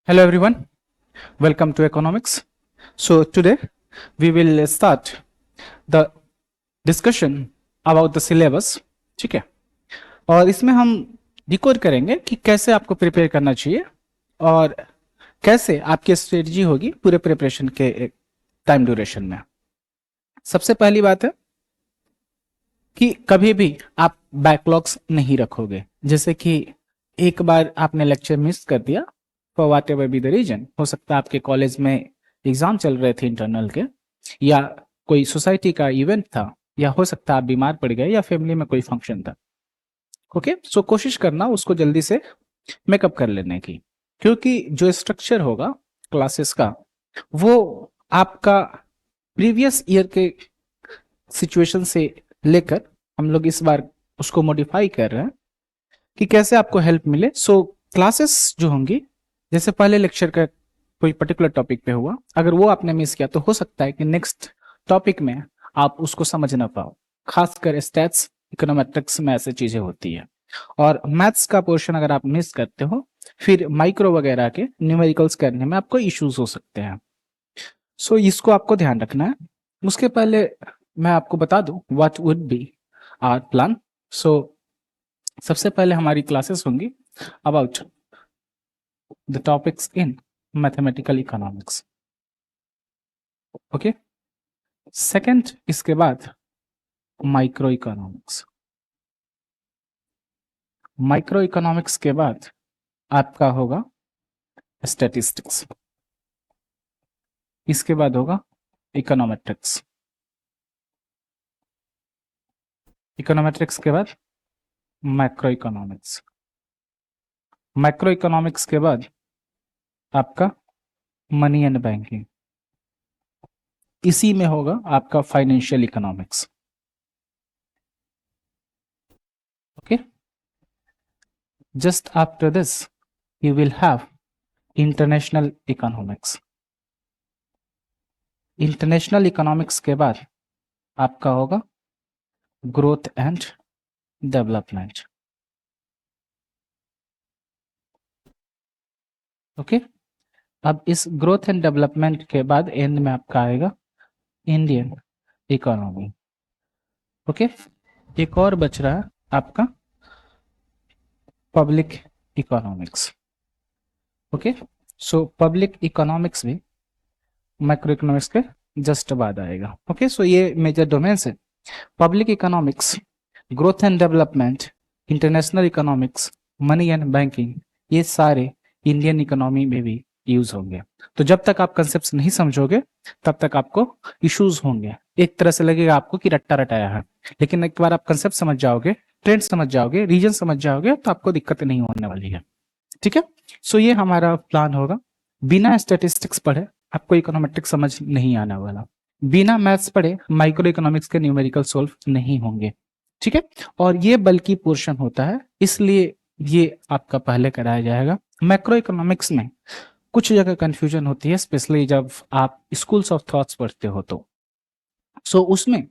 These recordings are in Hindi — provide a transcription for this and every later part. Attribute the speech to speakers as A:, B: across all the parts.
A: Hello everyone, welcome to economics. So today we will start the discussion about the syllabus. ठीक है, और इसमें हम डिकोड करेंगे कि कैसे आपको प्रिपेयर करना चाहिए और कैसे आपकी स्ट्रेटजी होगी पूरे प्रिपरेशन के टाइम ड्यूरेशन में। सबसे पहली बात है कि कभी भी आप बैकलॉग्स नहीं रखोगे। जैसे कि एक बार आपने लेक्चर मिस कर दिया for whatever be the reason, हो सकता है आपके कॉलेज में एग्जाम चल रहे थे इंटरनल के, या कोई सोसाइटी का इवेंट था, या हो सकता है आप बीमार पड़ गए, या फैमिली में कोई फंक्शन था। ओके, सो कोशिश करना उसको जल्दी से मेकअप कर लेने की, क्योंकि जो स्ट्रक्चर होगा क्लासेस का वो आपका प्रीवियस ईयर के सिचुएशन से लेकर हम लोग इस बार उसको मॉडिफाई कर रहे हैं कि कैसे आपको हेल्प मिले। सो क्लासेस जो होंगी, जैसे पहले लेक्चर का कोई पर्टिकुलर टॉपिक पे हुआ, अगर वो आपने मिस किया तो हो सकता है कि नेक्स्ट टॉपिक में आप उसको समझ ना पाओ। खासकर स्टैट्स, इकोनोमेट्रिक्स में ऐसी चीजें होती है। और मैथ्स का पोर्शन अगर आप मिस करते हो, फिर माइक्रो वगैरह के न्यूमेरिकल्स करने में आपको इश्यूज हो सकते हैं। सो इसको आपको ध्यान रखना है। उसके पहले मैं आपको बता दूं what would be our plan. So सबसे पहले हमारी क्लासेस होंगी about the topics in mathematical economics. Okay, second इसके बाद माइक्रो इकोनॉमिक्स। माइक्रो इकोनॉमिक्स के बाद आपका होगा स्टैटिस्टिक्स, इसके बाद होगा इकोनोमेट्रिक्स, इकोनोमेट्रिक्स के बाद मैक्रो इकोनॉमिक्स, मैक्रो इकोनॉमिक्स के बाद आपका मनी एंड बैंकिंग, इसी में होगा आपका financial economics. Okay, just after this you will have international economics. International economics के बाद आपका होगा ग्रोथ एंड डेवलपमेंट। ओके, अब इस ग्रोथ एंड डेवलपमेंट के बाद एंड में आपका आएगा इंडियन इकोनॉमी। ओके, एक और बच रहा है आपका public economics. Okay, so public economics भी माइक्रो इकोनॉमिक्स के जस्ट बाद आएगा। ओके, सो ये मेजर डोमेन्स है। Public economics, growth and development, international economics, money and banking, ये सारे इंडियन इकोनॉमी में भी यूज होंगे। तो जब तक आप कंसेप्ट नहीं समझोगे तब तक आपको इश्यूज होंगे। एक तरह से लगेगा आपको कि रट्टा रटाया है, लेकिन एक बार आप कंसेप्ट समझ जाओगे, ट्रेंड समझ जाओगे, रीजन समझ जाओगे, तो आपको दिक्कत नहीं होने वाली है। ठीक है, सो ये हमारा प्लान होगा। बिना स्टैटिस्टिक्स पढ़े आपको इकोनोमेट्रिक्स समझ नहीं आने वाला, बिना मैथ्स पढ़े माइक्रो इकोनॉमिक्स के न्यूमेरिकल सोल्व नहीं होंगे। ठीक है, और ये बल्कि पोर्शन होता है, इसलिए ये आपका पहले कराया जाएगा। मैक्रो इकोनॉमिक्स में कुछ जगह कंफ्यूजन होती है, स्पेशली जब आप स्कूल्स ऑफ थॉट्स पढ़ते हो तो। सो उसमें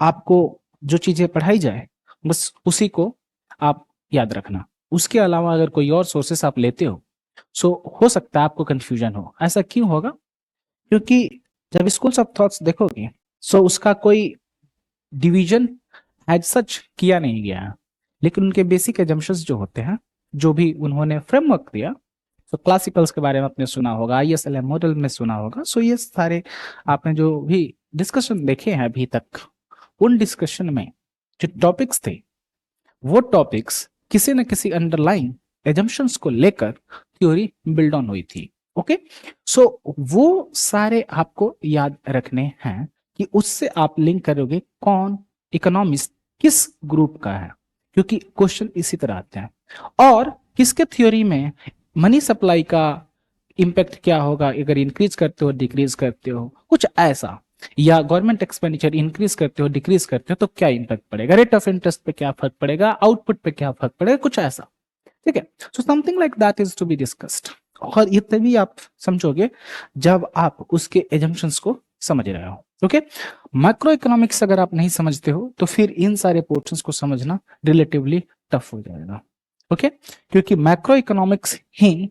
A: आपको जो चीजें पढ़ाई जाए बस उसी को आप याद रखना। उसके अलावा अगर कोई और सोर्सेस आप लेते हो सो हो सकता है आपको कंफ्यूजन हो। ऐसा क्यों होगा? क्योंकि जब स्कूल्स ऑफ थॉट्स देखोगे सो उसका कोई डिवीजन एज सच किया नहीं गया है, लेकिन उनके बेसिक एजम्पशंस जो होते हैं, जो भी उन्होंने फ्रेमवर्क दिया, तो क्लासिकल्स के बारे में आपने सुना होगा, ISLM मॉडल में सुना होगा। सो ये सारे आपने जो भी डिस्कशन देखे हैं अभी तक, उन डिस्कशन में जो टॉपिक्स थे वो टॉपिक्स किसी न किसी अंडरलाइन एजम्पशंस को लेकर थ्योरी बिल्ड ऑन हुई थी। ओके, सो वो सारे आपको याद रखने हैं कि उससे आप लिंक करोगे कौन इकोनॉमिस्ट किस ग्रुप का है, क्योंकि क्वेश्चन इसी तरह आते हैं। और किसके थ्योरी में मनी सप्लाई का इम्पैक्ट क्या होगा अगर इंक्रीज करते हो डिक्रीज करते हो, कुछ ऐसा, या गवर्नमेंट एक्सपेंडिचर इंक्रीज करते हो डिक्रीज करते हो तो क्या इंपैक्ट पड़ेगा, रेट ऑफ इंटरेस्ट पे क्या फर्क पड़ेगा, आउटपुट पे क्या फर्क पड़ेगा, कुछ ऐसा। ठीक है, so something like that is to be discussed. और ये तभी आप समझोगे जब आप उसके एजम्पशंस को समझ रहे हो। ओके, मैक्रो इकोनॉमिक्स अगर आप नहीं समझते हो तो फिर इन सारे पोर्शंस को समझना रिलेटिवली टफ हो जाएगा। ओके, क्योंकि मैक्रो इकोनॉमिक्स ही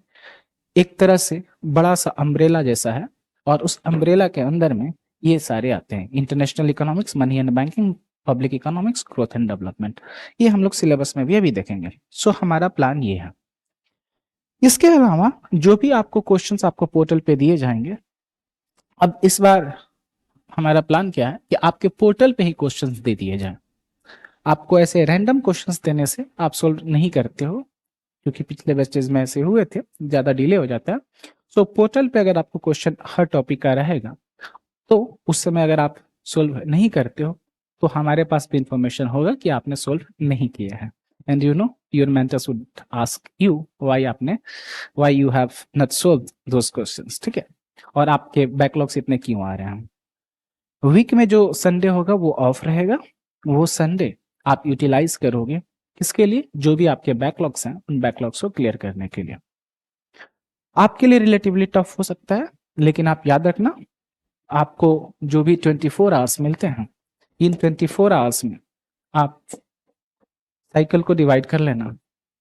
A: एक तरह से बड़ा सा अम्ब्रेला जैसा है, और उस अम्ब्रेला के अंदर में ये सारे आते हैं, international economics, money and banking, public economics, growth and development. ये हम लोग सिलेबस में भी अभी देखेंगे। सो हमारा प्लान ये है। इसके अलावा जो भी आपको क्वेश्चंस आपको पोर्टल पे दिए जाएंगे, अब इस बार हमारा प्लान क्या है कि आपके पोर्टल पे ही क्वेश्चंस दे दिए जाएं। आपको ऐसे रैंडम क्वेश्चंस देने से आप सोल्व नहीं करते हो, क्योंकि पिछले बैचेज में ऐसे हुए थे, ज्यादा डिले हो जाता है। सो पोर्टल पे अगर आपको क्वेश्चन हर टॉपिक का रहेगा, तो उस समय अगर आप सोल्व नहीं करते हो, तो हमारे पास भी इंफॉर्मेशन होगा कि आपने सोल्व नहीं किया है, and you know your mentors would ask you why you have not solve those questions, ठीक है। और आपके बैकलॉग्स इतने क्यों आ रहे हैं। वीक में जो संडे होगा वो ऑफ रहेगा, वो संडे आप यूटिलाइज करोगे किसके लिए, जो भी आपके बैकलॉग्स हैं उन बैकलॉग्स को क्लियर करने के लिए। आपके लिए रिलेटिवली टफ हो सकता है, लेकिन आप याद रखना, आपको जो भी 24 आवर्स मिलते हैं, इन 24 आवर्स में आप साइकिल को डिवाइड कर लेना,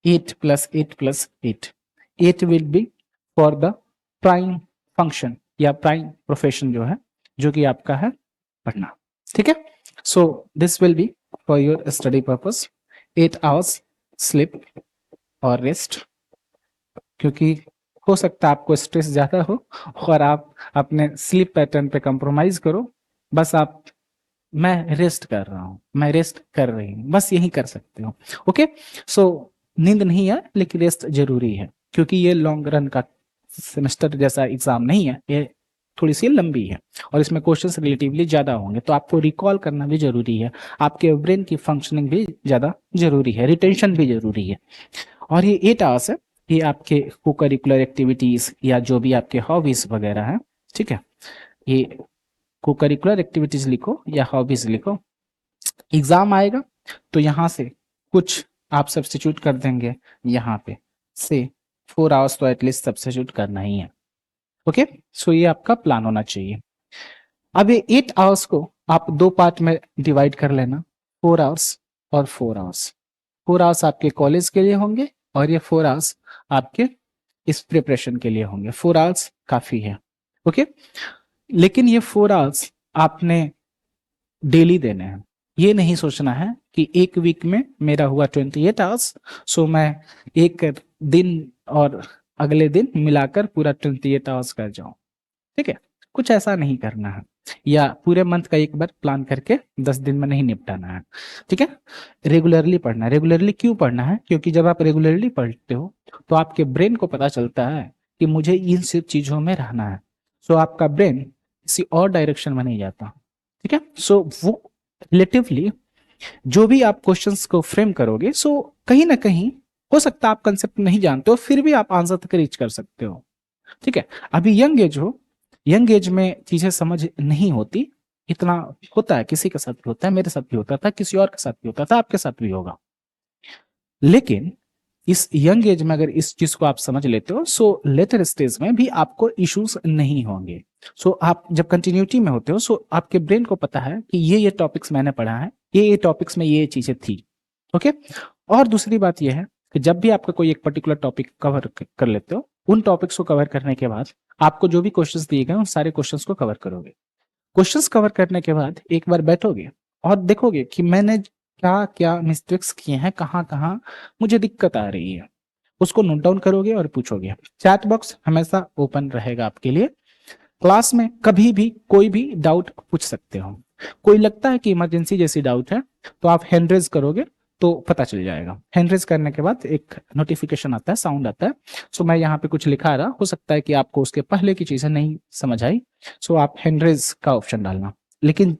A: 8 + 8 + 8। 8 will be for the prime function या प्राइम प्रोफेशन जो है, जो कि आपका है पढ़ना, ठीक है। So this will B for your study purpose. 8 hours sleep और रेस्ट, क्योंकि हो सकता है आपको स्ट्रेस ज्यादा हो और आप अपने स्लीप पैटर्न पे कंप्रोमाइज करो। बस आप, मैं रेस्ट कर रहा हूँ, मैं रेस्ट कर रही हूँ, बस यही कर सकते हो। ओके, सो नींद नहीं है, लेकिन रेस्ट जरूरी है, क्योंकि ये लॉन्ग रन का सेमेस्टर जैसा एग्जाम नहीं है, ये थोड़ी सी लंबी है और इसमें क्वेश्चंस रिलेटिवली ज्यादा होंगे, तो आपको रिकॉल करना भी जरूरी है, आपके ब्रेन की फंक्शनिंग भी ज्यादा जरूरी है, रिटेंशन भी जरूरी है। और ये 8 आवर्स है, ये आपके को करिकुलर एक्टिविटीज या जो भी आपके हॉबीज वगैरह है, ठीक है, ये को करिकुलर एक्टिविटीज लिखो या हॉबीज लिखो। एग्जाम आएगा तो यहाँ से कुछ आप सब्स्टिट्यूट कर देंगे, यहाँ पे से 4 आवर्स तो एटलीस्ट सब्स्टिट्यूट करना ही है। ओके, सो ये आपका प्लान होना चाहिए। अब ये 8 आवर्स को आप 2 पार्ट में डिवाइड कर लेना, 4 आवर्स और 4 आवर्स। 4 आवर्स आपके कॉलेज के लिए होंगे और ये 4 आवर्स आपके इस प्रिपरेशन के लिए होंगे। 4 आवर्स काफी है, ओके। लेकिन ये 4 आवर्स आपने डेली देने हैं। ये नहीं सोचना है कि एक वीक में मेरा हुआ 28 आवर्स, सो मैं एक दिन और अगले दिन मिलाकर पूरा 28 आवर्स कर जाऊं, ठीक है। कुछ ऐसा नहीं करना है, या पूरे मंथ का एक बार प्लान करके 10 दिन में नहीं निपटाना है, ठीक है। रेगुलरली पढ़ना है। रेगुलरली क्यों पढ़ना है, क्योंकि जब आप रेगुलरली पढ़ते हो तो आपके ब्रेन को पता चलता है कि मुझे इन सब चीजों में रहना है, सो आपका ब्रेन किसी और डायरेक्शन में नहीं जाता, ठीक है। सो वो रिलेटिवली जो भी आप क्वेश्चंस को फ्रेम करोगे, सो कहीं ना कहीं हो सकता है आप कंसेप्ट नहीं जानते हो, फिर भी आप आंसर तक रीच कर सकते हो, ठीक है। अभी यंग एज हो, यंग एज में चीजें समझ नहीं होती, इतना होता है, किसी के साथ भी होता है, मेरे साथ भी होता था, किसी और के साथ भी होता था, आपके साथ भी होगा। लेकिन इस यंग एज में अगर इस चीज को आप समझ लेते हो, सो लेटर स्टेज में भी आपको इश्यूज नहीं होंगे। सो आप जब कंटिन्यूटी में होते हो, सो आपके ब्रेन को पता है कि ये टॉपिक्स मैंने पढ़ा है, ये टॉपिक्स में ये चीजें थी, ओके। और दूसरी बात यह है कि जब भी आपका कोई एक पर्टिकुलर टॉपिक कवर कर लेते हो, उन टॉपिक्स को कवर करने के बाद आपको जो भी क्वेश्चंस दिए गए उन सारे क्वेश्चंस को कवर करोगे। क्वेश्चंस कवर करने के बाद एक बार बैठोगे और देखोगे कि मैंने क्या क्या मिस्टेक्स किए हैं, कहाँ कहाँ मुझे दिक्कत आ रही है, उसको नोट डाउन करोगे और पूछोगे। चैट बॉक्स हमेशा ओपन रहेगा आपके लिए। क्लास में कभी भी कोई भी डाउट पूछ सकते हो। कोई लगता है कि इमरजेंसी जैसी डाउट है तो आप हैंड रेज करोगे तो पता चल जाएगा। हैंड रेज करने के बाद एक नोटिफिकेशन आता है, साउंड आता है। सो मैं यहाँ पे कुछ लिखा रहा, हो सकता है कि आपको उसके पहले की चीजें नहीं समझ आई, सो आप हैंड रेज का ऑप्शन डालना। लेकिन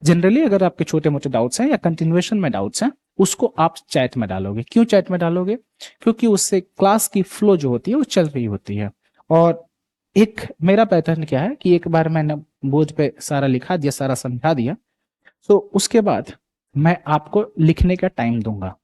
A: जनरली अगर आपके छोटे मोटे डाउट्स हैं या कंटिन्यूएशन में डाउट्स हैं, उसको आप चैट में डालोगे। क्यों चैट में डालोगे? क्योंकि उससे क्लास की फ्लो जो होती है वो चल रही होती है। और एक मेरा पैटर्न क्या है कि एक बार मैंने बोर्ड पे सारा लिखा दिया, सारा समझा दिया, तो उसके बाद मैं आपको लिखने का टाइम दूंगा।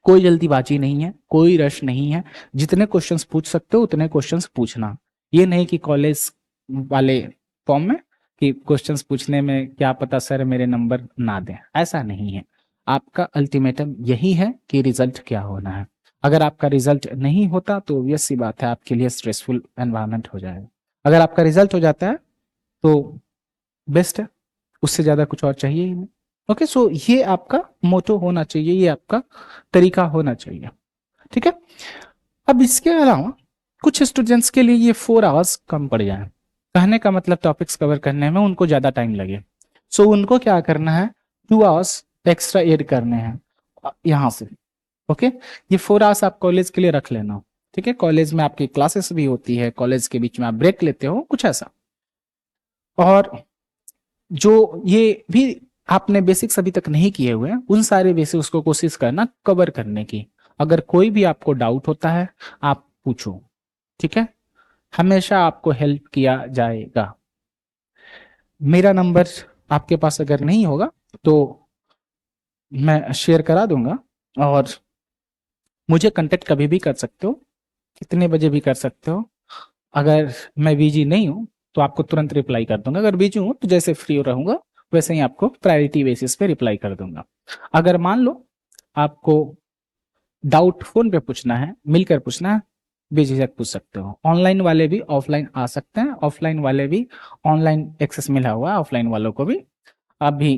A: कोई जल्दीबाजी नहीं है, कोई रश नहीं है। जितने क्वेश्चंस पूछ सकते हो उतने क्वेश्चंस पूछना। ये नहीं कि कॉलेज वाले फॉर्म में कि क्वेश्चंस पूछने में क्या पता सर मेरे नंबर ना दें, ऐसा नहीं है। आपका अल्टीमेटम यही है कि रिजल्ट क्या होना है। अगर आपका रिजल्ट नहीं होता तो ऑब्वियस सी बात है आपके लिए स्ट्रेसफुल एनवायरनमेंट हो जाएगा। अगर आपका रिजल्ट हो जाता है तो बेस्ट है, उससे ज्यादा कुछ और चाहिए ही नहीं। ओके, सो ये आपका मोटो होना चाहिए, ये आपका तरीका होना चाहिए, ठीक है। अब इसके अलावा कुछ स्टूडेंट्स के लिए ये 4 आवर्स कम पड़ जाए, कहने का मतलब टॉपिक्स कवर करने में उनको ज्यादा टाइम लगे, सो उनको क्या करना है, 2 आवर्स एक्स्ट्रा ऐड करने हैं यहाँ से। ओके, ये 4 आवर्स आप कॉलेज के लिए रख लेना, ठीक है। कॉलेज में आपकी क्लासेस भी होती है, कॉलेज के बीच में आप ब्रेक लेते हो, कुछ ऐसा। और जो ये भी आपने बेसिक्स अभी तक नहीं किए हुए हैं, उन सारे बेसिक्स को कोशिश करना कवर करने की। अगर कोई भी आपको डाउट होता है आप पूछो, ठीक है, हमेशा आपको हेल्प किया जाएगा। मेरा नंबर आपके पास अगर नहीं होगा तो मैं शेयर करा दूंगा, और मुझे कांटेक्ट कभी भी कर सकते हो, कितने बजे भी कर सकते हो। अगर मैं बिजी नहीं हूँ तो आपको तुरंत रिप्लाई कर दूंगा, अगर बिजी हूँ तो जैसे फ्री रहूंगा वैसे ही आपको प्रायोरिटी बेसिस पे रिप्लाई कर दूंगा। अगर मान लो आपको डाउट फोन पे पूछना है, मिलकर पूछना है, बेझिझक पूछ सकते हो। ऑनलाइन वाले भी ऑफलाइन आ सकते हैं, ऑफलाइन वाले भी ऑनलाइन एक्सेस मिला हुआ है ऑफलाइन वालों को भी। आप भी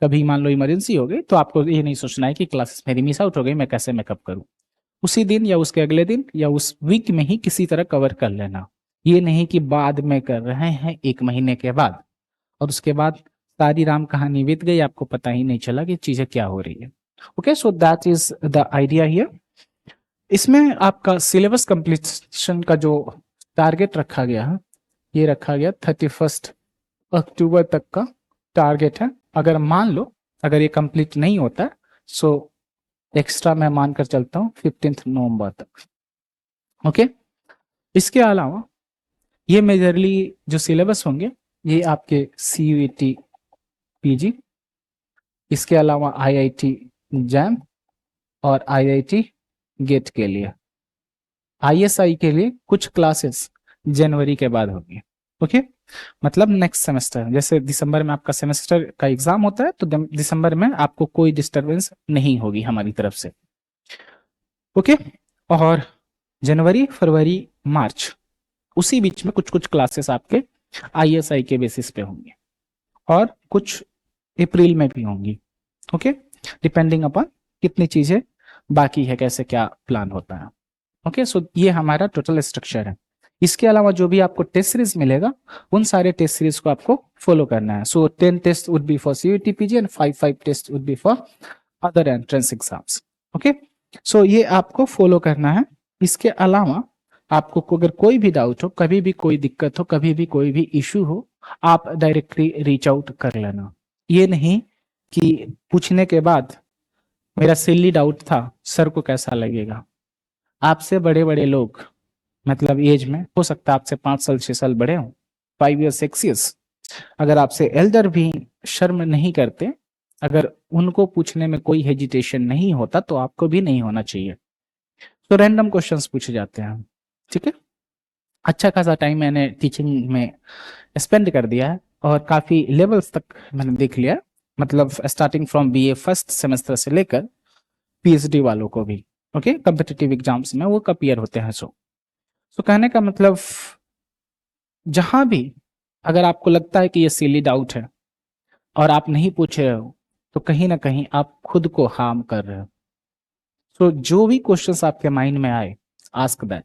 A: कभी मान लो इमरजेंसी हो गई तो आपको ये नहीं सोचना है कि क्लासेस मेरी मिस आउट हो गई, मैं कैसे मेकअप करूं। उसी दिन या उसके अगले दिन या उस वीक में ही किसी तरह कवर कर लेना, ये नहीं कि बाद में कर रहे हैं 1 महीने के बाद, और उसके बाद सारी राम कहानी बीत गई, आपको पता ही नहीं चला कि चीजें क्या हो रही है। Okay, so that is the idea here. इसमें आपका सिलेबस कंप्लीशन का जो टारगेट रखा गया है, ये रखा गया 31 अक्टूबर तक का टारगेट है। अगर मान लो अगर ये कंप्लीट नहीं होता है सो एक्स्ट्रा मैं मानकर चलता हूँ 15 नवंबर तक। ओके, इसके अलावा ये मेजरली जो सिलेबस होंगे ये आपके CUET PG, इसके अलावा IIT जैम और IIT गेट के लिए। ISI के लिए कुछ क्लासेस जनवरी के बाद होगी। ओके, मतलब नेक्स्ट सेमेस्टर, जैसे दिसंबर में आपका सेमेस्टर का एग्जाम होता है तो दिसंबर में आपको कोई डिस्टरबेंस नहीं होगी हमारी तरफ से। ओके, और जनवरी फरवरी मार्च उसी बीच में कुछ कुछ क्लासेस आपके ISI के बेसिस पे होंगे, और कुछ अप्रैल में भी होंगी। ओके, डिपेंडिंग अपॉन कितनी चीजें बाकी है, कैसे क्या प्लान होता है। ओके, सो ये हमारा टोटल स्ट्रक्चर है। इसके अलावा जो भी आपको टेस्ट सीरीज मिलेगा उन सारे टेस्ट सीरीज को आपको फॉलो करना है। So 10 test would be for CUET PG and 5 test would be for other entrance exams. Okay, so ये आपको फॉलो करना है। इसके अलावा आपको अगर कोई भी डाउट हो, कभी भी कोई दिक्कत हो, कभी भी कोई भी इश्यू हो, आप डायरेक्टली रीच आउट कर लेना। ये नहीं कि पूछने के बाद मेरा सिली डाउट था, सर को कैसा लगेगा। आपसे बड़े बड़े लोग, मतलब एज में हो सकता है आपसे 5 साल 6 साल बड़े हों, 5 years 6 years, अगर आपसे एल्डर भी शर्म नहीं करते, अगर उनको पूछने में कोई हेजिटेशन नहीं होता तो आपको भी नहीं होना चाहिए। तो रैंडम क्वेश्चंस पूछे जाते हैं, ठीक है। अच्छा खासा टाइम मैंने टीचिंग में स्पेंड कर दिया है और काफी लेवल्स तक मैंने देख लिया, मतलब starting from BA first semester से लेकर PhD वालों को भी। ओके, कॉम्पिटिटिव एग्जाम्स में वो अपीयर होते हैं। सो कहने का मतलब जहां भी अगर आपको लगता है कि ये सिली डाउट है और आप नहीं पूछ रहे हो तो कहीं ना कहीं आप खुद को हार्म कर रहे हो। सो जो भी क्वेश्चंस आपके माइंड में आए, ask that,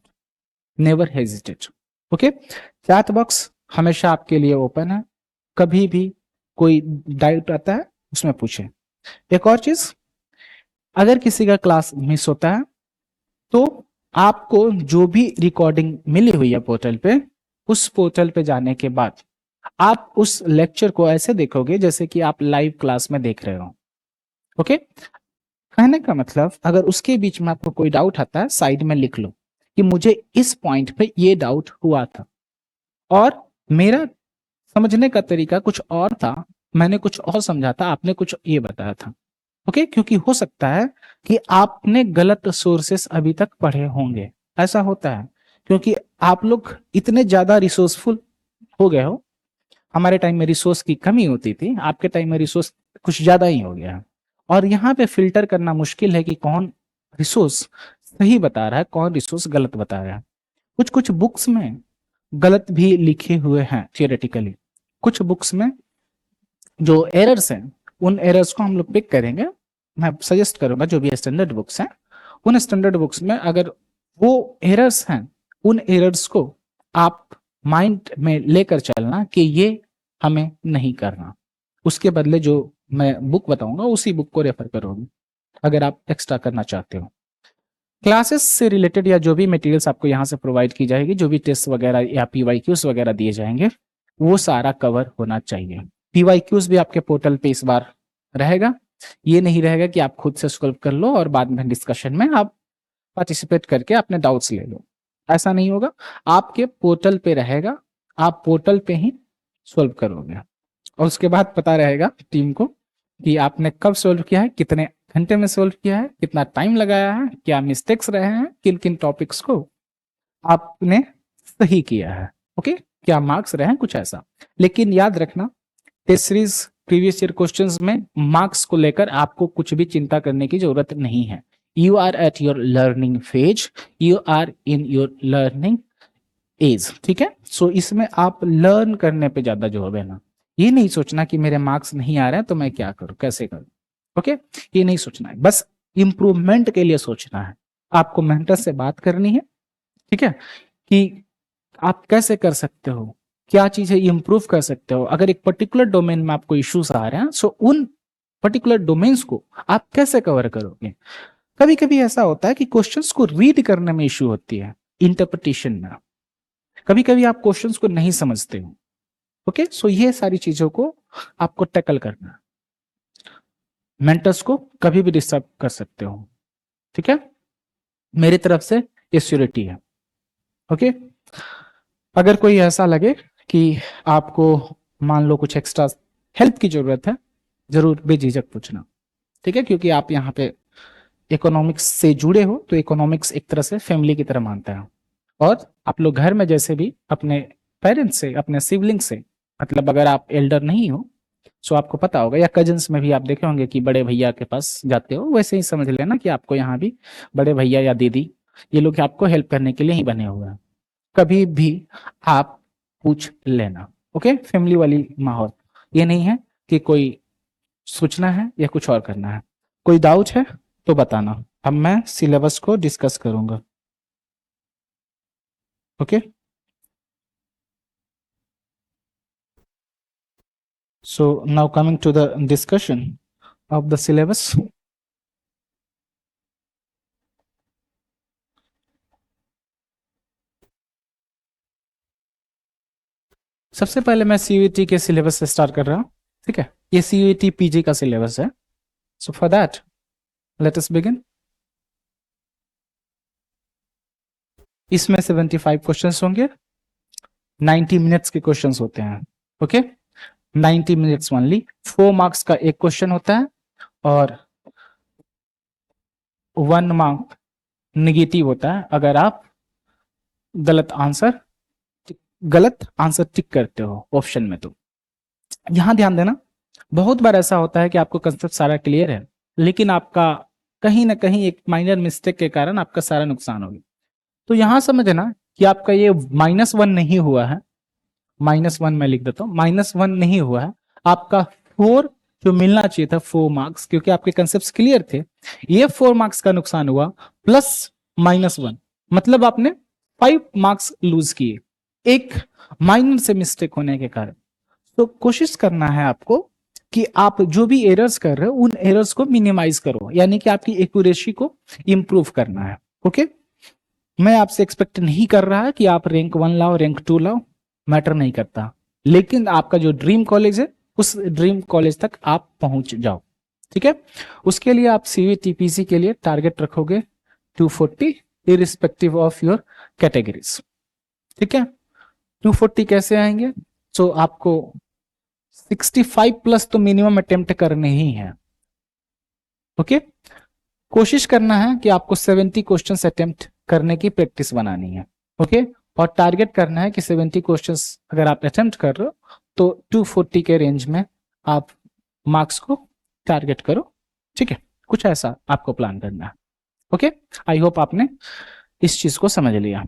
A: never hesitate. Okay, chat box हमेशा आपके लिए ओपन है, कभी भी कोई डाउट आता है उसमें पूछे। एक और चीज, अगर किसी का क्लास मिस होता है तो आपको जो भी रिकॉर्डिंग मिली हुई है पोर्टल पे, उस पोर्टल पे जाने के बाद आप उस लेक्चर को ऐसे देखोगे जैसे कि आप लाइव क्लास में देख रहे हो। ओके, कहने का मतलब अगर उसके बीच में आपको कोई डाउट आता है, साइड में लिख लो कि मुझे इस पॉइंट पे ये डाउट हुआ था और मेरा समझने का तरीका कुछ और था, मैंने कुछ और समझा था, आपने कुछ ये बताया था। ओके, क्योंकि हो सकता है कि आपने गलत सोर्सेस अभी तक पढ़े होंगे, ऐसा होता है क्योंकि आप लोग इतने ज्यादा रिसोर्सफुल हो गए हो। हमारे टाइम में रिसोर्स की कमी होती थी, आपके टाइम में रिसोर्स कुछ ज्यादा ही हो गया है, और यहाँ पे फिल्टर करना मुश्किल है कि कौन रिसोर्स सही बता रहा है, कौन रिसोर्स गलत बता रहा है। कुछ कुछ बुक्स में गलत भी लिखे हुए हैं थियोरेटिकली, कुछ बुक्स में जो एरर्स हैं उन एरर्स को हम लोग पिक करेंगे। मैं सजेस्ट करूंगा जो भी स्टैंडर्ड बुक्स हैं, उन स्टैंडर्ड बुक्स में अगर वो एरर्स हैं, उन एरर्स को आप माइंड में लेकर चलना कि ये हमें नहीं करना। उसके बदले जो मैं बुक बताऊंगा उसी बुक को रेफर करोगे अगर आप एक्स्ट्रा करना चाहते हो। क्लासेस से रिलेटेड या जो भी मटेरियल्स आपको यहाँ से प्रोवाइड की जाएगी, जो भी टेस्ट वगैरह या पीवाईक्यूज वगैरह दिए जाएंगे, वो सारा कवर होना चाहिए। पीवाईक्यूज भी आपके पोर्टल पे इस बार रहेगा। ये नहीं रहेगा कि आप खुद से सॉल्व कर लो और बाद में डिस्कशन में आप पार्टिसिपेट करके अपने डाउट्स ले लो, ऐसा नहीं होगा। आपके पोर्टल पे रहेगा, आप पोर्टल पे ही सॉल्व करोगे और उसके बाद पता रहेगा टीम को कि आपने कब सॉल्व किया है, कितने घंटे में सॉल्व किया है, कितना टाइम लगाया है, क्या मिस्टेक्स रहे हैं, किन किन टॉपिक्स को आपने सही किया है। ओके, क्या मार्क्स रहे हैं, कुछ ऐसा। लेकिन याद रखना, test series previous year questions में मार्क्स को लेकर आपको कुछ भी चिंता करने की जरूरत नहीं है। You are at your learning phase, you are in your learning age, ठीक है। सो इसमें आप लर्न करने पे ज्यादा जोर देना, ये नहीं सोचना कि मेरे मार्क्स नहीं आ रहे हैं तो मैं क्या करूं, कैसे करूं। ओके, ये नहीं सोचना है, बस इंप्रूवमेंट के लिए सोचना है। आपको मेंटर से बात करनी है, ठीक है, कि आप कैसे कर सकते हो, क्या चीजें इंप्रूव कर सकते हो। अगर एक पर्टिकुलर डोमेन में आपको इश्यूज आ रहे हैं, सो उन पर्टिकुलर डोमेन्स को आप कैसे कवर करोगे। कभी कभी ऐसा होता है कि क्वेश्चंस को रीड करने में इश्यू होती है, इंटरप्रिटेशन में। कभी कभी आप क्वेश्चंस को नहीं समझते हो। ओके, सो ये सारी चीजों को आपको टैकल करना है। मेंटर्स को कभी भी डिस्टर्ब कर सकते हो, ठीक है। मेरी तरफ से ये श्योरिटी है। ओके, अगर कोई ऐसा लगे कि आपको मान लो कुछ एक्स्ट्रा हेल्प की जरूरत है, जरूर बेझिझक पूछना, ठीक है, क्योंकि आप यहाँ पे इकोनॉमिक्स से जुड़े हो, तो इकोनॉमिक्स एक तरह से फैमिली की तरह मानता है। और आप लोग घर में जैसे भी अपने पेरेंट्स से, अपने सिबलिंग से, मतलब अगर आप एल्डर नहीं हो सो आपको पता होगा, या कजन्स में भी आप देखे होंगे कि बड़े भैया के पास जाते हो, वैसे ही समझ लेना कि आपको यहाँ भी बड़े भैया या दीदी, ये लोग आपको हेल्प करने के लिए ही बने हुए हैं। कभी भी आप पूछ लेना। ओके, फैमिली वाली माहौल, ये नहीं है कि कोई सोचना है या कुछ और करना है। कोई डाउट है तो बताना, अब मैं सिलेबस को डिस्कस करूंगा। Okay, so now coming to the discussion of the syllabus. सबसे पहले मैं सीयूईटी के सिलेबस से स्टार्ट कर रहा हूँ, ठीक है। ये सीयूईटी पीजी का सिलेबस है। So for that let us begin. इसमें 75 क्वेश्चंस होंगे, 90 मिनट्स के क्वेश्चंस होते हैं। Okay, 90 minutes only. 4 मार्क्स का एक क्वेश्चन होता है और 1 मार्क निगेटिव होता है अगर आप गलत आंसर टिक करते हो ऑप्शन में। तो यहां ध्यान देना, बहुत बार ऐसा होता है कि आपको कंसेप्ट सारा क्लियर है, लेकिन आपका कहीं ना कहीं एक माइनर मिस्टेक के कारण आपका सारा नुकसान हो गया। तो यहां समझना कि आपका ये -1 नहीं हुआ है, -1 मैं लिख देता हूं, -1 नहीं हुआ है, आपका 4 जो मिलना चाहिए था, 4 मार्क्स, क्योंकि आपके कंसेप्ट क्लियर थे, ये 4 मार्क्स का नुकसान हुआ, प्लस -1, मतलब आपने 5 मार्क्स लूज किए एक माइनर से मिस्टेक होने के कारण। तो कोशिश करना है आपको कि आप जो भी एरर्स कर रहे हो उन एरर्स को मिनिमाइज करो, यानी कि आपकी एक्यूरेसी को इंप्रूव करना है। ओके, मैं आपसे एक्सपेक्ट नहीं कर रहा कि आप रैंक 1 लाओ, रैंक 2 लाओ, मैटर नहीं करता, लेकिन आपका जो ड्रीम कॉलेज है उस ड्रीम कॉलेज तक आप पहुंच जाओ, ठीक है। उसके लिए आप सीवीटीपीसी के लिए टारगेट रखोगे 240 इरिस्पेक्टिव ऑफ योर कैटेगरीज, ठीक है। 240 कैसे आएंगे, तो आपको 65 प्लस तो मिनिमम अटेम्प्ट करने ही है। ओके, कोशिश करना है कि आपको 70 क्वेश्चंस अटेम्प्ट करने की प्रैक्टिस बनानी है। ओके, और टारगेट करना है कि 70 क्वेश्चंस अगर आप अटेम्प्ट कर रहे हो तो 240 के रेंज में आप मार्क्स को टारगेट करो, ठीक है। कुछ ऐसा आपको प्लान करना है। ओके, आई होप आपने इस चीज को समझ लिया।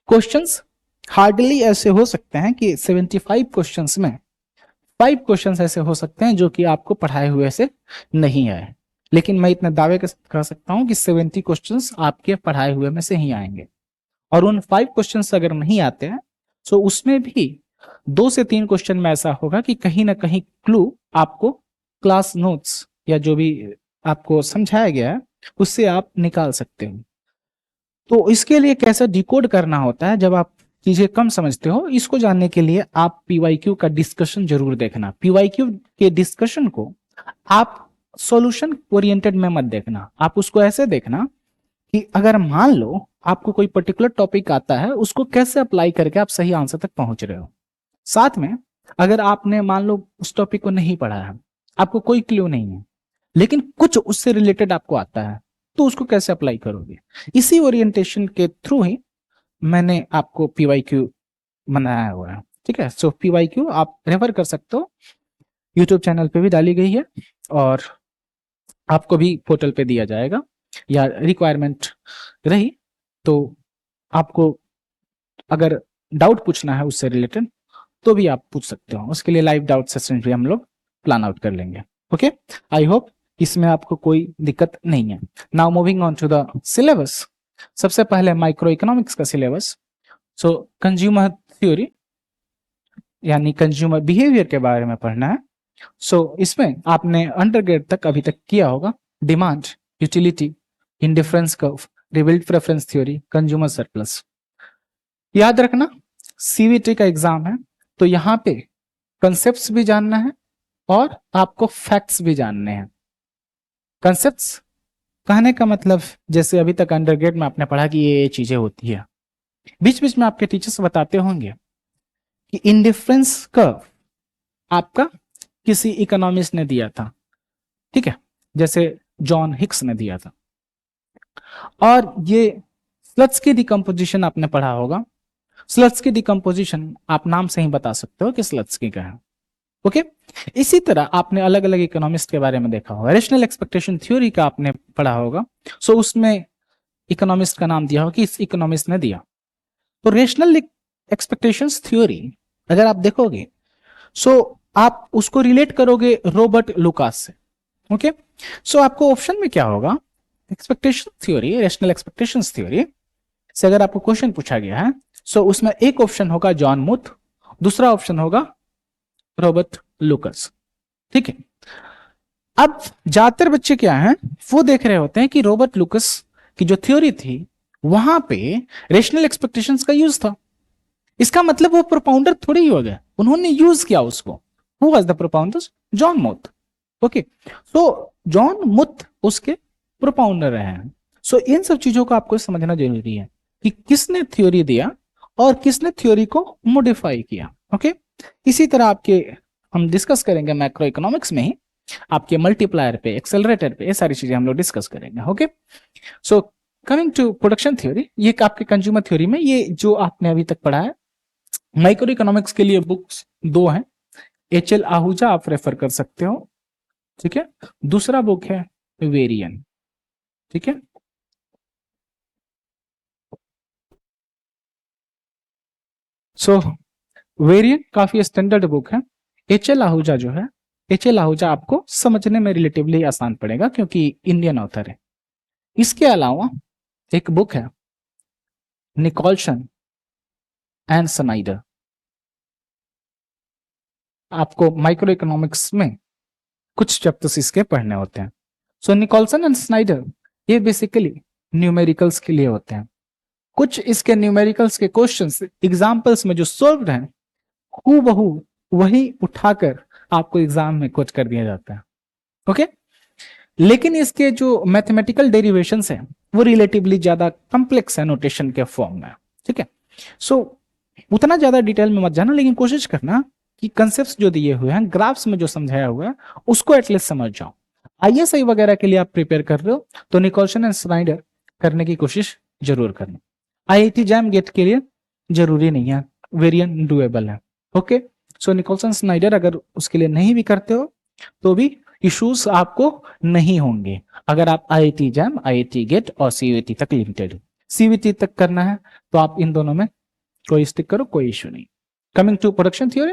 A: क्वेश्चंस हार्डली ऐसे हो सकते हैं कि 75 क्वेश्चंस में 5 क्वेश्चंस ऐसे हो सकते हैं जो कि आपको पढ़ाए हुए से नहीं आए, लेकिन मैं इतने दावे कर सकता हूं कि 70 क्वेश्चंस आपके पढ़ाए हुए में से ही आएंगे। और उन 5 क्वेश्चंस अगर नहीं आते हैं तो उसमें भी 2 से 3 क्वेश्चन में ऐसा होगा कि कहीं ना कहीं क्लू आपको क्लास नोट्स या जो भी आपको समझाया गया है उससे आप निकाल सकते हो। तो इसके लिए कैसे डिकोड करना होता है जब आप चीजें कम समझते हो, इसको जानने के लिए आप पीवाईक्यू का डिस्कशन जरूर देखना। पीवाईक्यू के डिस्कशन को आप सॉल्यूशन ओरिएंटेड में मत देखना, आप उसको ऐसे देखना कि अगर मान लो आपको कोई पर्टिकुलर टॉपिक आता है, उसको कैसे अप्लाई करके आप सही आंसर तक पहुंच रहे हो। साथ में अगर आपने मान लो उस टॉपिक को नहीं पढ़ा है, आपको कोई क्लू नहीं है, लेकिन कुछ उससे रिलेटेड आपको आता है, तो उसको कैसे अप्लाई करोगे। इसी ओरिएंटेशन के थ्रू ही मैंने आपको पीवाईक्यू बनाया हुआ है। ठीक है, सो पीवाईक्यू आप रेफर कर सकते हो, यूट्यूब चैनल पे भी डाली गई है और आपको भी पोर्टल पे दिया जाएगा, या रिक्वायरमेंट रही तो आपको अगर डाउट पूछना है उससे रिलेटेड तो भी आप पूछ सकते हो। उसके लिए लाइव डाउट सेशन भी हम लोग प्लान आउट कर लेंगे। ओके, आई होप इसमें आपको कोई दिक्कत नहीं है। Now moving on to the syllabus. सबसे पहले माइक्रो इकोनॉमिक्स का सिलेबस। सो कंज्यूमर थ्योरी यानी कंज्यूमर बिहेवियर के बारे में पढ़ना है। सो इसमें आपने अंडरग्रेड तक अभी तक किया होगा, demand, utility, indifference curve, rebuild preference theory, consumer surplus. याद रखना सीवीटी का एग्जाम है तो यहाँ पे कंसेप्ट्स भी जानना है और आपको फैक्ट्स भी जानने हैं। कंसेप्ट्स कहने का मतलब जैसे अभी तक अंडरग्रेड में आपने पढ़ा कि ये चीजें होती है, बीच बीच में आपके टीचर्स बताते होंगे कि इंडिफरेंस कर्व आपका किसी इकोनॉमिस्ट ने दिया था, ठीक है, जैसे जॉन हिक्स ने दिया था। और ये स्लट्स की डिकम्पोजिशन आपने पढ़ा होगा। स्लट्स की डिकम्पोजिशन आप नाम से ही बता सकते हो कि स्लट्स की क्या है। ओके, इसी तरह आपने अलग अलग इकोनॉमिस्ट के बारे में देखा होगा। रेशनल एक्सपेक्टेशन थ्योरी का आपने पढ़ा होगा, सो उसमें इकोनॉमिस्ट का नाम दिया होगा कि इस इकोनॉमिस्ट ने दिया। तो रेशनल एक्सपेक्टेशंस थ्योरी अगर आप देखोगे सो आप उसको रिलेट करोगे रॉबर्ट लुकास से। ओके, सो आपको ऑप्शन में क्या होगा, expectation theory, rational expectations theory से अगर आपको क्वेश्चन पूछा गया है सो उसमें एक ऑप्शन होगा जॉन मुथ, दूसरा ऑप्शन होगा रॉबर्ट लुकास। ठीक है, अब ज्यादातर बच्चे क्या हैं वो देख रहे होते हैं कि रॉबर्ट लुकास की जो थ्योरी थी वहां पे रेशनल एक्सपेक्टेशंस का यूज था। इसका मतलब वो प्रोपाउंडर थोड़ी ही हो गया, उन्होंने यूज किया उसको। Who was the propounder? John Muth. Okay, so John Muth उसके प्रोपाउंडर रहे हैं। सो इन सब चीजों को आपको समझना जरूरी है कि किसने थ्योरी दिया और किसने थ्योरी को मॉडिफाई किया। ओके, इसी तरह आपके हम डिस्कस करेंगे मैक्रो इकोनॉमिक्स में ही, आपके मल्टीप्लायर पे, एक्सेलरेटर पे, ये सारी चीजें हम लोग डिस्कस करेंगे। Okay, so coming to production theory, ये आपके कंज्यूमर थ्योरी में ये जो आपने अभी तक पढ़ा है। माइक्रो इकोनॉमिक्स के लिए बुक्स 2 हैं, एच.एल. आहूजा आप रेफर कर सकते हो, ठीक है, दूसरा बुक है वेरियन। ठीक है, सो वेरियन काफी स्टैंडर्ड बुक है। एच.एल. आहूजा जो है, एच.एल. आहूजा आपको समझने में रिलेटिवली आसान पड़ेगा क्योंकि इंडियन ऑथर है। इसके अलावा एक बुक है निकोलसन एंड स्नाइडर। आपको माइक्रो इकोनॉमिक्स में कुछ चैप्टर्स इसके पढ़ने होते हैं। सो निकोलसन एंड स्नाइडर ये बेसिकली न्यूमेरिकल्स के लिए होते हैं। कुछ इसके न्यूमेरिकल्स के क्वेश्चंस एग्जांपल्स में जो सॉल्व्ड हैं हूबहू वही उठाकर आपको एग्जाम में कोच कर दिया जाता है। ओके, लेकिन इसके जो मैथमेटिकल डेरिवेशंस हैं वो रिलेटिवली ज्यादा कॉम्प्लेक्स है नोटेशन के फॉर्म में। ठीक है, सो उतना ज्यादा डिटेल में मत जाना, लेकिन कोशिश करना कि कंसेप्ट्स जो दिए हुए हैं ग्राफ्स में जो समझाया हुआ है उसको एटलीस्ट समझ जाओ। आईएसआई वगैरह के लिए आप प्रिपेयर कर रहे हो तो निकोलसन एंड स्नाइडर करने की कोशिश जरूर करना। आईआईटी जैम गेट के लिए जरूरी नहीं है, वेरिएंट डुएबल है। ओके, सो निकोलसन स्नाइडर अगर उसके लिए नहीं भी करते हो तो भी इश्यूज आपको नहीं होंगे अगर आप आईआईटी जैम, आईआईटी गेट और सीयूईटी तक लिमिटेड हो। सीयूईटी तक करना है तो आप इन दोनों में कोई स्टिक करो, कोई इश्यू नहीं। Coming to production theory,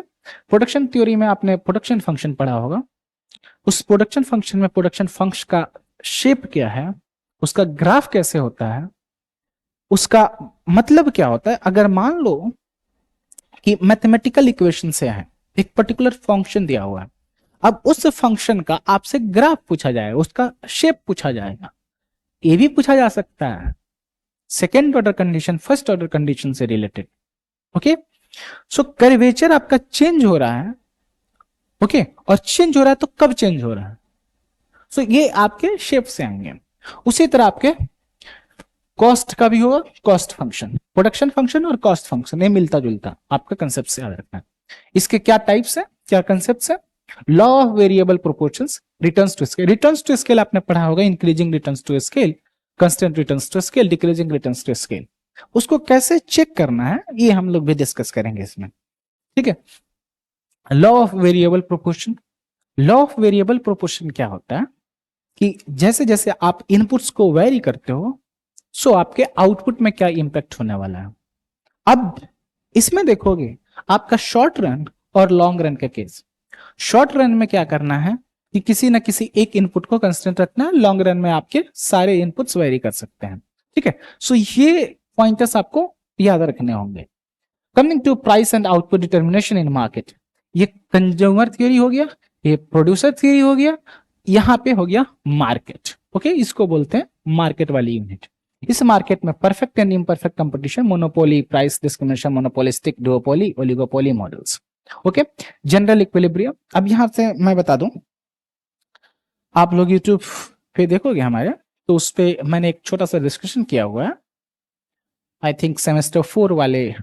A: production theory में आपने प्रोडक्शन फंक्शन पढ़ा होगा। उस प्रोडक्शन फंक्शन में प्रोडक्शन फंक्शन का शेप क्या है, उसका ग्राफ कैसे होता है, उसका मतलब क्या होता है। अगर मान लो कि मैथमेटिकल इक्वेशन से है, एक पर्टिकुलर फंक्शन दिया हुआ है, अब उस फंक्शन का आपसे ग्राफ पूछा जाएगा, उसका शेप पूछा जाएगा, ये भी पूछा जा सकता है second order condition first order condition से रिलेटेड। ओके, सो कर्वेचर आपका चेंज हो रहा है, ओके, और चेंज हो रहा है तो कब चेंज हो रहा है, सो ये आपके शेप से आएंगे। उसी तरह आपके कॉस्ट का भी होगा, कॉस्ट फंक्शन, प्रोडक्शन फंक्शन और कॉस्ट फंक्शन ये मिलता जुलता आपका कंसेप्ट से याद रखना है। इसके क्या टाइप्स है, क्या कंसेप्ट है, law of variable proportions, returns to scale. Returns to scale आपने पढ़ा होगा, increasing returns to scale, constant returns to scale, decreasing returns to scale. उसको कैसे चेक करना है ये हम लोग भी डिस्कस करेंगे इसमें, ठीक है। Law of variable proportion, law of variable proportion क्या होता है कि जैसे जैसे आप इनपुट्स को वेरी करते हो सो आपके आउटपुट में क्या इंपैक्ट होने वाला है। अब इसमें देखोगे आपका शॉर्ट रन और लॉन्ग रन का केस। शॉर्ट रन में क्या करना है कि किसी ना किसी एक इनपुट को कंस्टेंट रखना है, लॉन्ग रन में आपके सारे इनपुट्स वेरी कर सकते हैं, ठीक है। सो ये पॉइंटर्स आपको याद रखने होंगे। Coming to price and output determination in market, ये कंज्यूमर थ्योरी हो गया, ये प्रोड्यूसर थ्योरी हो गया, यहां पे हो गया मार्केट। ओके, इसको बोलते हैं मार्केट वाली यूनिट। इस मार्केट में perfect and imperfect competition, monopoly, price discrimination, monopolistic, duopoly, oligopoly models. Okay, general equilibrium. अब यहां से मैं बता दूं, आप लोग यूट्यूब पे देखोगे हमारे, तो उस पे मैंने एक छोटा सा डिस्कशन किया हुआ है। आई थिंक सेमेस्टर 4 वाले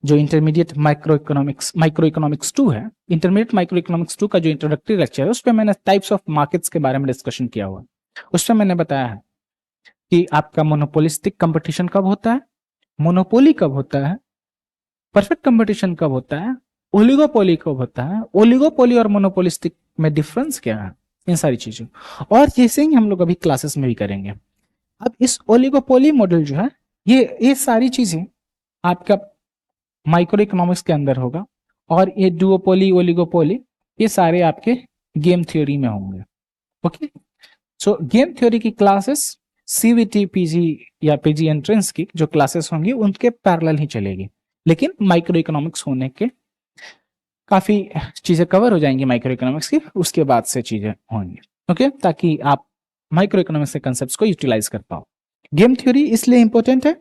A: जो इंटरमीडिएट माइक्रो इकोनॉमिक्स 2 है, इंटरमीडिएट माइक्रो इकोनॉमिक्स 2 का जो इंट्रोडक्टरी लेक्चर है, उस पर मैंने टाइप्स ऑफ मार्केट्स के बारे में डिस्कशन किया हुआ है। उसमें मैंने बताया है कि आपका मोनोपोलिस्टिक कंपटीशन कब होता है, मोनोपोली कब होता है, परफेक्ट कंपटीशन कब होता है, ओलिगोपोली कब होता है, ओलिगोपोली और मोनोपोलिस्टिक में डिफरेंस क्या है, इन सारी चीजों। और जैसे ही हम लोग अभी क्लासेस में भी करेंगे। अब इस ओलिगोपोली मॉडल जो है, ये सारी चीजें आपका माइक्रो इकोनॉमिक्स के अंदर होगा, और ये डुओपोली, ओलिगोपोली, ये सारे आपके गेम थ्योरी में होंगे। ओके, सो गेम थ्योरी की क्लासेस सीवीटी पीजी या पीजी एंट्रेंस की जो क्लासेस होंगी उनके पैरेलल ही चलेगी, लेकिन माइक्रो इकोनॉमिक्स होने के काफी चीजें कवर हो जाएंगी माइक्रो इकोनॉमिक्स की, उसके बाद से चीजें होंगी। ओके, ताकि आप माइक्रो इकोनॉमिक्स के कंसेप्ट्स को यूटिलाइज कर पाओ। गेम थ्योरी इसलिए इंपॉर्टेंट है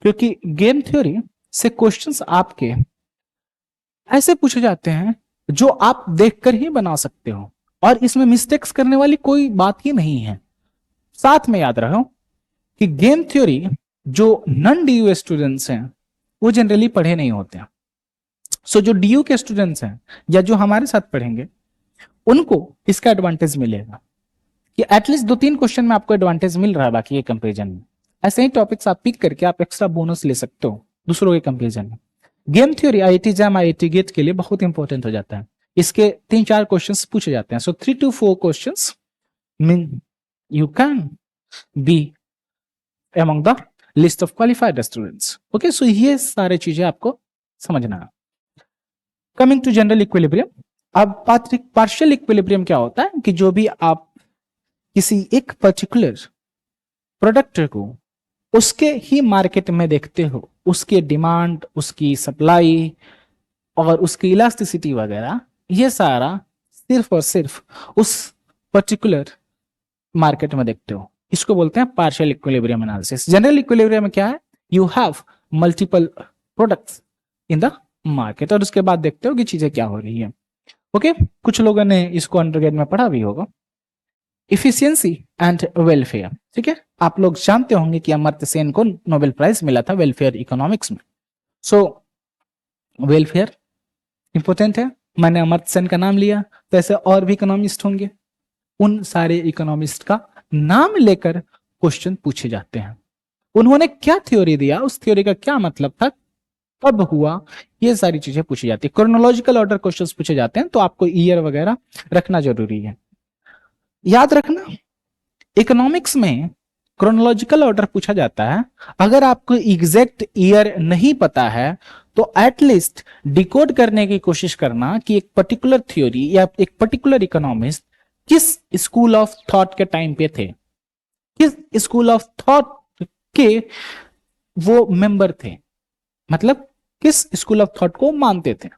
A: क्योंकि गेम थ्योरी से क्वेश्चंस आपके ऐसे पूछे जाते हैं जो आप देखकर ही बना सकते हो, और इसमें मिस्टेक्स करने वाली कोई बात ही नहीं है। साथ में याद रखो कि गेम थ्योरी जो नॉन डीयू स्टूडेंट्स हैं वो जनरली पढ़े नहीं होते हैं। सो जो डीयू के स्टूडेंट्स हैं या जो हमारे साथ पढ़ेंगे उनको इसका एडवांटेज मिलेगा कि एटलीस्ट 2-3 क्वेश्चन में आपको एडवांटेज मिल रहा है बाकी के कंपेरिजन में। ऐसे ही टॉपिक्स आप पिक करके आप एक्स्ट्रा बोनस ले सकते हो दूसरों के कंपेरिजन में। Game theory IIT JAM, IIT GATE के लिए बहुत इंपॉर्टेंट हो जाता है। इसके 3-4 क्वेश्चंस पूछे जाते हैं। सो 3 to 4 questions mean you can be among the list of qualified students. Okay, so ये सारे चीजें आपको समझना है। Coming to general equilibrium. अब पार्शियल इक्विलिब्रियम क्या होता है कि जो भी आप किसी एक पर्टिकुलर प्रोडक्ट को उसके ही मार्केट में देखते हो, उसके डिमांड, उसकी सप्लाई और उसकी इलास्टिसिटी वगैरह, ये सारा सिर्फ और सिर्फ उस पर्टिकुलर मार्केट में देखते हो, इसको बोलते हैं partial equilibrium analysis. General equilibrium में क्या है, you have multiple products in the market, और उसके बाद देखते हो कि चीजें क्या हो रही है। ओके, कुछ लोगों ने इसको अंडरग्रेड में पढ़ा भी होगा। इफिशियंसी एंड वेलफेयर, ठीक है, आप लोग जानते होंगे कि अमर्त्य सेन को नोबेल प्राइज मिला था वेलफेयर इकोनॉमिक्स में। सो वेलफेयर इंपॉर्टेंट है। मैंने अमर्त्य सेन का नाम लिया तो ऐसे और भी इकोनॉमिस्ट होंगे, उन सारे इकोनॉमिस्ट का नाम लेकर क्वेश्चन पूछे जाते हैं। उन्होंने क्या थ्योरी दिया, उस थ्योरी का क्या मतलब था, कब हुआ, ये सारी चीजें पूछी जाती है। क्रोनोलॉजिकल ऑर्डर क्वेश्चंस पूछे जाते हैं, तो आपको ईयर वगैरह रखना जरूरी है। याद रखना, इकोनॉमिक्स में क्रोनोलॉजिकल ऑर्डर पूछा जाता है। अगर आपको एग्जैक्ट ईयर नहीं पता है तो एटलीस्ट डिकोड करने की कोशिश करना कि एक पर्टिकुलर थ्योरी या एक पर्टिकुलर इकोनॉमिस्ट किस स्कूल ऑफ थॉट के टाइम पे थे, किस स्कूल ऑफ थॉट के वो मेंबर थे, मतलब किस स्कूल ऑफ थॉट को मानते थे।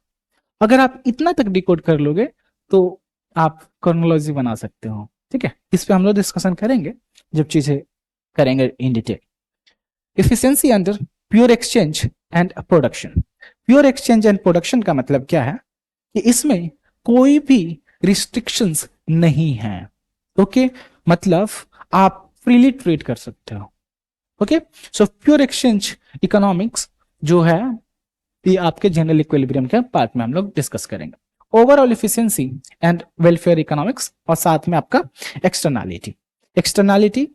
A: अगर आप इतना तक डिकोड कर लोगे तो आप क्रोनोलॉजी बना सकते हो। ठीक है, इस पे हम लोग डिस्कशन करेंगे जब चीजें करेंगे in detail. Efficiency under pure exchange and production. Pure exchange and production का मतलब क्या है कि इसमें कोई भी रिस्ट्रिक्शंस नहीं है। ओके, मतलब आप फ्रीली ट्रेड कर सकते हो। Okay, so pure exchange economics जो है ये आपके जनरल इक्विलिब्रियम के पार्ट में हम लोग डिस्कस करेंगे। Overall efficiency and welfare economics और साथ में आपका एक्सटर्नैलिटी। एक्सटर्नैलिटी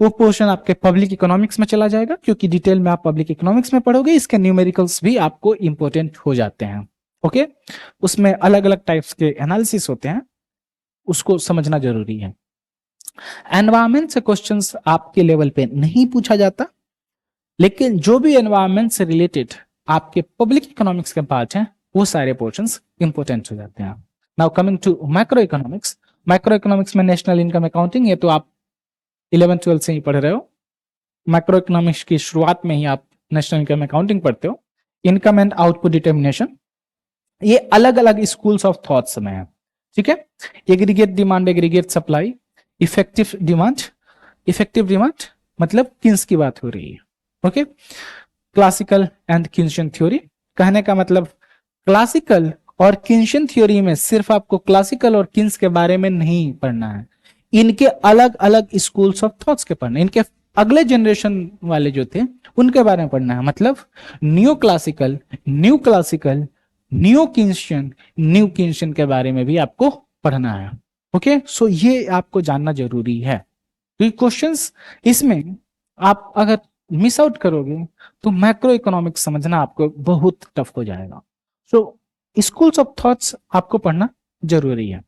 A: वो पोर्शन आपके पब्लिक इकोनॉमिक्स में चला जाएगा, क्योंकि डिटेल में आप पब्लिक इकोनॉमिक्स में पढ़ोगे, इसके न्यूमेरिकल्स भी आपको इंपॉर्टेंट हो जाते हैं। ओके, उसमें अलग अलग टाइप्स के एनालिसिस होते हैं, उसको समझना जरूरी है। एनवायरमेंट से क्वेश्चंस आपके लेवल पे नहीं पूछा जाता, लेकिन जो भी एनवायरमेंट से रिलेटेड आपके पब्लिक इकोनॉमिक्स के पार्ट हैं वो सारे पोर्शंस इंपॉर्टेंट हो जाते हैं। Now coming to macro economics. Macro economics में नेशनल इनकम अकाउंटिंग, ये तो आप 11th-12th से ही पढ़ रहे हो। मैक्रो इकोनॉमिक्स की शुरुआत में ही आप नेशनल इनकम अकाउंटिंग पढ़ते हो। इनकम एंड आउटपुट डिटर्मिनेशन, ये अलग अलग स्कूल्स ऑफ थॉट्स में है। ठीक है, aggregate demand, aggregate supply, effective demand. Effective demand मतलब किन्स की बात हो रही है। ओके, क्लासिकल एंड किन्शियन थ्योरी, कहने का मतलब क्लासिकल और किन्शियन थ्योरी में सिर्फ आपको क्लासिकल और किन्स के बारे में नहीं पढ़ना है, इनके अलग अलग स्कूल्स ऑफ थॉट्स के पढ़ना, इनके अगले जनरेशन वाले जो थे उनके बारे में पढ़ना है। मतलब new classical, new classical, new Keynesian, new Keynesian के बारे में भी आपको पढ़ना है। ओके, सो ये आपको जानना जरूरी है, क्योंकि क्वेश्चंस इसमें आप अगर मिस आउट करोगे तो मैक्रो इकोनॉमिक्स समझना आपको बहुत टफ हो जाएगा। सो स्कूल्स ऑफ थॉट्स आपको पढ़ना जरूरी है,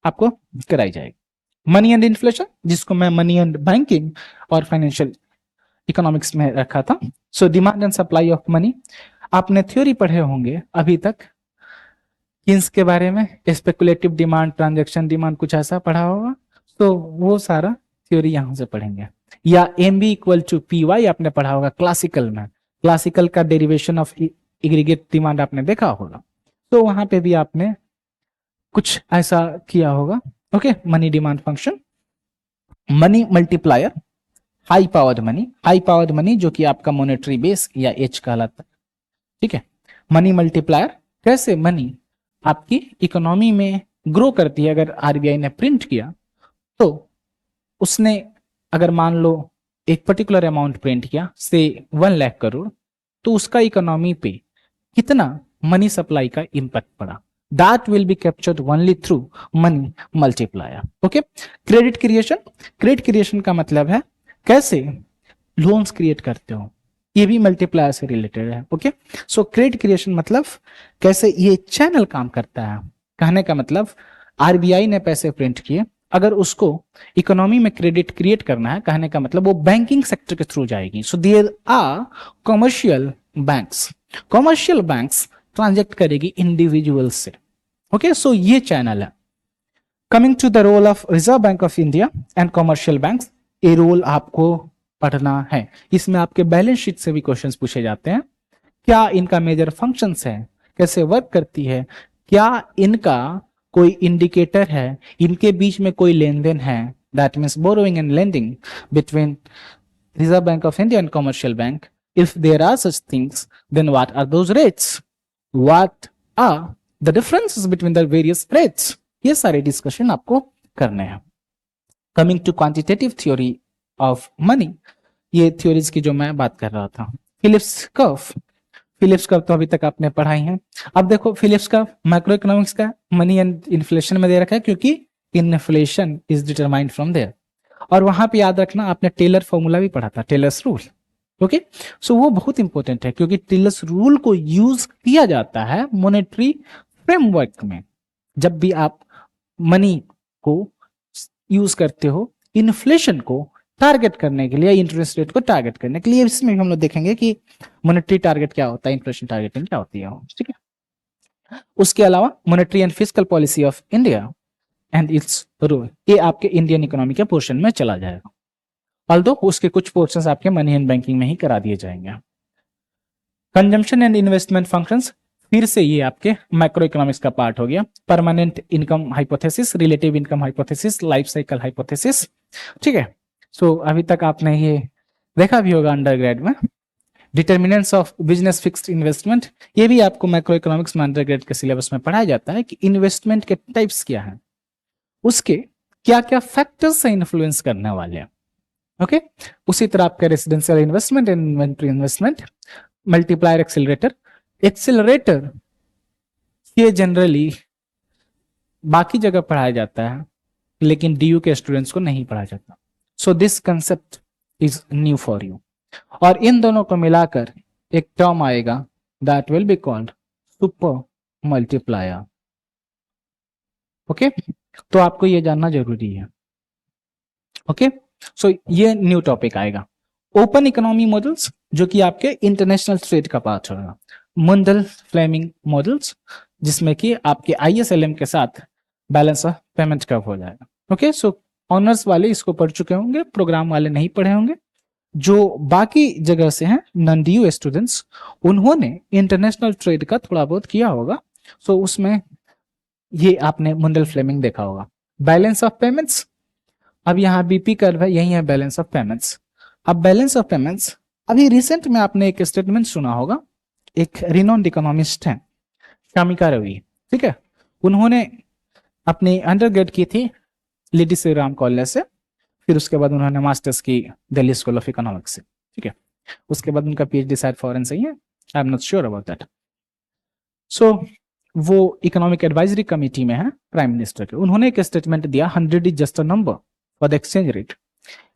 A: आपको कराई जाएगी। मनी एंड इन्फ्लेशन, जिसको मैं मनी एंड बैंकिंग और फाइनेंशियल इकोनॉमिक्स में रखा था। सो demand and supply of money, आपने थ्योरी पढ़े होंगे अभी तक किन्स के बारे में, स्पेकुलेटिव डिमांड, ट्रांजैक्शन डिमांड, कुछ ऐसा पढ़ा होगा। तो वो सारा थ्योरी यहां से पढ़ेंगे। या M B equal to P Y आपने पढ़ा होगा क्लासिकल में, क्लासिकल का डेरिवेशन ऑफ एग्रीगेट डिमांड आपने देखा होगा, तो वहां पे भी आपने कुछ ऐसा किया होगा। Okay, money demand function, money multiplier, high powered money, high powered money जो कि आपका मॉनेटरी बेस या एच कहलाता है। ठीक है, मनी मल्टीप्लायर, कैसे मनी आपकी इकोनॉमी में ग्रो करती है। अगर आरबीआई ने प्रिंट किया तो उसने अगर मान लो एक पर्टिकुलर अमाउंट प्रिंट किया से 1 लाख करोड़, तो उसका इकोनॉमी पे कितना मनी सप्लाई का इंपैक्ट पड़ा, that will be captured only through money multiplier. Okay, credit creation, credit creation का मतलब है कैसे लोन्स क्रिएट करते हो, ये भी मल्टीप्लायर से रिलेटेड है। ओके, सो क्रेडिट क्रिएशन मतलब कैसे ये चैनल काम करता है। कहने का मतलब आरबीआई ने पैसे प्रिंट किए, अगर उसको इकोनॉमी में क्रेडिट क्रिएट करना है, कहने का मतलब वो बैंकिंग सेक्टर के थ्रू जाएगी। So there are commercial banks, commercial banks transact करेगी इंडिविजुअल्स से। ओके, सो ये चैनल है। Coming to the role of Reserve Bank of India and commercial banks, ये रोल आपको पढ़ना है। इसमें आपके बैलेंस शीट से भी क्वेश्चंस पूछे जाते हैं। क्या इनका मेजर फंक्शंस है, कैसे वर्क करती है, क्या इनका कोई इंडिकेटर है, इनके बीच में कोई लेन देन है, that means borrowing and lending between Reserve Bank of India and commercial bank. If there are such things then what are those rates, what are the differences between the various rates, ये सारे डिस्कशन आपको करने हैं। Coming to quantitative theory of money, ये थ्योरीज की जो मैं बात कर रहा था। फिलिप्स कर्व, फिलिप्स कर्व तो अभी तक आपने पढ़ाई है। अब देखो फिलिप्स कर्व मैक्रो इकोनॉमिक्स का मनी एंड इन्फ्लेशन में दे रखा है, क्योंकि inflation is determined from there. और वहां पे याद रखना आपने टेलर फॉर्मूला भी पढ़ा था, टेलर्स रूल। ओके, सो वो बहुत इंपॉर्टेंट है, क्योंकि टेलर्स रूल को यूज किया जाता है मॉनेटरी फ्रेमवर्क में। जब भी आप मनी को यूज करते हो इन्फ्लेशन को टारगेट करने के लिए, इंटरेस्ट रेट को टारगेट करने के लिए। इसमें हम लोग देखेंगे कि मॉनेटरी टारगेट क्या होता है, इन्फ्लेशन टारगेटिंग क्या होती है, ठीक है। उसके अलावा monetary and fiscal policy of India and its role, ये आपके इंडियन इकोनॉमी के पोर्शन में चला जाएगा, ऑल्दो उसके कुछ पोर्शंस आपके मनी एंड बैंकिंग में ही करा दिए जाएंगे। कंजम्पशन एंड इन्वेस्टमेंट फंक्शंस, फिर से ये आपके माइक्रो इकोनॉमिक्स का पार्ट हो गया। Permanent income hypothesis, relative income hypothesis, life cycle hypothesis, ठीक है। सो अभी तक आपने ये देखा भी होगा अंडरग्रेड में। Determinants of business fixed investment, ये भी आपको माइक्रो इकोनॉमिक्स में अंडरग्रेड के सिलेबस में पढ़ाया जाता है कि इन्वेस्टमेंट के टाइप्स क्या है, उसके क्या क्या फैक्टर्स से इन्फ्लुएंस करने वाले हैं, ओके। उसी तरह आपका residential investment and inventory investment, multiplier accelerator. Accelerator ये जनरली बाकी जगह पढ़ाया जाता है लेकिन डीयू के स्टूडेंट्स को नहीं पढ़ाया जाता, so this concept is new for you. और इन दोनों को मिलाकर एक टर्म आएगा that will be called super multiplier, okay. तो आपको ये जानना जरूरी है, ओके। सो ये न्यू टॉपिक आएगा। ओपन इकोनॉमी मॉडल्स, जो कि आपके इंटरनेशनल ट्रेड का पार्ट होगा। मुंडल फ्लेमिंग मॉडल्स, जिसमें कि आपके ISLM के साथ बैलेंस ऑफ पेमेंट कर्व हो जाएगा, ओके। सो ऑनर्स वाले इसको पढ़ चुके होंगे, प्रोग्राम वाले नहीं पढ़े होंगे। जो बाकी जगह से हैं नॉन DU स्टूडेंट्स, उन्होंने इंटरनेशनल ट्रेड का थोड़ा बहुत किया होगा, सो उसमें ये आपने मुंडल फ्लेमिंग देखा होगा। बैलेंस ऑफ पेमेंट्स, अब यहाँ BP कर्व है, यही है बैलेंस ऑफ पेमेंट्स। अब बैलेंस ऑफ पेमेंट्स, अभी रिसेंट में आपने एक स्टेटमेंट सुना होगा, एक रिनोन्ड इकोनॉमिस्ट है शामिका रवि, ठीक है। उन्होंने अपनी अंडरग्रेड की थी लेडी श्री राम कॉलेज से, फिर उसके बाद उन्होंने मास्टर्स की दिल्ली स्कूल ऑफ इकोनॉमिक्स से, ठीक है। उसके बाद उनका PhD शायद फॉरेन से ही है, I am not sure about that. So वो इकोनॉमिक एडवाइजरी कमेटी में है प्राइम मिनिस्टर के। उन्होंने एक स्टेटमेंट दिया 100 is just a number for the exchange rate,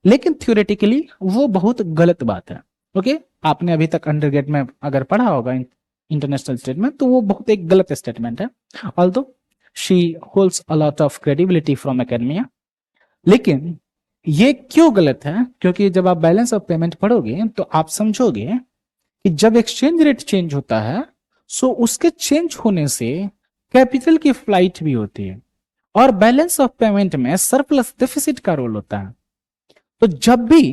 A: लेकिन थ्योरेटिकली वो बहुत गलत बात है, ओके। आपने अभी तक अंडरग्रेड में अगर पढ़ा होगा इंटरनेशनल स्टेटमेंट, तो वो बहुत एक गलत स्टेटमेंट है, although she holds a lot of credibility from academia. लेकिन ये क्यों गलत है, क्योंकि जब आप बैलेंस ऑफ पेमेंट पढ़ोगे तो आप समझोगे कि जब एक्सचेंज रेट चेंज होता है, सो उसके चेंज होने से कैपिटल की फ्लाइट भी होती है, और बैलेंस ऑफ पेमेंट में सरप्लस डेफिसिट का रोल होता है। तो जब भी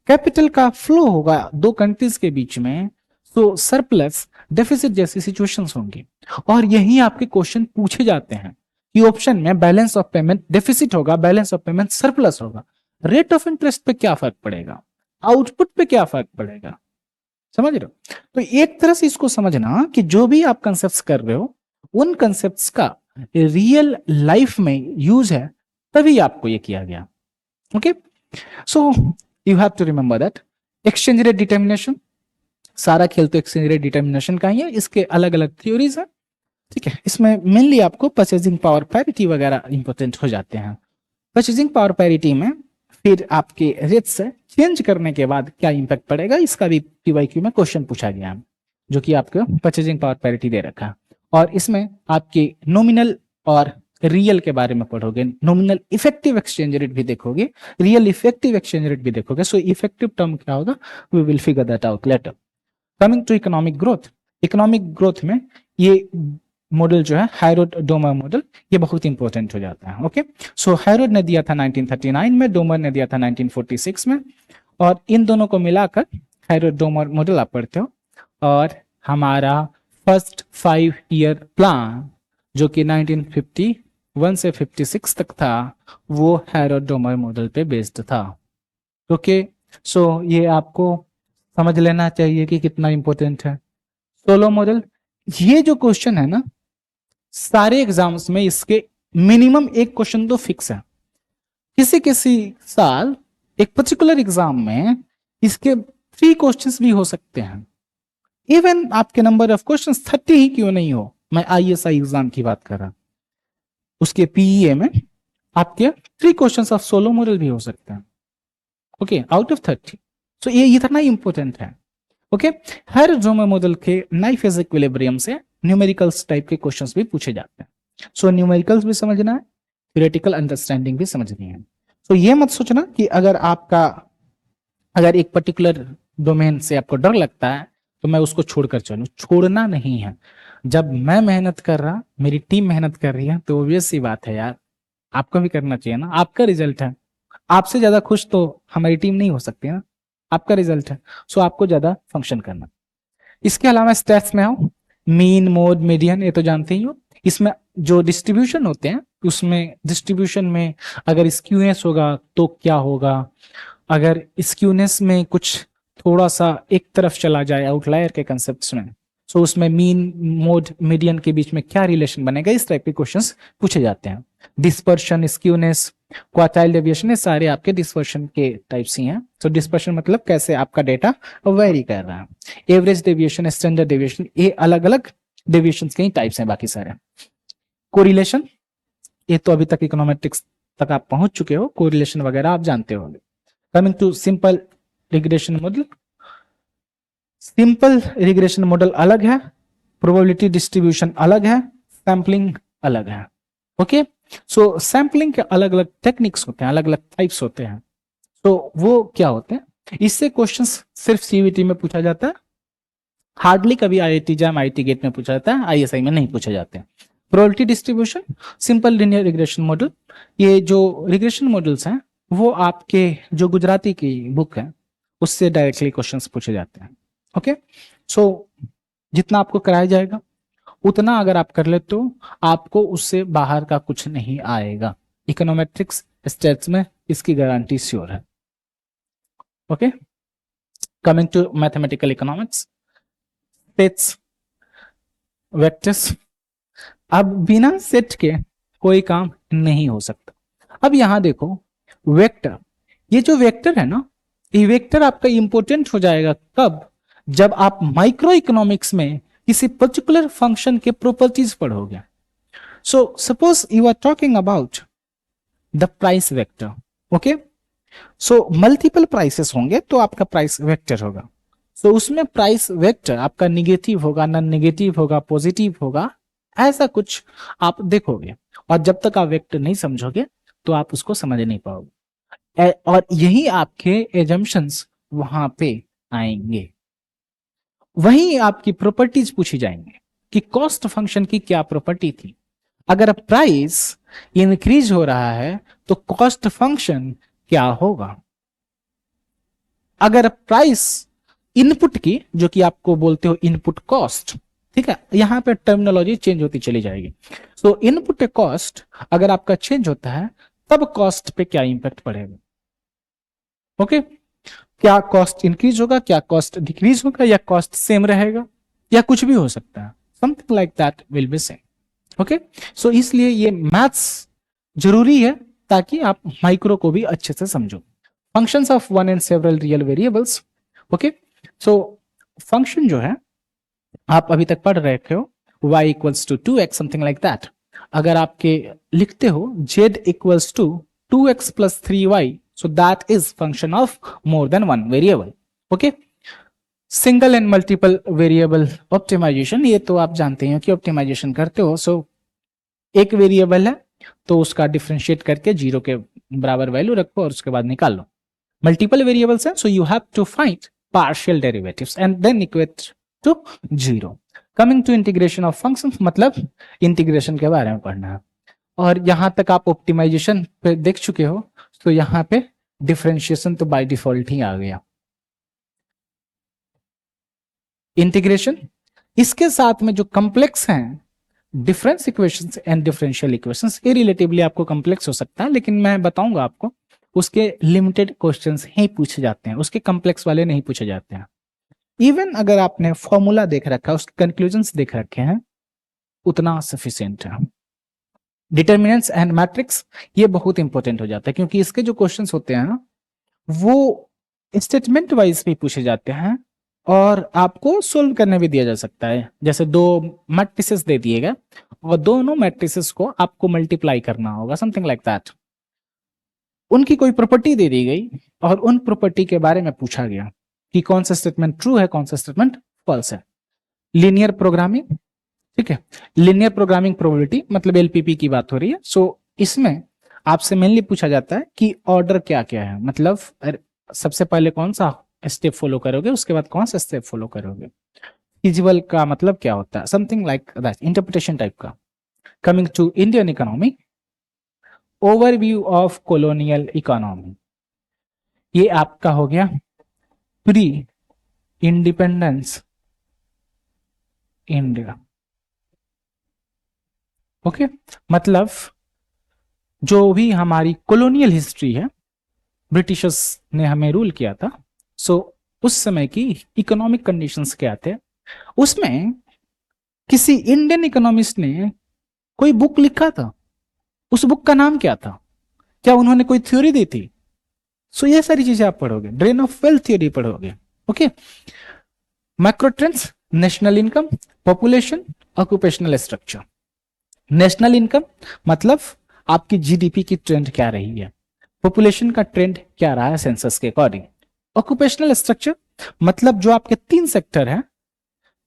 A: कैपिटल का फ्लो होगा दो कंट्रीज के बीच में, तो सरप्लस डेफिसिट जैसी सिचुएशंस होंगी, और यही आपके क्वेश्चन पूछे जाते हैं कि ऑप्शन में बैलेंस ऑफ पेमेंट डेफिसिट होगा, बैलेंस ऑफ पेमेंट सरप्लस होगा, रेट ऑफ इंटरेस्ट पे क्या फर्क पड़ेगा, आउटपुट पे क्या फर्क पड़ेगा, समझ रहे हो। तो एक तरह से इसको समझना कि जो भी आप कंसेप्ट्स कर रहे हो, उन कंसेप्ट्स का रियल लाइफ में यूज है, तभी आपको ये किया गया, okay. So you have to remember that exchange rate determination, सारा खेल तो एक्सचेंज रेट डिटर्मिनेशन का ही है, इसके अलग अलग थ्योरीज है, ठीक है। इसमें मेनली आपको परचेजिंग पावर पैरिटी वगैरह इंपॉर्टेंट हो जाते हैं। परचेजिंग पावर पैरिटी में फिर आपके रेट्स चेंज करने के बाद क्या इंपैक्ट पड़ेगा, इसका भी PYQ में क्वेश्चन पूछा गया है, जो कि आपको परचेजिंग पावर पैरिटी दे रखा है। और इसमें आपके नॉमिनल और रियल के बारे में पढ़ोगे, नॉमिनल इफेक्टिव एक्सचेंज रेट भी देखोगे, रियल इफेक्टिव एक्सचेंज रेट भी देखोगे। सो इफेक्टिव टर्म क्या होगा, we will figure that out later. Coming to economic growth, economic growth में ये मॉडल जो है हायरोड डोमर मॉडल, ये बहुत इंपॉर्टेंट हो जाता है, ओके। सो हायरोड ने दिया था 1939 में, डोमर ने दिया था 1946 में, और इन दोनों को मिलाकर हायरोड डोमर मॉडल आप पढ़ते हो। और हमारा फर्स्ट 5 ईयर प्लान जो कि 1951 से 56 तक था, वो हायरोड डोमर मॉडल पे बेस्ड था, ओके। सो ये आपको समझ लेना चाहिए कि कितना इंपॉर्टेंट है। सोलो मॉडल, ये जो क्वेश्चन है ना, सारे एग्जाम्स में इसके मिनिमम एक क्वेश्चन तो फिक्स है। किसी किसी साल एक पर्टिकुलर एग्जाम में इसके 3 क्वेश्चंस भी हो सकते हैं, इवन आपके नंबर ऑफ क्वेश्चंस 30 ही क्यों नहीं हो। मैं ISI एग्जाम की बात कर रहा, उसके PEA में आपके 3 क्वेश्चंस ऑफ सोलो मॉडल भी हो सकते हैं, ओके, आउट ऑफ 30। सो ये इतना इंपॉर्टेंट है, ओके। हर डोमर मॉडल के नाइफ फेज इक्विलिब्रियम से न्यूमेरिकल्स टाइप के क्वेश्चंस भी पूछे जाते हैं। सो न्यूमेरिकल्स भी समझना है, थ्योरेटिकल अंडरस्टैंडिंग भी समझनी है। तो ये मत सोचना कि अगर एक पर्टिकुलर डोमेन से आपको डर लगता है तो मैं उसको छोड़कर चलूं, छोड़ना नहीं है। जब मैं मेहनत कर रहा, मेरी टीम मेहनत कर रही है, तो ऑब्वियस सी बात है यार, आपको भी करना चाहिए ना, आपका रिजल्ट है। आपसे ज्यादा खुश तो हमारी टीम नहीं हो सकती ना, आपका रिजल्ट है, सो आपको ज्यादा फंक्शन करना। इसके अलावा स्टेट्स में आओ, मीन, मोड, मीडियन, ये तो जानते ही हो। इसमें जो डिस्ट्रीब्यूशन होते हैं, उसमें डिस्ट्रीब्यूशन में अगर स्क्यूनेस होगा तो क्या होगा, अगर स्क्यूनेस में कुछ थोड़ा सा एक तरफ चला जाए आउटलायर के कंसेप्ट में, सो उसमें मीन, मोड, मीडियन के बीच में क्या रिलेशन बनेगा, इस टाइप के क्वेश्चंस पूछे जाते हैं। डिस्पर्शन, स्क्यूनेस, क्वार्टाइल डेविएशन, ये सारे आपके डिस्पर्शन के टाइप्स ही हैं। सो डिस्पर्शन मतलब कैसे आपका डेटा वेरी कर रहा है। एवरेज डेविएशन, स्टैंडर्ड डेविएशन, ये अलग अलग डेविएशन के ही टाइप्स हैं बाकी सारे। कोरिलेशन, ये तो अभी तक इकोनोमेट्रिक्स तक आप पहुंच चुके हो, कोरिलेशन वगैरह आप जानते होंगे। Coming to simple regression model, simple regression model अलग है, प्रोबेबिलिटी डिस्ट्रीब्यूशन अलग है, सैंपलिंग अलग है। ओके, सो सैंपलिंग के अलग अलग टेक्निक्स होते हैं, अलग अलग टाइप्स होते हैं। तो वो क्या होते हैं, इससे क्वेश्चंस सिर्फ सीवीटी में पूछा जाता है, हार्डली कभी आईआईटी जैम, आईआईटी गेट में पूछा जाता है, आईएसआई में नहीं पूछे जाते हैं। Probability distribution, simple linear regression model, ये जो रिग्रेशन मॉडल्स हैं वो आपके जो गुजराती की बुक है उससे डायरेक्टली क्वेश्चंस पूछे जाते हैं। ओके, सो जितना आपको कराया जाएगा उतना अगर आप कर ले तो आपको उससे बाहर का कुछ नहीं आएगा। इकोनोमेट्रिक्स स्टेट्स में इसकी गारंटी श्योर है। Okay, coming to mathematical economics, sets, vectors. अब बिना सेट के कोई काम नहीं हो सकता। अब यहां देखो वेक्टर, ये जो वेक्टर है ना, ये वेक्टर आपका इंपॉर्टेंट हो जाएगा कब, जब आप माइक्रो इकोनॉमिक्स में किसी पर्टिकुलर फंक्शन के प्रॉपर्टीज पढ़ोगे। So suppose you are talking about the price vector. Okay, so multiple prices होंगे तो आपका प्राइस वेक्टर होगा। सो उसमें प्राइस वेक्टर आपका निगेटिव होगा, नॉन निगेटिव होगा, पॉजिटिव होगा, ऐसा कुछ आप देखोगे। और जब तक आप वेक्टर नहीं समझोगे तो आप उसको समझ नहीं पाओगे, और यही आपके एजम्पशंस वहां पे आएंगे। वही आपकी प्रॉपर्टीज पूछी जाएंगे कि कॉस्ट फंक्शन की क्या प्रॉपर्टी थी। अगर प्राइस इंक्रीज हो रहा है तो कॉस्ट फंक्शन क्या होगा। अगर प्राइस इनपुट की, जो कि आपको बोलते हो इनपुट कॉस्ट, ठीक है, यहां पे टर्मिनोलॉजी चेंज होती चली जाएगी। सो इनपुट कॉस्ट अगर आपका चेंज होता है तब कॉस्ट पे क्या इंपैक्ट पड़ेगा। ओके, क्या कॉस्ट इंक्रीज होगा, क्या कॉस्ट डिक्रीज होगा, या कॉस्ट सेम रहेगा, या कुछ भी हो सकता है, something like that will be same. Okay, so इसलिए ये मैथ्स जरूरी है ताकि आप माइक्रो को भी अच्छे से समझो। Functions of one and several real variables. Okay, so function जो है आप अभी तक पढ़ रहे हो, y equals to 2x, something like that. अगर आपके लिखते हो z equals to 2x plus 3y, so that is function of more than one variable. Okay, single and multiple variable optimisation, ये तो आप जानते हैं कि ऑप्टिमाइजेशन करते हो। सो एक वेरिएबल है तो उसका डिफरेंशिएट करके 0 के बराबर वैल्यू रखो और उसके बाद निकाल लो। मल्टीपल वेरिएबल्स हैं, so you have to find partial derivatives and then equate to 0। Coming to integration of functions, मतलब इंटीग्रेशन के बारे में पढ़ना है। और यहां तक आप ऑप्टिमाइजेशन पे देख चुके हो, तो यहां पे डिफरेंशिएशन तो बाय डिफॉल्ट ही आ गया। इंटीग्रेशन, इसके साथ में जो कॉम्प्लेक्स हैं difference equations and differential equations, ये रिलेटिवली आपको कॉम्प्लेक्स हो सकता है, लेकिन मैं बताऊंगा आपको उसके लिमिटेड क्वेश्चंस ही पूछे जाते हैं, उसके कॉम्प्लेक्स वाले नहीं पूछे जाते हैं। इवन अगर आपने फॉर्मूला देख रखा है, उसके कंक्लूजन्स देख रखे हैं, उतना सफिशिएंट है। डिटर्मिनेंट्स एंड मैट्रिक्स, ये बहुत इंपॉर्टेंट हो जाता है क्योंकि इसके जो क्वेश्चंस होते हैं ना वो स्टेटमेंट वाइज भी पूछे जाते हैं और आपको सोल्व करने भी दिया जा सकता है। जैसे दो मैट्रिसेस दे दिए गए और दोनों मैट्रिसेस को आपको मल्टीप्लाई करना होगा, समथिंग लाइक दैट। उनकी कोई प्रॉपर्टी दे दी गई और उन प्रॉपर्टी के बारे में पूछा गया कि कौन सा स्टेटमेंट ट्रू है, कौन सा स्टेटमेंट फॉल्स है। लीनियर प्रोग्रामिंग, ठीक है, लीनियर प्रोग्रामिंग प्रोबेबिलिटी मतलब एलपीपी की बात हो रही है। सो इसमें आपसे मेनली पूछा जाता है कि ऑर्डर क्या क्या है, मतलब सबसे पहले कौन सा स्टेप फॉलो करोगे, उसके बाद कौन सा स्टेप फॉलो करोगे। फिजिबल का मतलब क्या होता है, something like that, interpretation type का। Coming to Indian economy, overview of colonial economy, ये आपका हो गया प्री इंडिपेंडेंस इंडिया। ओके, मतलब जो भी हमारी कॉलोनियल हिस्ट्री है, ब्रिटिशर्स ने हमें रूल किया था, सो उस समय की इकोनॉमिक कंडीशंस क्या थे, उसमें किसी इंडियन इकोनॉमिस्ट ने कोई बुक लिखा था, उस बुक का नाम क्या था, क्या उन्होंने कोई थ्योरी दी थी। सो ये सारी चीजें आप पढ़ोगे, ड्रेन ऑफ वेल्थ थ्योरी पढ़ोगे। Okay, macro trends, national income, population, occupational structure. National income मतलब आपकी जीडीपी की ट्रेंड क्या रही है, पॉपुलेशन का ट्रेंड क्या रहा है सेंसस के अकॉर्डिंग। ऑक्यूपेशनल स्ट्रक्चर मतलब जो आपके 3 सेक्टर हैं,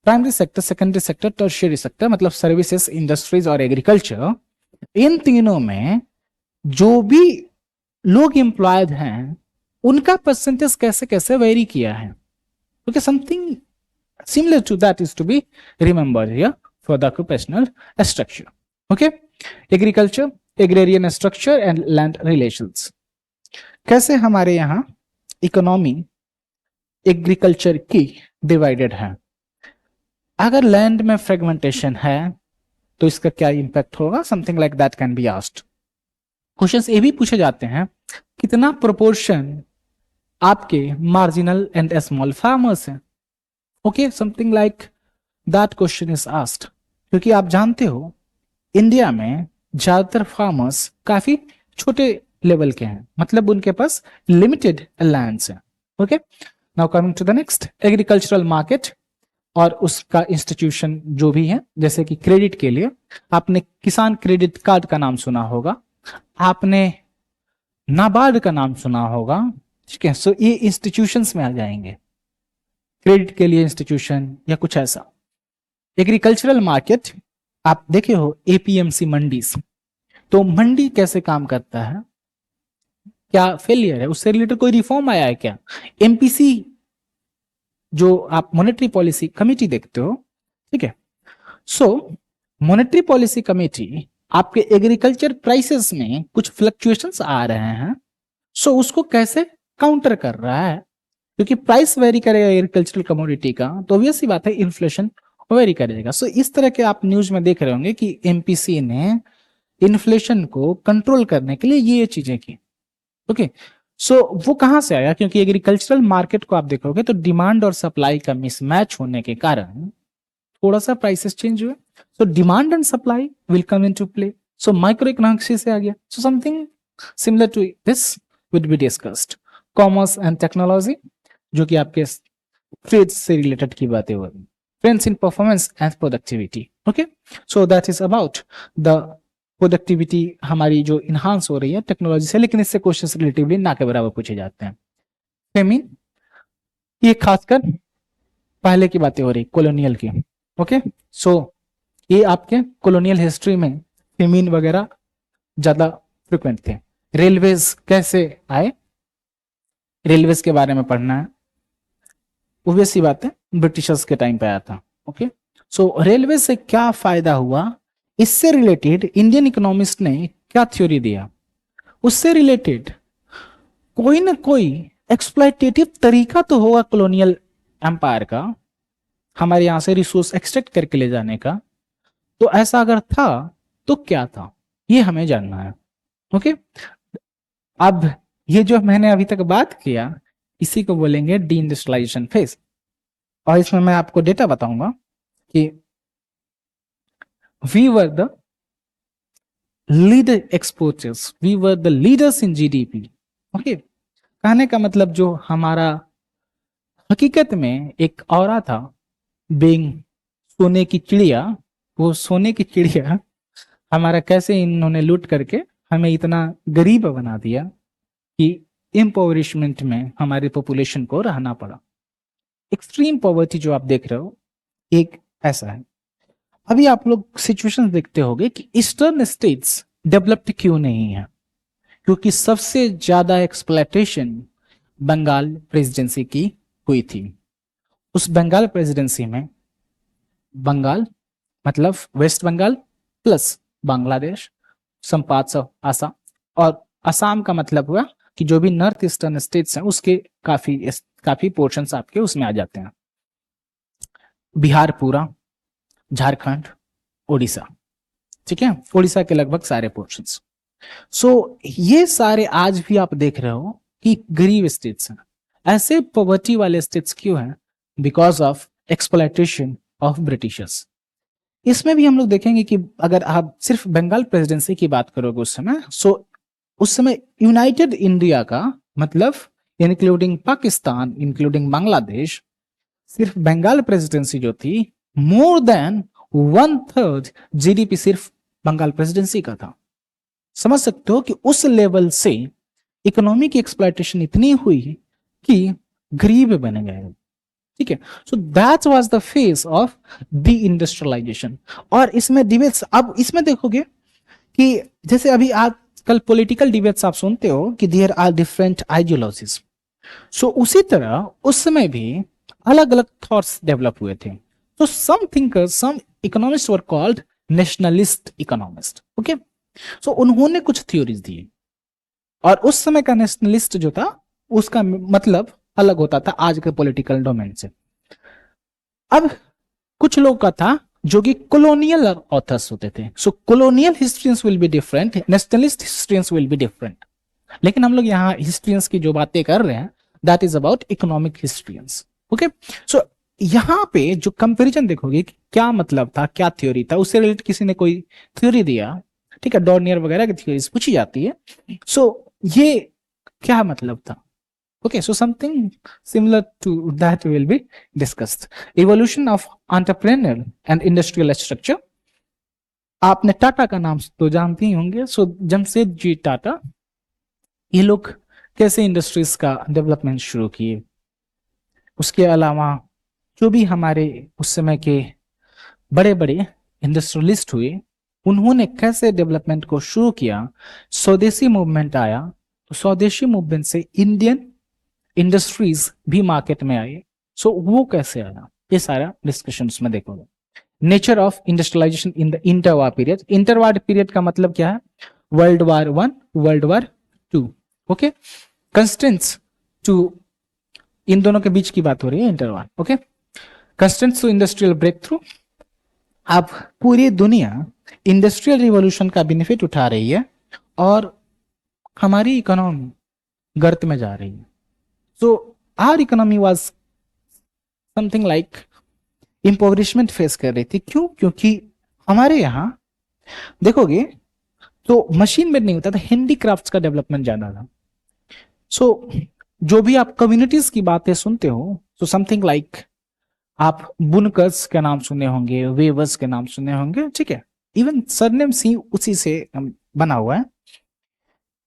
A: primary sector, secondary sector, tertiary sector, मतलब सर्विसेज, इंडस्ट्रीज और एग्रीकल्चर, इन तीनों में जो भी लोग एम्प्लॉयड हैं उनका परसेंटेज कैसे कैसे वेरी किया है। Okay, something similar to that is to be remembered here for the occupational structure. Okay, agriculture, agrarian structure and land relations. कैसे हमारे यहां इकोनॉमी एग्रीकल्चर की डिवाइडेड है, अगर लैंड में फ्रेगमेंटेशन है तो इसका क्या इंपैक्ट होगा, something like that can be asked. Questions ये भी पूछे जाते हैं, कितना प्रोपोर्शन आपके मार्जिनल एंड स्मॉल फार्मर्स हैं। Okay, something like that question is asked, क्योंकि आप जानते हो इंडिया में ज्यादातर फार्मर्स काफी छोटे लेवल के हैं, मतलब उनके पास लिमिटेड लैंड्स हैं। Okay, now coming to the next, agricultural market और उसका इंस्टीट्यूशन जो भी है, जैसे कि क्रेडिट के लिए आपने किसान क्रेडिट कार्ड का नाम सुना होगा, आपने नाबार्ड का नाम सुना होगा, ठीक है। सो ये इंस्टीट्यूशंस में आ जाएंगे, क्रेडिट के लिए इंस्टीट्यूशन या कुछ ऐसा। एग्रीकल्चरल मार्केट आप देखे हो एपीएमसी मंडीज, तो मंडी कैसे काम करता है, क्या फेलियर है, उससे रिलेटेड कोई रिफॉर्म आया है क्या। एमपीसी जो आप मॉनेटरी पॉलिसी कमेटी देखते हो, ठीक है। सो मॉनेटरी पॉलिसी कमेटी आपके एग्रीकल्चर प्राइसेस में कुछ फ्लक्चुएशंस आ रहे हैं, सो उसको कैसे काउंटर कर रहा है, क्योंकि प्राइस वेरी करेगा एग्रीकल्चरल कमोडिटी का, तो ऑब्वियस सी बात है इन्फ्लेशन वेरी करेगा। सो इस तरह के आप न्यूज में देख रहे होंगे कि एमपीसी ने इन्फ्लेशन को कंट्रोल करने के लिए ये चीजें की। ओके, सो वो कहां से आया, क्योंकि एग्रीकल्चरल मार्केट को आप देखोगे तो डिमांड और सप्लाई का मिसमैच होने के कारण थोड़ा सा प्राइसेस चेंज हुए, so demand and supply will come into play. So micro economics से आ गया। So something similar to this will be discussed. Commerce and technology, जो कि आपके ट्रेड से रिलेटेड की बातें हो रही, trends in performance and productivity. Okay, so that is about the productivity हमारी जो इनहांस हो रही है टेक्नोलॉजी से, लेकिन इससे क्वेश्चंस रिलेटिवली ना के बराबर पूछे जाते हैं। फेमिन, ये खासकर पहले की बातें हो रही कॉलोनियल की। ओके, सो ये आपके कॉलोनियल हिस्ट्री में फेमिन वगैरह ज्यादा फ्रिक्वेंट थे। रेलवेज कैसे आए, रेलवेज के बारे में पढ़ना है, ऑब्वियस सी बात है ब्रिटिशर्स के टाइम पे आया था। ओके, सो रेलवे से क्या फायदा हुआ, इससे रिलेटेड इंडियन इकोनॉमिस्ट ने क्या थ्योरी दिया, उससे रिलेटेड कोई ना कोई एक्सप्लॉयटेटिव तरीका तो होगा कॉलोनियल एम्पायर का, हमारे यहां से रिसोर्स एक्सट्रैक्ट करके ले जाने का। तो ऐसा अगर था तो क्या था, ये हमें जानना है। ओके, अब ये जो मैंने अभी तक बात किया इसी को बोलेंगे डी इंडस्ट्रियलाइजेशन फेज, और इसमें मैं आपको डेटा बताऊंगा कि we were the leader exporters, we were the leaders in GDP। Okay, कहने का मतलब जो हमारा हकीकत में एक औरा था, बेइंग सोने की चिड़िया, वो सोने की चिड़िया हमारा कैसे इन्होंने लूट करके हमें इतना गरीब बना दिया कि इम्पोवरिशमेंट में हमारे पॉपुलेशन को रहना पड़ा। एक्सट्रीम पॉवर्टी जो आप देख रहे हो एक ऐसा है। अभी आप लोग सिचुएशन देखते होंगे कि ईस्टर्न स्टेट्स डेवलप्ड क्यों नहीं है, क्योंकि सबसे ज्यादा एक्सप्लॉयटेशन बंगाल प्रेसिडेंसी की हुई थी। उस बंगाल प्रेसिडेंसी में बंगाल मतलब West Bengal plus Bangladesh, some parts of Assam, और असम का मतलब हुआ कि जो भी नॉर्थ ईस्टर्न स्टेट्स हैं उसके काफी पोर्शंस आपके उसमें आ जाते हैं। बिहार पूरा, झारखंड, उड़ीसा, ठीक है, उड़ीसा के लगभग सारे पोर्शंस। सो ये सारे आज भी आप देख रहे हो कि गरीब स्टेट्स हैं। ऐसे पॉवर्टी वाले स्टेट्स क्यों हैं? Because of exploitation of Britishers. इसमें भी हम लोग देखेंगे कि अगर आप सिर्फ बंगाल प्रेसिडेंसी की बात करोगे उस समय, सो उस समय यूनाइटेड इंडिया का मतलब इंक्लूडिंग पाकिस्तान, इंक्लूडिंग बांग्लादेश, सिर्फ बंगाल प्रेसिडेंसी जो थी, मोर देन 1/3 जीडीपी सिर्फ बंगाल प्रेसिडेंसी का था। समझ सकते हो कि उस लेवल से इकोनॉमिक एक्सप्लॉयटेशन इतनी हुई कि गरीब बन गए। ठीक है, so that was the phase of deindustrialisation. और इसमें डिबेट्स, अब इसमें देखोगे कि जैसे अभी आजकल पॉलिटिकल डिबेट्स आप सुनते हो कि देयर आर डिफरेंट आइडियोलॉजीज, सो उसी तरह उस समय भी अलग अलग थॉट्स डेवलप हुए थे। तो some thinkers, some economist were called nationalist economist. Okay, so उन्होंने कुछ थ्योरीज दी, और उस समय का नेशनलिस्ट जो था उसका मतलब अलग होता था आज के पॉलिटिकल डोमेन से। अब कुछ लोग का था जो कि कॉलोनियल ऑथर्स होते थे। So colonial historians will be different, nationalist historians will be different. लेकिन हम लोग यहाँ हिस्ट्रियंस की जो बातें कर रहे हैं that is about economic historians. Okay, so यहाँ पे जो कंपैरिजन देखोगे कि क्या मतलब था, क्या थ्योरी था, उससे रिलेटेड किसी ने कोई थ्योरी दिया, ठीक है, डॉर्नियर वगैरह की थ्योरीज पूछी जाती है। सो ये क्या मतलब था? Okay, so something similar to that will be discussed. Evolution of entrepreneurial and industrial structure. आपने टाटा का नाम तो जानते ही होंगे। सो जमशेद जी टाटा, ये लोग कैसे इंडस्ट्रीज का डेवलपमेंट शुरू किए, उसके अलावा जो भी हमारे उस समय के बड़े बड़े इंडस्ट्रियलिस्ट हुए उन्होंने कैसे डेवलपमेंट को शुरू किया। स्वदेशी मूवमेंट आया, तो स्वदेशी मूवमेंट से इंडियन इंडस्ट्रीज भी मार्केट में आई। सो वो कैसे आया, ये सारा डिस्कशन उसमें देखोगे। Nature of industrialisation in the interwar period. Interwar period का मतलब क्या है? World war 1, world war 2। Okay, constraints to, इन दोनों के बीच की बात हो रही है interwar. Okay, constraints to industrial breakthrough. अब पूरी दुनिया इंडस्ट्रियल रिवॉल्यूशन का बेनिफिट उठा रही है और हमारी इकोनॉमी गर्त में जा रही है। So our economy was something like impoverishment face कर रही थी। क्यों? क्योंकि हमारे यहाँ देखोगे तो मशीन मेड नहीं होता था, हैंडीक्राफ्ट्स का डेवलपमेंट ज्यादा था। सो जो भी आप कम्युनिटीज की बातें सुनते हो, सो समथिंग लाइक आप बुनकर्स के नाम सुने होंगे, वेवर्स के नाम सुने होंगे, ठीक है, इवन सरनेम सी उसी से बना हुआ है।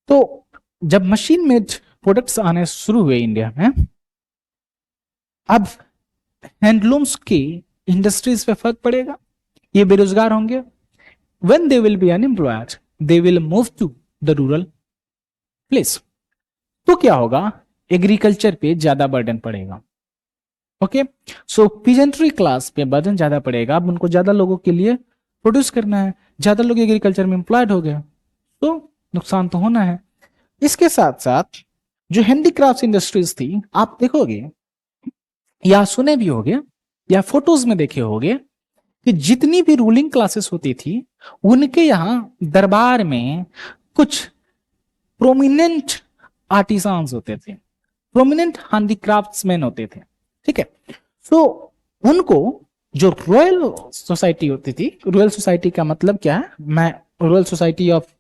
A: तो जब मशीन मेड प्रोडक्ट्स आने शुरू हुए इंडिया में, अब हैंडलूम्स की इंडस्ट्रीज पे फर्क पड़ेगा, ये बेरोजगार होंगे। When they will be unemployed they will move to the rural place. तो क्या होगा? एग्रीकल्चर पे ज्यादा बर्डन पड़ेगा। ओके, सो पीजेंट्री क्लास पे बर्डन ज्यादा पड़ेगा। अब उनको ज्यादा लोगों के लिए प्रोड्यूस करना है, ज्यादा लोग एग्रीकल्चर में एम्प्लॉयड हो गए, तो नुकसान तो होना है। इसके साथ साथ जो हैंडीक्राफ्ट इंडस्ट्रीज थी, आप देखोगे या सुने भी होगे या फोटोज में देखे होगे कि जितनी भी रूलिंग क्लासेस होती थी उनके यहाँ दरबार में कुछ प्रोमिनेंट आर्टिसांस होते थे, प्रोमिनेंट हैंडीक्राफ्ट्समैन होते थे। ठीक है, सो उनको जो रॉयल सोसाइटी होती थी, रॉयल सोसाइटी का मतलब क्या है? मैं रॉयल सोसाइटी ऑफ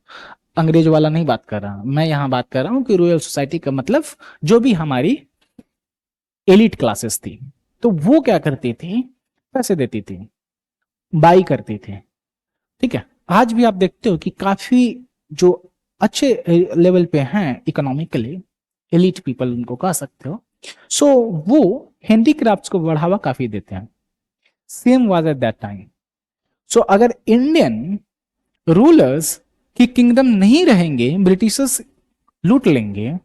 A: अंग्रेज वाला नहीं बात कर रहा, मैं यहां बात कर रहा हूं कि रॉयल सोसाइटी का मतलब जो भी हमारी एलिट क्लासेस थी, तो वो क्या करती थी? पैसे देती थी, बाई करती थी। ठीक है, आज भी आप देखते हो कि काफी जो अच्छे लेवल पे हैं इकोनॉमिकली, एलिट पीपल उनको कह सकते हो, सो वो हैंडीक्राफ्ट्स को बढ़ावा काफी देते हैं। Same was at that time. So अगर इंडियन रूलर्स की किंगडम नहीं रहेंगे, ब्रिटिशर्स लूट लेंगे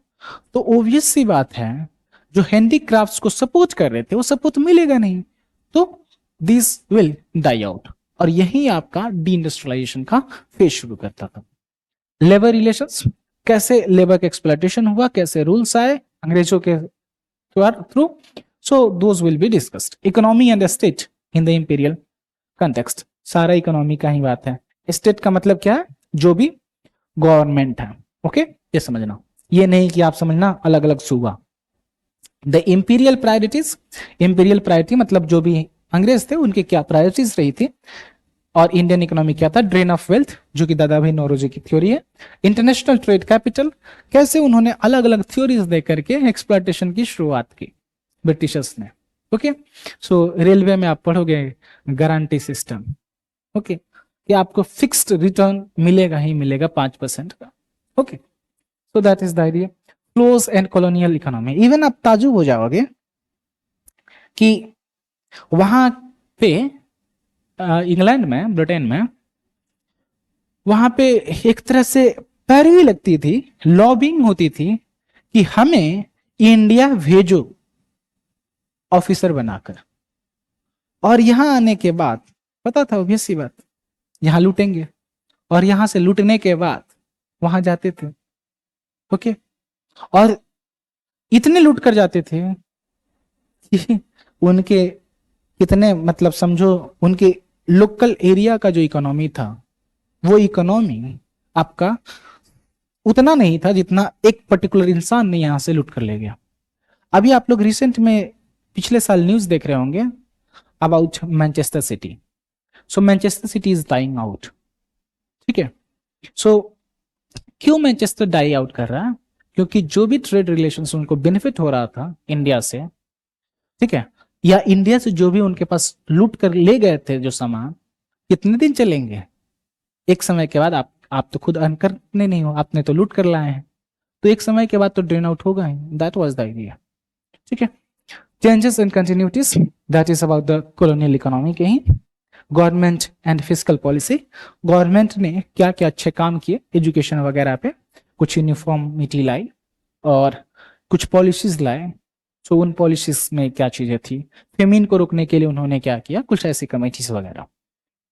A: तो ऑब्वियस सी बात है जो हैंडीक्राफ्ट्स को सपोर्ट कर रहे थे वो सपोर्ट मिलेगा नहीं, तो दिस विल डाई आउट। और यही आपका डी इंडस्ट्रियलाइजेशन का फेज शुरू करता था। लेबर रिलेशंस, कैसे लेबर का एक्सप्लॉयटेशन हुआ, कैसे रूल्स आए अंग्रेजों के through, so those will be discussed. Economy and state in the imperial context, सारा इकोनॉमी का ही बात है। स्टेट का मतलब क्या है, जो भी गवर्नमेंट है, ओके ये समझना, ये नहीं कि आप समझना अलग अलग सूबा। The imperial priorities, imperial priority मतलब जो भी अंग्रेज थे उनकी क्या प्रायोरिटीज रही थी, और इंडियन इकोनॉमी क्या था, ड्रेन ऑफ वेल्थ जो कि दादा भाई नौरोजी की थ्योरी है। इंटरनेशनल ट्रेड कैपिटल, कैसे उन्होंने अलग अलग थ्योरीज दे करके एक्सप्लॉयटेशन की शुरुआत की ब्रिटिशर्स ने, ओके। सो रेलवे में आप पढ़ोगे गारंटी सिस्टम, ओके, कि आपको फिक्स्ड रिटर्न मिलेगा ही मिलेगा 5% का, okay. So that is the idea. Flows and colonial economy, even आप ताजुब हो जाओगे कि वहां पे इंग्लैंड में, ब्रिटेन में, वहां पे एक तरह से पैरवी लगती थी, लॉबिंग होती थी कि हमें इंडिया भेजो ऑफिसर बनाकर, और यहां आने के बाद पता था ऑब्वियस सी बात यहां लूटेंगे, और यहां से लूटने के बाद वहां जाते थे, ओके। और इतने लूट कर जाते थे कि उनके कितने, मतलब समझो उनके लोकल एरिया का जो इकोनॉमी था वो इकोनॉमी आपका उतना नहीं था जितना एक पर्टिकुलर इंसान ने यहां से लूट कर ले गया। अभी आप लोग रिसेंट में पिछले साल न्यूज देख रहे होंगे about Manchester City. So Manchester City is dying out, ठीक है। सो क्यों मैनचेस्टर डाई आउट कर रहा है, क्योंकि जो भी ट्रेड रिलेशंस उनको बेनिफिट हो रहा था इंडिया से, ठीक है, या इंडिया से जो भी उनके पास लूट कर ले गए थे जो सामान, कितने दिन चलेंगे, एक समय के बाद आप तो खुद अर्न करने नहीं हो, आपने तो लूट कर लाए हैं, तो एक समय के बाद तो ड्रेन आउट होगा ही। दैट वाज द आइडिया, ठीक है। Changes and continuities, that is about the colonial economy के ही। Government and fiscal policy, government ने क्या क्या अच्छे काम किए एजुकेशन वगैरह पे, कुछ यूनिफॉर्मिटी लाई और कुछ पॉलिसीज लाए। सो उन पॉलिसीज में क्या चीजें थी, फेमिन को रोकने के लिए उन्होंने क्या किया, कुछ ऐसी कमेटीज वगैरह।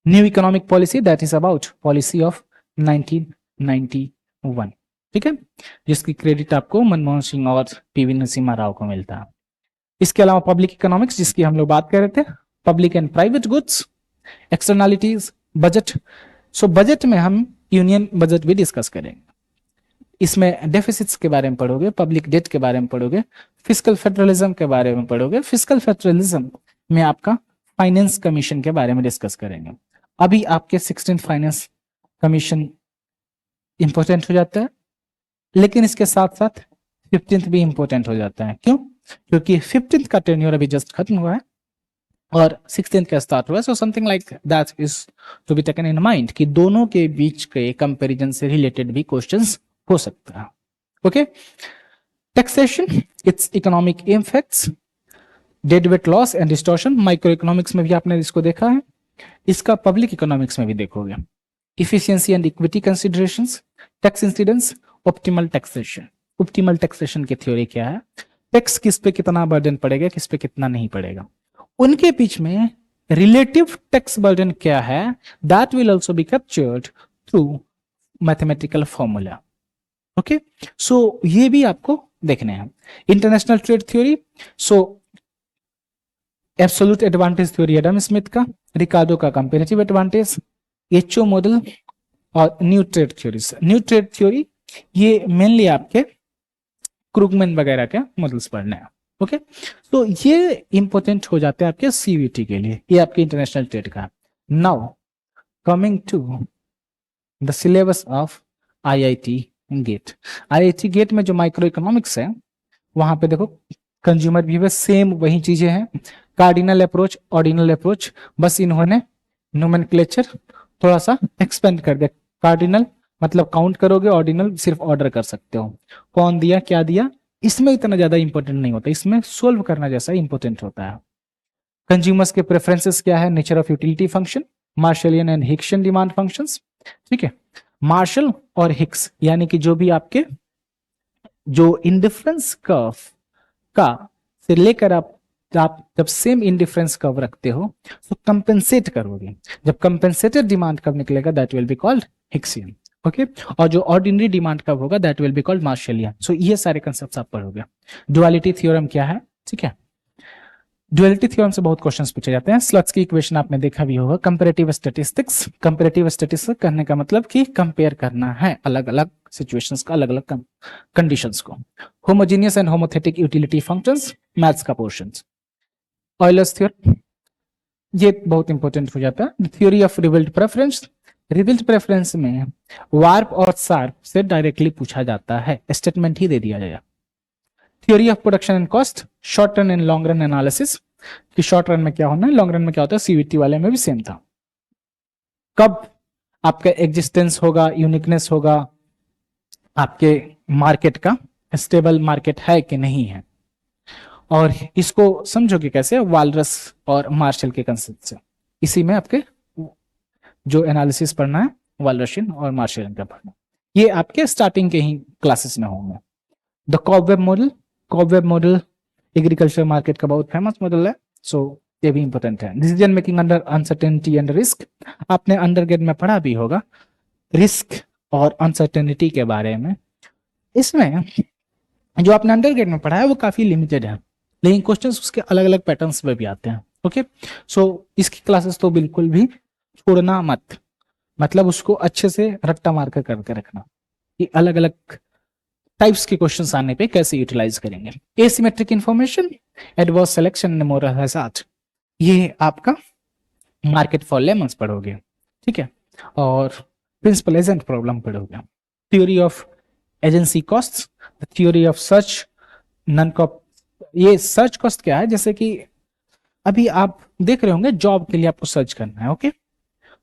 A: New economic policy, that is about policy of 1991, ठीक है, जिसकी क्रेडिट आपको मनमोहन सिंह और पीवी नरसिम्हा राव को मिलता है। इसके अलावा पब्लिक इकोनॉमिक्स जिसकी हम लोग बात कर रहे थे, public and private goods, externalities, budget. So budget में हम यूनियन बजट भी डिस्कस करेंगे, इसमें डेफिसिट्स के बारे में पढ़ोगे, पब्लिक डेट के बारे में पढ़ोगे, फिस्कल फेडरलिज्म के बारे में पढ़ोगे। फिस्कल फेडरलिज्म में आपका फाइनेंस कमीशन के बारे में डिस्कस करेंगे। अभी आपके 16th फाइनेंस कमीशन इंपॉर्टेंट हो जाता है, लेकिन इसके साथ साथ 15th भी इंपॉर्टेंट हो जाता है। क्यों? क्योंकि 15th का टेन्योर अभी जस्ट खत्म हुआ है और 16th का स्टार्ट हुआ है। So something like that is to be taken in mind कि दोनों के बीच के कंपैरिजन से रिलेटेड भी क्वेश्चंस हो सकता है, okay. Taxation, it's economic effects, dead weight loss and distortion, micro economics में भी आपने इसको देखा है, इसका पब्लिक इकोनॉमिक्स में भी देखोगे। Efficiency and equity considerations, tax incidence, optimal taxation. Optimal taxation की थ्योरी क्या है, टैक्स किस पे कितना बर्डन पड़ेगा, किस पे कितना नहीं पड़ेगा, उनके बीच में रिलेटिव टैक्स बर्डन क्या है, that will also be captured through mathematical formula, okay. So ये भी आपको देखने हैं। International trade theory, so absolute advantage theory Adam Smith का, रिकार्डो का कंपैरेटिव एडवांटेज, एचओ मॉडल और new trade theories. New trade theory ये मेनली आपके क्रूगमैन वगैरह के मॉडल्स पढ़ने हैं, ओके। तो ये इंपॉर्टेंट हो जाते हैं आपके सीवीटी के लिए, ये आपके इंटरनेशनल ट्रेड का। Now coming to the syllabus of IIT GATE. IIT GATE में जो माइक्रो इकोनॉमिक्स है वहां पे देखो कंज्यूमर बिहेवियर सेम वही चीजें हैं, कार्डिनल अप्रोच, ऑर्डिनल अप्रोच, बस इन्होंने नोमेनक्लेचर थोड़ा सा एक्सपेंड कर दिया। कार्डिनल मतलब काउंट करोगे, ऑर्डिनल सिर्फ ऑर्डर कर सकते हो, कौन दिया क्या दिया, इसमें इतना ज्यादा इंपॉर्टेंट नहीं होता, इसमें सोल्व करना जैसा इंपॉर्टेंट होता है। कंज्यूमर्स के प्रेफरेंसेस क्या है, nature of utility function, Marshallian and Hicksian demand functions, ठीक है। मार्शल और हिक्स यानी कि जो भी आपके जो इंडिफरेंस कर्व का से लेकर आप जब सेम इंडिफरेंस कर्व रखते हो तो कंपेंसेट करोगे, जब कंपेंसेटेड डिमांड कर्व निकलेगा that will be called Hicksian. Okay, और जो ऑर्डिनरी डिमांड कर्व होगा दैट विल बी कॉल्ड मार्शलियन। सो ये सारे कंसेप्ट्स आप पढ़ोगे। डुअलिटी थ्योरम क्या है, ठीक है, डुअलिटी थ्योरम से बहुत क्वेश्चंस पूछे जाते हैं। स्लट्स की इक्वेशन आपने देखा भी होगा। कंपैरेटिव स्टैटिस्टिक्स, कंपैरेटिव स्टैटिस्टिक्स करने का मतलब कि कंपेयर करना है अलग अलग सिचुएशंस का, अलग अलग कंडीशंस को। Homogeneous and homothetic utility functions, maths का पोर्शंस। ऑयलर्स थ्योरम, ये बहुत इंपॉर्टेंट हो जाता है। Theory of revealed preference, revealed preference में वार्प और शार्प से डायरेक्टली पूछा जाता है, स्टेटमेंट ही दे दिया जाएगा। Theory of production and cost, short run and long run analysis, कि शॉर्ट रन में क्या होना है, लॉन्ग रन में क्या होता है, सीवीटी वाले में भी सेम था। कब आपका एग्जिस्टेंस होगा, यूनिकनेस होगा, आपके मार्केट का स्टेबल मार्केट है कि नहीं है, और इसको समझोगे कैसे, वालरस और मार्शल के कंसेप्ट से। इसी में आपके जो एनालिसिस पढ़ना है वालरशियन और मार्शल का पढ़ना, ये आपके स्टार्टिंग के ही क्लासेस में होंगे। The cobweb model, cobweb model agriculture market का बहुत फेमस मॉडल है, सो ये भी इंपॉर्टेंट है। Decision making under uncertainty and risk, आपने अंडरग्रेड में पढ़ा भी होगा रिस्क और अनसर्टेनिटी के बारे में। इसमें जो आपने अंडरग्रेड में पढ़ा है वो काफी लिमिटेड है, लेकिन क्वेश्चंस उसके अलग अलग पैटर्न्स में भी आते हैं। ओके, सो इसकी क्लासेस तो बिल्कुल भी छोड़ना मत, मतलब उसको अच्छे से रट्टा मार कर करके रखना कि अलग अलग टाइप्स के क्वेश्चंस आने पे कैसे यूटिलाइज करेंगे। Asymmetric information, adverse selection and moral hazard, ये आपका मार्केट फॉर लेमन्स पढ़ोगे, ठीक है, और प्रिंसिपल एजेंट प्रॉब्लम पढ़ोगे। Theory of agency cost, theory of search नन कॉप, ये सर्च कॉस्ट क्या है, जैसे कि अभी आप देख रहे होंगे जॉब के लिए आपको सर्च करना है। ओके,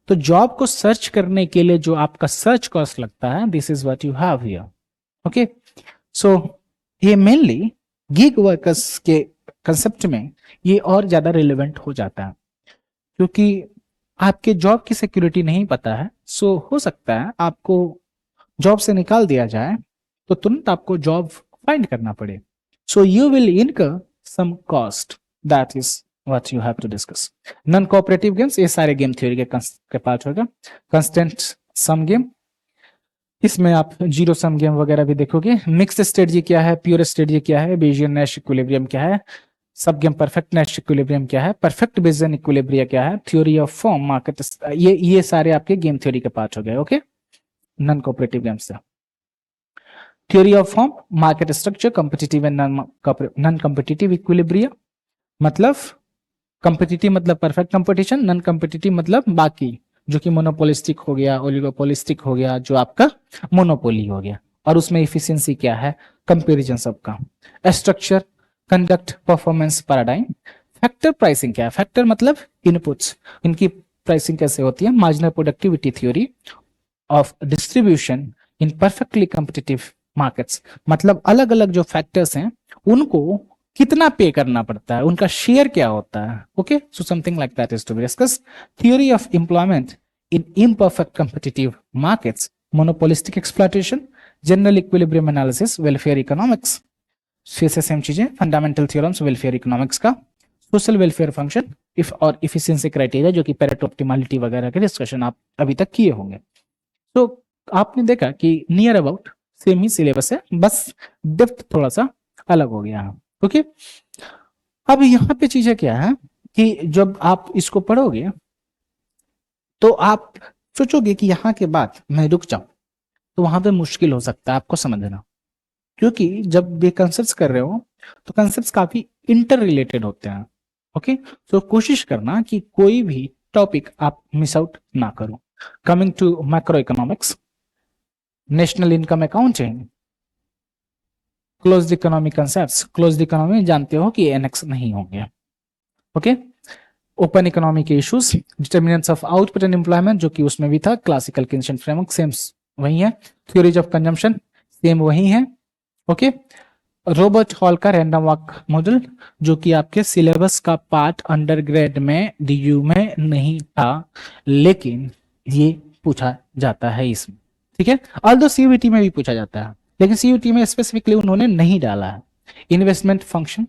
A: तो जॉब को सर्च करने के लिए जो आपका सर्च कॉस्ट लगता है, this is what you have here. Okay, so ये मेनली गिग वर्कर्स के कंसेप्ट में ये और ज्यादा रिलेवेंट हो जाता है, क्योंकि आपके जॉब की सिक्योरिटी नहीं पता है, सो हो सकता है आपको जॉब से निकाल दिया जाए तो तुरंत आपको जॉब फाइंड करना पड़े, सो you will incur some cost, that is what you have to discuss. Non cooperative games, ये सारे गेम थ्योरी के पार्ट होगा। कंस्टेंट सम गेम, इसमें आप जीरो सम गेम वगैरह भी देखोगे। मिक्स्ड स्ट्रेटजी क्या है, प्योर स्ट्रेटजी क्या है, बेजियन नैश इक्विलिब्रियम क्या है, सब गेम परफेक्ट नैश इक्विलिब्रियम क्या है, परफेक्ट बेजियन इक्विलिब्रिया क्या है, थ्योरी ऑफ फॉर्म, मार्केट, ये सारे आपके गेम थ्योरी के पार्ट हो गए। ओके, नॉन कोऑपरेटिव गेम्स से theory of form, market structure, competitive and non competitive equilibria, मतलब कॉम्पिटिटिव मतलब परफेक्ट कंपटीशन, नॉन कॉम्पिटिटिव मतलब बाकी, जो कि मोनोपोलिस्टिक हो गया, ओलिगोपोलिस्टिक हो गया, जो आपका मोनोपोली हो गया, और उसमें इफिशिएंसी क्या है, कंपैरिजन सबका। Structure, conduct, performance, paradigm. Factor pricing क्या है, फैक्टर मतलब इनपुट्स, इनकी प्राइसिंग कैसे होती है। Marginal productivity theory of distribution in perfectly competitive markets, मतलब अलग अलग जो फैक्टर्स हैं उनको कितना पे करना पड़ता है, उनका शेयर क्या होता है। Okay, so something like that is to be discuss. Theory of employment in imperfect competitive markets, monopolistic exploitation, general equilibrium analysis, welfare economics, फिर से सेम चीजें, फंडामेंटल थ्योरम्स वेलफेयर इकोनॉमिक्स का, सोशल वेलफेयर फंक्शन इफ और इफिशिएंसी क्राइटेरिया, जो कि पेरेटो ऑप्टिमलिटी वगैरह के डिस्कशन आप अभी तक किए होंगे। तो आपने देखा कि near about same he syllabus है, बस डेप्थ थोड़ा सा अलग हो गया है। ओके, अब यहाँ पे चीजें क्या है कि जब आप इसको पढ़ोगे तो आप सोचोगे कि यहाँ के बाद मैं रुक जाऊं, तो वहां पे मुश्किल हो सकता है आपको समझना, क्योंकि जब ये कंसेप्ट्स कर रहे हो तो कंसेप्ट्स काफी इंटर रिलेटेड होते हैं। ओके, तो कोशिश करना कि कोई भी टॉपिक आप मिस आउट ना करो। Coming to macro economics, national income accounting, closed economy concepts. Closed economy जानते हो कि एनेक्स नहीं होंगे। ओके, ओपन इकोनॉमी के issues, determinants of output and employment, जो कि उसमें भी था, क्लासिकल किन्सन फ्रेमवर्क सेम वही है, थ्योरीज ऑफ कंजम्पशन सेम वही है। ओके, रॉबर्ट हॉल का रैंडम वॉक मॉडल, जो कि आपके सिलेबस का पार्ट अंडरग्रेड में डीयू में नहीं था, लेकिन ये पूछा जाता है इसमें, ठीक है, ऑल्दो सीबीटी में भी पूछा जाता है, लेकिन सीयूटी में स्पेसिफिकली उन्होंने नहीं डाला है इन्वेस्टमेंट फंक्शन,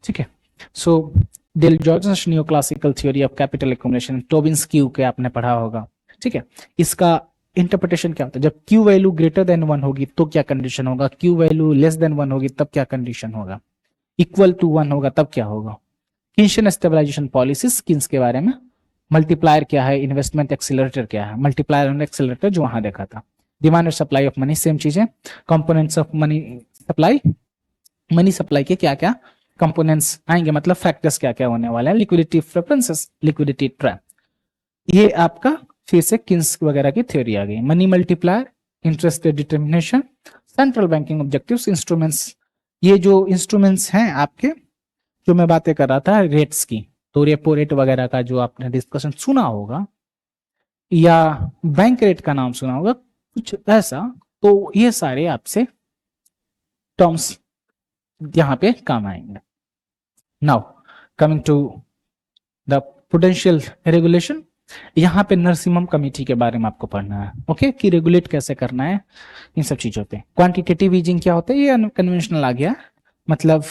A: ठीक है। So Dale Jorgenson's new classical theory of capital accumulation, Tobin's q के आपने पढ़ा होगा, ठीक है। इसका इंटरप्रिटेशन क्या होता है, जब क्यू वैल्यू ग्रेटर देन 1 होगी तो क्या कंडीशन होगा, क्यू वैल्यू लेस देन 1 होगी तब क्या कंडीशन होगा, इक्वल टू 1 होगा तब क्या होगा। किन्शियन स्टेबलाइजेशन पॉलिसीज, किन्स के बारे में, मल्टीप्लायर क्या है, इन्वेस्टमेंट एक्सीलरेटर क्या है, मल्टीप्लायर एंड एक्सीलरेटर जो वहां देखा था, डिमांड और सप्लाई ऑफ मनी सेम चीज है, components of money supply, money supply के क्या क्या कंपोनेंट्स आएंगे, मतलब फैक्टर्स क्या क्या होने वाले हैं, लिक्विडिटी प्रेफरेंसेस, लिक्विडिटी ट्रैप, ये आपका फिर से किन्स वगैरह की थ्योरी आ गई। Money multiplier, interest rate determination, central banking objectives, instruments, ये जो इंस्ट्रूमेंट्स हैं आपके, जो मैं बातें कर रहा था रेट्स की, तो रेपो रेट वगैरह का जो आपने डिस्कशन सुना होगा या बैंक रेट का नाम सुना होगा कुछ ऐसा, तो ये सारे आपसे टर्म्स यहाँ पे काम आएंगे। Now coming to the prudential regulation, यहाँ पे नरसिम्हम कमेटी के बारे में आपको पढ़ना है, ओके, कि रेगुलेट कैसे करना है इन सब चीजों पे। क्वांटिटेटिव ईजिंग क्या होता है, ये कन्वेंशनल आ गया, मतलब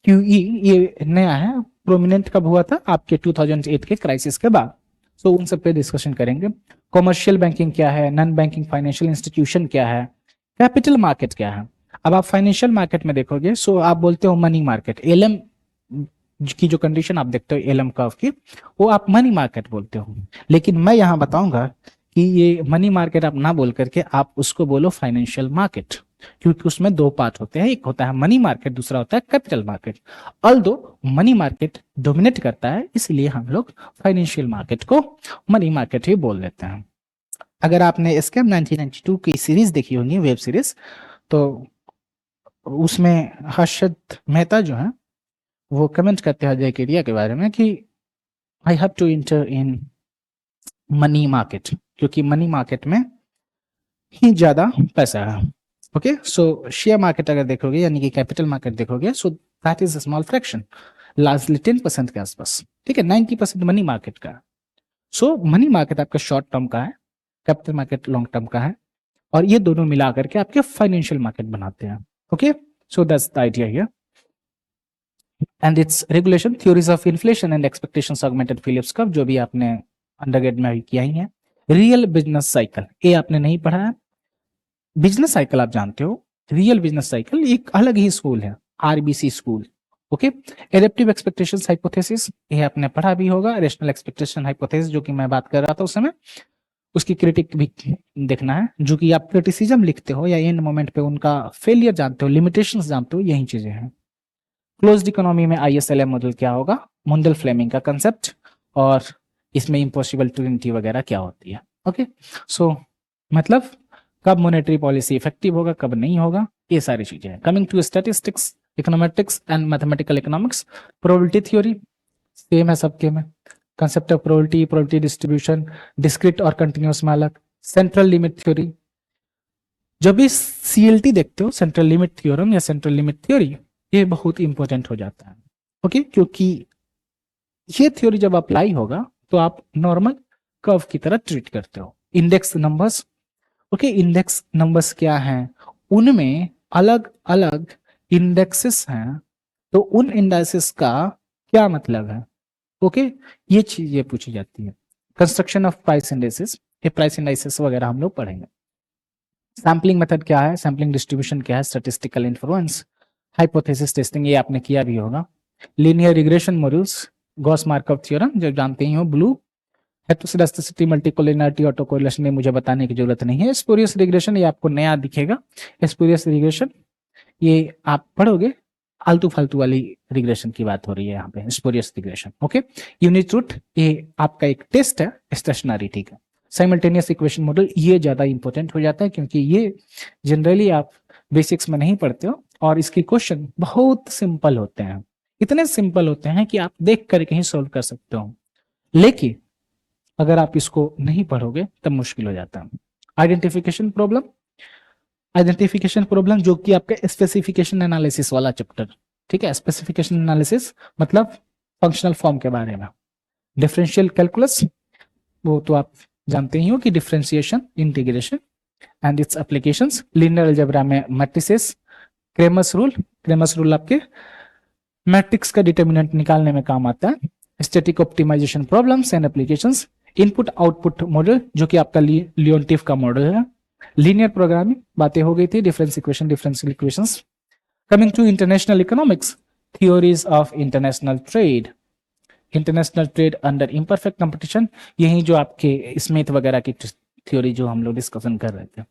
A: क्यूई ये नया है, प्रोमिनेंट कब हुआ था आपके 2008 के क्राइसिस के बाद, सो उन सब पे डिस्कशन करेंगे। कॉमर्शियल बैंकिंग क्या है, नॉन बैंकिंग फाइनेंशियल इंस्टीट्यूशन क्या है, कैपिटल मार्केट क्या है। अब आप फाइनेंशियल मार्केट में देखोगे, सो आप बोलते हो मनी मार्केट, एलएम की जो कंडीशन आप देखते हो एलएम कर्व की, वो आप मनी मार्केट बोलते हो, लेकिन मैं यहां बताऊंगा कि ये मनी मार्केट आप ना बोल करके आप उसको बोलो फाइनेंशियल मार्केट, क्योंकि उसमें दो पार्ट होते हैं, एक होता है मनी मार्केट, दूसरा होता है capital market. Although money market dominate करता है, इसलिए हम लोग फाइनेंशियल मार्केट को मनी मार्केट ही बोल देते हैं। अगर आपने स्कैम 1992 की सीरीज देखी होगी, वेब सीरीज, तो उसमें हर्षद मेहता जो है वो कमेंट करते हैं अजय केडिया के बारे में कि I have to enter in money market, क्योंकि मनी मार्केट में ही ज्यादा पैसा है। ओके, सो शेयर मार्केट अगर देखोगे यानी कि कैपिटल मार्केट देखोगे, सो that is a small fraction, largely 10% के आसपास, ठीक है, 90% मनी मार्केट का। सो मनी मार्केट आपका शॉर्ट टर्म का है, कैपिटल मार्केट लॉन्ग टर्म का है, और ये दोनों मिला करके आपके फाइनेंशियल मार्केट बनाते हैं। Okay, so that's the idea here and it's regulation, theories of inflation and expectations augmented Phillips curve, जो भी आपने अंडरग्रेड में भी किया ही है। रियल बिजनेस साइकिल, ये आपने नहीं पढ़ा है, बिजनेस साइकिल आप जानते हो, रियल बिजनेस साइकिल एक अलग ही स्कूल है, RBC school. Okay, adaptive expectations hypothesis, ये आपने पढ़ा भी होगा, रेशनल एक्सपेक्टेशन हाइपोथेसिस जो कि मैं बात कर रहा था उस समय, उसकी क्रिटिक भी देखना है, जो कि आप क्रिटिसिज्म लिखते हो या एंड मोमेंट पे उनका फेलियर जानते हो, लिमिटेशंस जानते हो, यही चीजें हैं। क्लोज्ड इकोनॉमी में आईएसएलएम मॉडल क्या होगा, मुंडल फ्लेमिंग का कंसेप्ट, और इसमें इम्पॉसिबल ट्रिनिटी वगैरह क्या होती है। ओके, सो मतलब कब मॉनेटरी पॉलिसी इफेक्टिव होगा, कब नहीं होगा, ये सारी चीजें हैं। Coming to statistics, econometrics and mathematical economics, probability theory same है सबके में, concept of probability, probability distribution, discrete और कंटिन्यूअस में अलग, सेंट्रल लिमिट थ्योरी। जब भी सीएलटी देखते हो, सेंट्रल लिमिट थ्योरम या सेंट्रल लिमिट थ्योरी, ये बहुत इंपॉर्टेंट हो जाता है। ओके, क्योंकि ये थ्योरी जब अप्लाई होगा तो आप नॉर्मल कर्व की तरह ट्रीट करते हो। Index numbers, okay, index numbers क्या हैं, उनमें अलग अलग इंडेक्सेस हैं, तो उन इंडेक्सेस का क्या मतलब है, ओके, ये चीजें पूछी जाती है। कंस्ट्रक्शन ऑफ प्राइस इंडेक्सेस, ये प्राइस इंडेक्सेस वगैरह हम लोग पढ़ेंगे। सैम्पलिंग मेथड क्या है, सैम्पलिंग डिस्ट्रीब्यूशन क्या है, स्टैटिस्टिकल इन्फ्लुएंस, हाइपोथेसिस टेस्टिंग, ये आपने किया भी होगा। Linear regression modules, Gauss Markov theorem जो जानते ही हो, BLUE, heteroscedasticity, multicollinearity, autocorrelation में मुझे बताने की जरूरत नहीं है। स्पूरियस रिग्रेशन, ये आपको नया दिखेगा, स्पूरियस रिग्रेशन ये आप पढ़ोगे, आलतू फालतू वाली रिग्रेशन की बात हो रही है यहाँ पे, spurious regression. Okay, unit root, ये आपका एक टेस्ट है स्टेशनरी का। साइमल्टेनियस इक्वेशन मॉडल, ये ज्यादा इंपॉर्टेंट हो जाता है क्योंकि ये जनरली आप बेसिक्स में नहीं पढ़ते हो, और इसके क्वेश्चन बहुत सिंपल होते हैं, इतने सिंपल होते हैं कि आप देख कर कहीं सोल्व कर सकते हो, लेकिन अगर आप इसको नहीं पढ़ोगे तब मुश्किल हो जाता है। आइडेंटिफिकेशन प्रॉब्लम, आइडेंटिफिकेशन प्रॉब्लम जो कि आपका स्पेसिफिकेशन एनालिसिस वाला चैप्टर, ठीक है, स्पेसिफिकेशन एनालिसिस मतलब फंक्शनल फॉर्म के बारे में। डिफरेंशियल कैलकुलस, वो तो आप जानते ही हो कि differentiation, integration, and its applications, linear algebra में मैट्रिसेस, क्रेमर्स रूल आपके मैट्रिक्स का डिटर्मिनेंट निकालने में काम आता है, static optimization problems and applications, input output model जो कि आपका लियोनटिफ का मॉडल है, लीनियर प्रोग्रामिंग बातें हो गई थी, differential equations. Coming to international economics, theories of international trade under imperfect competition, यही जो आपके स्मिथ वगैरह की थ्योरी जो हम लोग डिस्कशन कर रहे थे।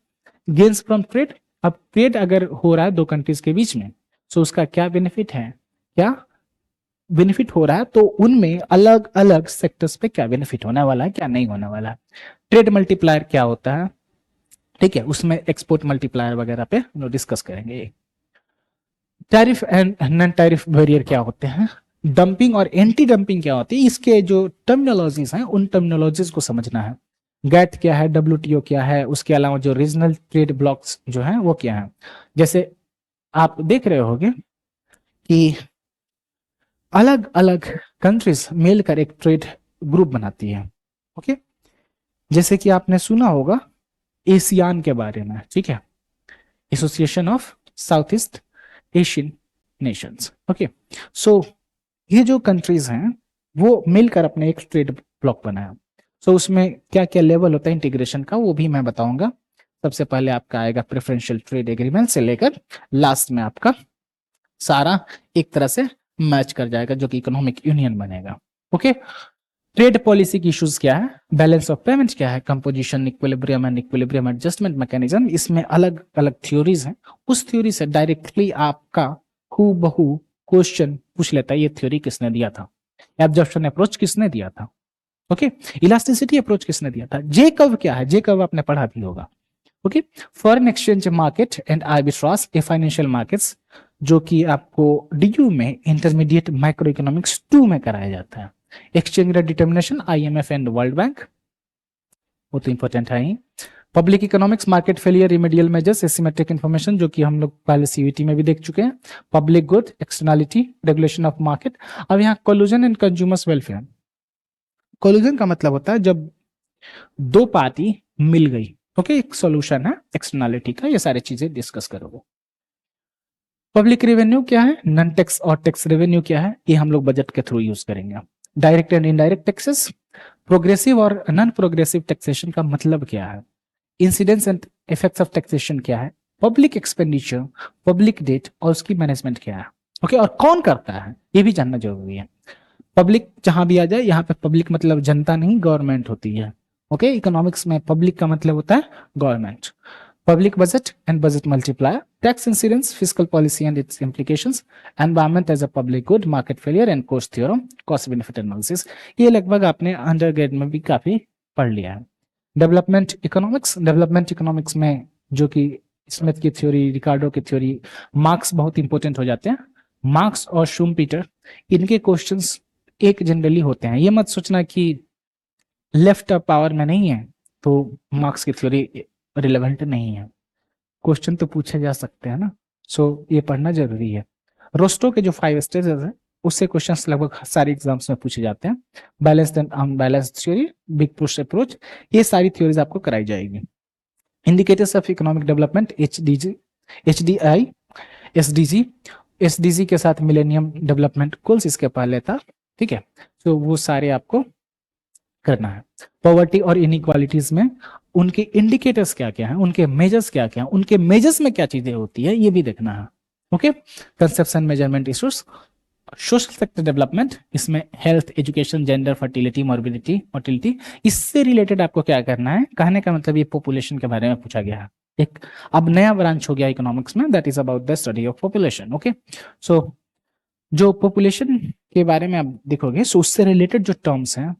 A: गेन्स फ्रॉम ट्रेड, अब ट्रेड अगर हो रहा है दो कंट्रीज के बीच में, तो उसका क्या बेनिफिट है, क्या बेनिफिट हो रहा है, तो उनमें अलग अलग सेक्टर्स पे क्या बेनिफिट होने वाला है, क्या नहीं होने वाला है। ट्रेड मल्टीप्लायर क्या होता है, ठीक है, उसमें एक्सपोर्ट मल्टीप्लायर वगैरह पे हम लोग डिस्कस करेंगे। Tariff and non tariff barrier क्या होते हैं, डंपिंग और एंटी डंपिंग क्या होती है, इसके जो टर्मिनोलॉजीज हैं उन टर्मिनोलॉजीज को समझना है। गैट क्या है, डब्ल्यूटीओ क्या है, उसके अलावा जो रीजनल ट्रेड ब्लॉक्स जो हैं वो क्या है। जैसे आप देख रहे होंगे कि अलग अलग कंट्रीज मिलकर एक ट्रेड ग्रुप बनाती है, ओके। जैसे कि आपने सुना होगा एशियान के बारे में, ठीक है, Association of South East Asian Nations, okay. So ये जो कंट्रीज हैं वो मिलकर अपने एक ट्रेड ब्लॉक बनाया। सो उसमें क्या क्या लेवल होता है इंटीग्रेशन का वो भी मैं बताऊंगा। सबसे पहले आपका आएगा प्रेफरेंशियल ट्रेड एग्रीमेंट से लेकर लास्ट में आपका सारा एक तरह से मैच कर जाएगा जो कि इकोनॉमिक यूनियन बनेगा, ओके। ट्रेड पॉलिसी की इश्यूज क्या है, बैलेंस ऑफ पेमेंट क्या है, composition, equilibrium and equilibrium adjustment mechanism, इसमें अलग अलग थ्योरीज हैं। उस थ्योरी से डायरेक्टली आपका हूबहू क्वेश्चन पूछ लेता है ये थ्योरी किसने दिया था, एब्जॉर्प्शन अप्रोच किसने दिया था, ओके। इलास्टिसिटी अप्रोच किसने दिया था, जे कर्व क्या है, जे कर्व आपने पढ़ा भी होगा, okay. Foreign exchange market and arbitrage a financial markets जो कि आपको डीयू में इंटरमीडिएट माइक्रो इकोनॉमिक्स 2 में कराया जाता है। Exchange rate determination IMF and World Bank, वो तो इंपॉर्टेंट है ही। Public economics, market failure, remedial measures, asymmetric information जो कि हम लोग पहले सीवीटी में भी देख चुके हैं। Public good, externality, regulation of market. अब यहाँ कोलूजन एंड कंज्यूमर्स वेलफेयर, कोलूजन का मतलब होता है जब दो पार्टी मिल गई, ओके, एक सॉल्यूशन है एक्सटर्नलिटी का, ये सारी चीजें डिस्कस करोगे। पब्लिक रेवेन्यू क्या है, नॉन टैक्स और टैक्स रेवेन्यू क्या है, ये हम लोग बजट के थ्रू यूज करेंगे। Direct and indirect taxes, progressive और नॉन प्रोग्रेसिव टैक्सेशन का मतलब क्या है, incidents and effects of taxation क्या है, पब्लिक एक्सपेंडिचर, पब्लिक डेट और उसकी मैनेजमेंट क्या है, ओके, और कौन करता है ये भी जानना जरूरी है। पब्लिक जहां भी आ जाए, यहाँ पे पब्लिक मतलब जनता नहीं, गवर्नमेंट होती है, ओके। इकोनॉमिक्स में पब्लिक का मतलब होता है government. Public budget and budget multiplier, tax incidence, fiscal policy and its implications, environment as a public good, market failure and cost theorem, cost benefit analysis, ये लगभग आपने अंडरग्रेड में भी काफी पढ़ लिया है। डेवलपमेंट इकोनॉमिक्स में जो कि स्मिथ की थ्योरी, रिकार्डो की थ्योरी, मार्क्स बहुत इंपॉर्टेंट हो जाते हैं। मार्क्स और शुम्पीटर, इनके क्वेश्चंस एक जनरली होते हैं, ये मत सोचना कि लेफ्ट पावर में नहीं है तो मार्क्स की थ्योरी रिलेवेंट नहीं है, क्वेश्चन तो पूछे जा सकते हैं ना, सो ये पढ़ना जरूरी है। रोस्टो के जो 5 स्टेजेस है उससे क्वेश्चंस लगभग सारे एग्जाम्स में पूछे जाते हैं। Balanced and unbalanced theory, big push approach, ये सारी थ्योरीज आपको कराई जाएगी। Indicators of economic development, HDI, SDG के साथ मिलेनियम डेवलपमेंट गोल्स इसके पहले था, ठीक है, तो वो सारे आपको करना है। पॉवर्टी और इनइक्वालिटीज में उनके इंडिकेटर्स क्या क्या हैं, उनके मेजर्स क्या क्या हैं, उनके मेजर्स में क्या चीजें होती है ये भी देखना है, okay. Conception measurement issues, social sector development, इसमें health, education, gender, fertility, mortality, इससे रिलेटेड आपको क्या करना है, कहने का मतलब ये पॉपुलेशन के बारे में पूछा गया है। एक अब नया ब्रांच हो गया इकोनॉमिक्स में, that is about the study of population, okay. So जो पॉपुलेशन के बारे में आप देखोगे, सो उससे रिलेटेड जो टर्म्स हैं,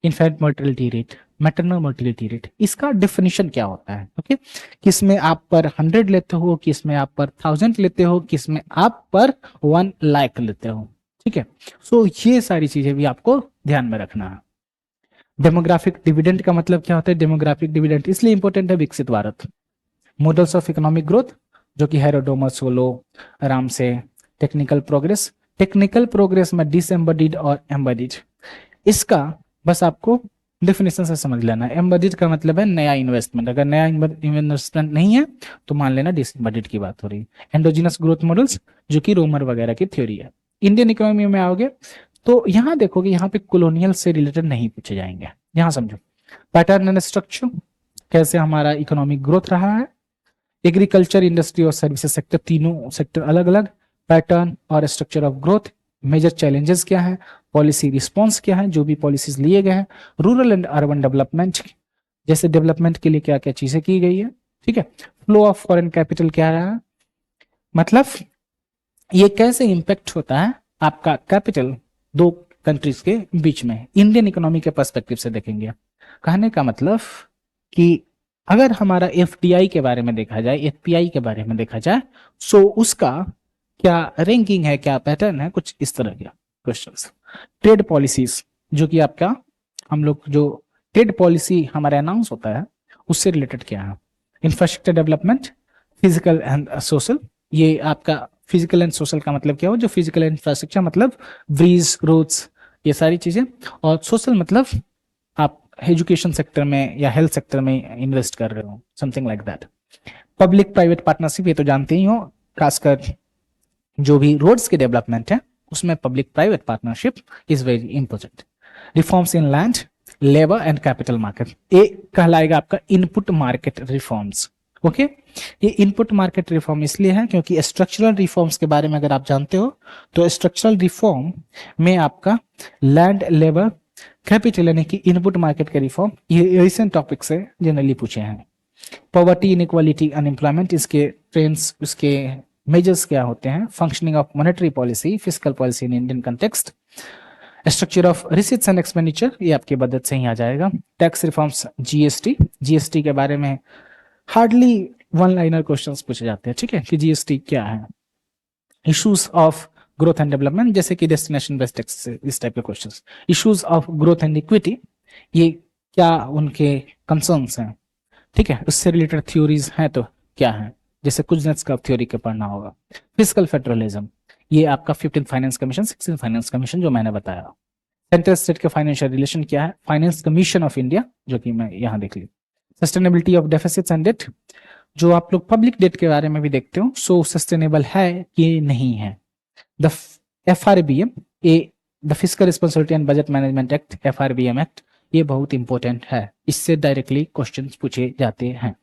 A: infant mortality rate, maternal mortality rate, इसका डेफिनेशन क्या होता है, ओके। किसमें आप पर 100 लेते हो, किसमें आप पर 1000 लेते हो, किसमें आप पर 1 लाख लेते हो, ठीक है। सो ये सारी चीजें भी आपको ध्यान में रखना है। डेमोग्राफिक डिविडेंड का मतलब क्या होता है, डेमोग्राफिक डिविडेंड इसलिए इंपॉर्टेंट है, विकसित Bharat. Models of economic growth जो कि हेरोडोमस, सोलो, आराम से, टेक्निकल प्रोग्रेस में डिसएम्बडीड और एम्बडीड, इसका बस आपको डेफिनेशन से समझ लेना। एम्बेडेड का मतलब है नया इन्वेस्टमेंट, अगर नया इन्वेस्टमेंट नहीं है तो मान लेना डिसएम्बेडेड की बात हो रही है। एंडोजिनस ग्रोथ मॉडल्स जो कि रोमर वगैरह की थ्योरी है। इंडियन इकोनॉमी में आओगे तो यहाँ देखोगे यहाँ पे कॉलोनियल से रिलेटेड नहीं पूछे जाएंगे। यहाँ समझो पैटर्न एंड स्ट्रक्चर, कैसे हमारा इकोनॉमिक ग्रोथ रहा है। एग्रीकल्चर, इंडस्ट्री और सर्विसेज सेक्टर, तीनों सेक्टर अलग अलग, पैटर्न और structure of growth, major challenges क्या है, पॉलिसी रिस्पॉन्स क्या है, जो भी पॉलिसीज लिए गए हैं, रूरल एंड अर्बन डेवलपमेंट, जैसे डेवलपमेंट के लिए क्या क्या चीजें की गई है, ठीक है। फ्लो ऑफ फॉरेन कैपिटल क्या रहा है, मतलब ये कैसे इंपैक्ट होता है आपका कैपिटल दो कंट्रीज के बीच में, इंडियन इकोनॉमी के पर्सपेक्टिव से देखेंगे। कहने का मतलब कि अगर हमारा एफडीआई के बारे में देखा जाए, एफपीआई के बारे में देखा जाए, सो उसका क्या रैंकिंग है, क्या पैटर्न है, कुछ इस तरह के क्वेश्चंस। ट्रेड पॉलिसीज, जो कि आपका हम लोग जो ट्रेड पॉलिसी हमारा अनाउंस होता है उससे रिलेटेड क्या है। Infrastructure development, physical and social, ये आपका फिजिकल एंड सोशल का मतलब क्या हो, जो फिजिकल इंफ्रास्ट्रक्चर मतलब ब्रिज, रोड्स, ये सारी चीजें, और सोशल मतलब आप एजुकेशन सेक्टर में या हेल्थ सेक्टर में इन्वेस्ट कर रहे हो, something like that. Public private partnership, ये तो जानते ही हो, खासकर जो भी रोड्स के डेवलपमेंट है उसमें public private partnership is very important. Reforms in land, labour and capital market, ये कहलाएगा आपका इनपुट मार्केट रिफॉर्म्स। ओके, ये इनपुट मार्केट रिफॉर्म इसलिए है क्योंकि स्ट्रक्चरल रिफॉर्म्स के बारे में अगर आप जानते हो तो स्ट्रक्चरल रिफॉर्म में आपका लैंड, लेबर, कैपिटल यानी कि इनपुट मार्केट के रिफॉर्म, ये रिसेंट टॉपिक से जनरली पूछे हैं। पॉवर्टी, इनइक्वालिटी, अनएम्प्लॉयमेंट, इसके ट्रेंड्स, उसके मेजर्स क्या होते हैं। Functioning of monetary policy, fiscal policy in Indian context, structure of receipts and expenditure, ये आपके बजट से ही आ जाएगा। टैक्स रिफॉर्म्स, जीएसटी, जीएसटी के बारे में हार्डली वन लाइनर क्वेश्चंस पूछे जाते हैं, ठीक है, कि जीएसटी क्या है। Issues of growth and development, जैसे कि डेस्टिनेशन बेस्ड टैक्स, इस टाइप के questions. Issues of growth and equity, ये क्या उनके कंसर्न्स हैं, ठीक है, उससे रिलेटेड थ्योरीज हैं तो क्या है, जैसे कुजनेट्स का थ्योरी के पढ़ना होगा। फिस्कल फेडरलिज्म, ये आपका 15th finance commission, 16th finance commission जो मैंने बताया। सेंट्रल स्टेट के फाइनेंशियल रिलेशन क्या है, फाइनेंस कमीशन ऑफ इंडिया, जो कि मैं यहाँ देख ली। Sustainability of deficits and debt, जो आप लोग पब्लिक डेट के बारे में भी देखते हो, सो सस्टेनेबल है कि नहीं है। The FRBM, A the fiscal responsibility and budget management act, FRBM act, ये बहुत इंपॉर्टेंट है, इससे डायरेक्टली क्वेश्चंस पूछे जाते हैं।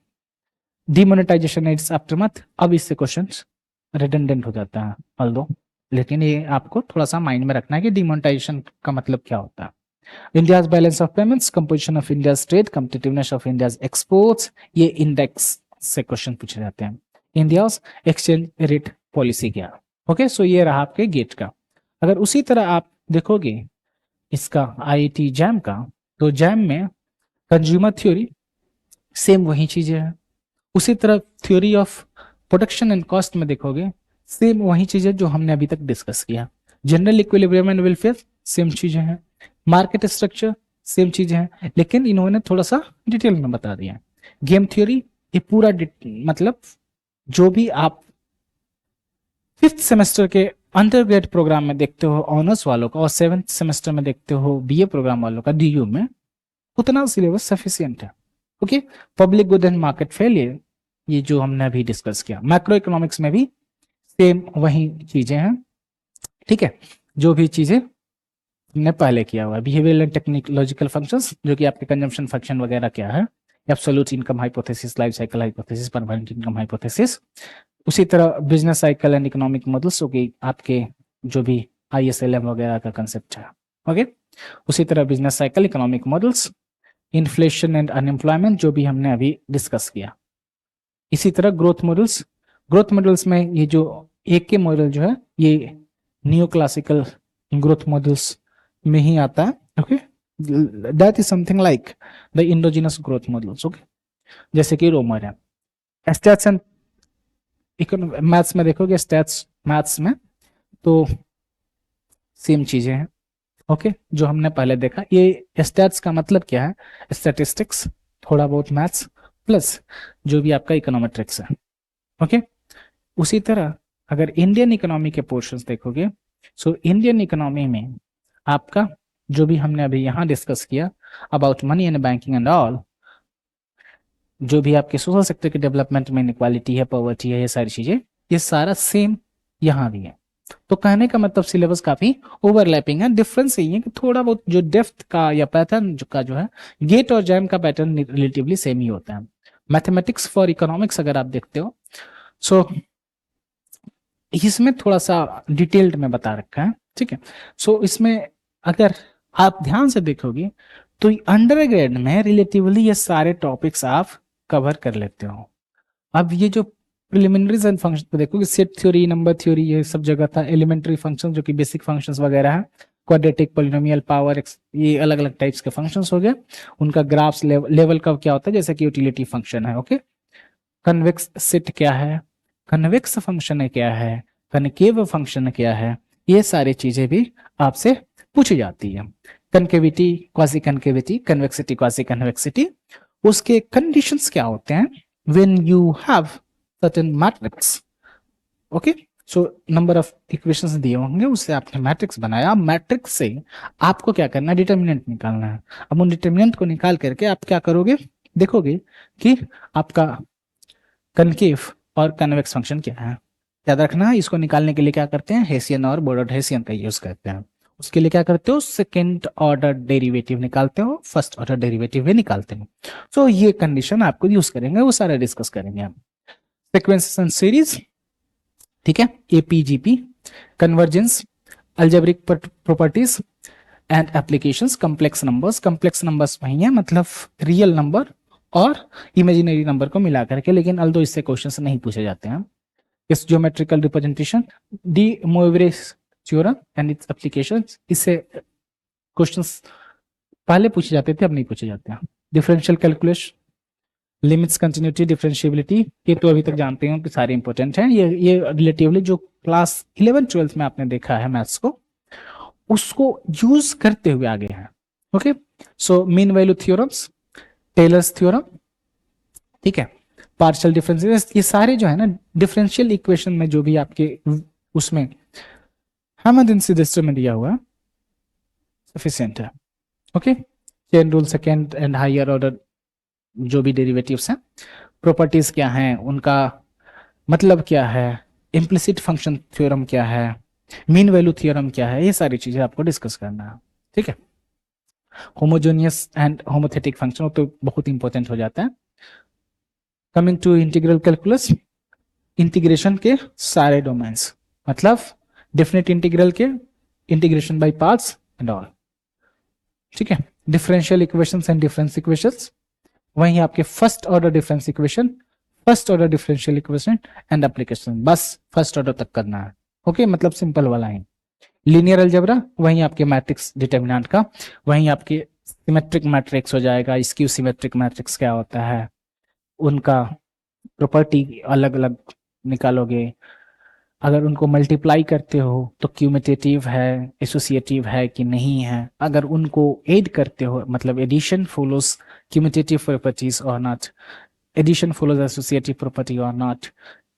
A: डिमोनेटाइजेशन इट्स आफ्टरमैथ, अब इससे क्वेश्चंस रिडंडेंट हो जाता है ऑल्दो, लेकिन ये आपको थोड़ा सा माइंड में रखना है कि डिमोनेटाइजेशन का मतलब क्या होता है। India's balance of payments, composition of India's trade, competitiveness of India's exports, ये इंडेक्स से क्वेश्चन पूछे जाते हैं। इंडियाज एक्सचेंज रेट पॉलिसी क्या। ओके, सो ये रहा आपके गेट का। अगर उसी तरह आप देखोगे इसका IIT जैम का, तो जैम में कंज्यूमर थ्योरी सेम वही चीजें हैं। उसी तरह theory of production and cost में देखोगे सेम वही चीजें जो हमने अभी तक डिस्कस किया। General equilibrium and welfare same चीजें हैं। मार्केट स्ट्रक्चर सेम चीजें हैं, लेकिन इन्होंने थोड़ा सा डिटेल में बता दिया। गेम थ्योरी, ये पूरा मतलब जो भी आप 5th सेमेस्टर के अंडर ग्रेड प्रोग्राम में देखते हो ऑनर्स वालों का, और 7th सेमेस्टर में देखते हो BA प्रोग्राम वालों का DU में, उतना सिलेबस सफिशियंट है। Okay, public good and market failure, ये जो हमने अभी डिस्कस किया। मैक्रो इकोनॉमिक्स में भी सेम वही चीजें हैं, ठीक है, जो भी चीजें हमने पहले किया हुआ है। बिहेवियरल एंड टेक्नोलॉजिकल फंक्शंस, जो कि आपके कंजम्पशन फंक्शन वगैरह क्या है। Absolute income hypothesis, life cycle hypothesis, permanent income hypothesis. उसी तरह business cycle and economic models, जो कि आपके जो भी ISLM वगैरह का कंसेप्ट है। ओके, उसी तरह business cycle, economic models, inflation and unemployment, जो भी हमने अभी डिस्कस किया। इसी तरह ग्रोथ मॉडल्स, ग्रोथ मॉडल्स में ये जो एक के मॉडल जो है ये न्यू क्लासिकल ग्रोथ मॉडल्स में ही आता है। Okay, that is something like the indigenous growth models. Okay, जैसे कि रोमर है। स्टैट्स एंड मैथ्स में देखोगे, स्टैट्स मैथ्स में तो सेम चीजें हैं। ओके, जो हमने पहले देखा। ये स्टैट्स का मतलब क्या है, स्टैटिस्टिक्स, थोड़ा बहुत मैथ्स प्लस जो भी आपका इकोनॉमेट्रिक्स है। ओके, उसी तरह अगर इंडियन इकोनॉमी के पोर्शंस देखोगे, सो इंडियन इकोनॉमी में आपका जो भी हमने अभी यहाँ डिस्कस किया about money and banking and all, जो भी आपके सोशल सेक्टर के डेवलपमेंट में इनक्वालिटी है, पॉवर्टी है, ये सारी चीजें, ये सारा सेम यहाँ भी है। तो कहने का मतलब सिलेबस काफी ओवरलैपिंग है। डिफरेंस यही है कि थोड़ा बहुत जो डेप्थ का या पैटर्न का जो है, गेट और जैम का पैटर्न रिलेटिवली सेम ही होता है। मैथमेटिक्स फॉर इकोनॉमिक्स अगर आप देखते हो, सो इसमें थोड़ा सा डिटेल्ड में बता रखा है, ठीक है। सो इसमें अगर आप ध्यान से देखोगे तो अंडर ग्रेड में रिलेटिवली ये सारे टॉपिक्स आप कवर कर लेते हो। अब ये जो प्रिलिमिनरीज एंड फंक्शन पे देखोगे, सेट थ्योरी, नंबर थ्योरी, ये सब जगह था। एलिमेंट्री फंक्शन जो कि बेसिक फंक्शंस वगैरह है, क्वाड्रेटिक, पॉलिनोमियल, पावर, ये अलग अलग टाइप्स के फंक्शंस हो गए। उनका ग्राफ्स लेवल का क्या होता है, जैसे कि यूटिलिटी फंक्शन है, ओके। कन्वेक्स सेट क्या है, कन्वेक्स फंक्शन क्या है, कनकेव फंक्शन क्या है, ये सारी चीजें भी आपसे पूछी जाती है। Concavity, quasi concavity, convexity, quasi convexity, उसके कंडीशंस क्या होते हैं when you have certain matrix, okay. So number of equations दिए होंगे, उससे आपने मैट्रिक्स बनाया। मैट्रिक्स से आपको क्या करना है, डिटर्मिनेंट निकालना है। अब उन डिटर्मिनेंट को निकाल करके आप क्या करोगे, देखोगे कि आपका कनकेव और कन्वेक्स फंक्शन क्या है। याद रखना, इसको निकालने के लिए क्या करते हैं, हेसियन और बोर्ड हेसियन का यूज करते हैं। उसके लिए क्या करते हो, सेकेंड ऑर्डर डेरिवेटिव निकालते हो, फर्स्ट ऑर्डर डेरिवेटिव भी निकालते हो। सो ये कंडीशन आपको यूज करेंगे, वो सारा डिस्कस करेंगे हम। सीक्वेंसेस एंड सीरीज, ठीक है, AP GP, convergence, algebraic properties and applications, complex numbers. Complex numbers वही है, मतलब रियल नंबर और इमेजिनरी नंबर को मिला करके, लेकिन अल्दो इससे क्वेश्चंस नहीं पूछे जाते हैं। इस geometrical representation, De Moivre's theorem and its applications, इससे क्वेश्चंस पहले पूछे जाते थे, अब नहीं पूछे जाते हैं। Differential calculation, limits, continuity, differentiability, ये तो अभी तक जानते हो कि सारे इंपॉर्टेंट हैं। ये रिलेटिवली जो क्लास 11-12 में आपने देखा है मैथ्स को, उसको यूज करते हुए आगे हैं, okay. So mean value theorems, Taylor's theorem, ठीक है, पार्शियल डिफरेंशियल, ये सारे जो है ना डिफरेंशियल इक्वेशन में जो भी आपके उसमें हैमर्मिन्स्की में दिया हुआ सफिशिएंट है, okay. Chain rule, second and higher order जो भी डेरिवेटिव्स हैं, प्रॉपर्टीज क्या हैं, उनका मतलब क्या है, इम्प्लिसिट फंक्शन थ्योरम क्या है, मीन वैल्यू थ्योरम क्या है, ये सारी चीजें आपको डिस्कस करना है, ठीक है। होमोजेनियस एंड होमोथेटिक फंक्शन तो बहुत इंपॉर्टेंट हो जाता है। Coming to integral calculus, integration के सारे डोमेन्स, मतलब डेफिनेट इंटीग्रल के integration by parts and all, ठीक है। Differential equations and difference equations, वहीं आपके first order difference equation, first order differential equation and application, बस फर्स्ट ऑर्डर तक करना है, ओके, मतलब सिंपल वाला है। लीनियर अलजेब्रा, वहीं आपके मैट्रिक्स डिटर्मिनेंट का, वहीं आपके सिमेट्रिक मैट्रिक्स हो जाएगा। स्क्यू सिमेट्रिक मैट्रिक्स क्या होता है, उनका प्रॉपर्टी अलग अलग निकालोगे। अगर उनको मल्टीप्लाई करते हो तो क्यूमुटेटिव है, एसोसिएटिव है कि नहीं है। अगर उनको ऐड करते हो, मतलब एडिशन फॉलोज क्यूमुटेटिव प्रॉपर्टीज और not, addition follows associative property और नॉट,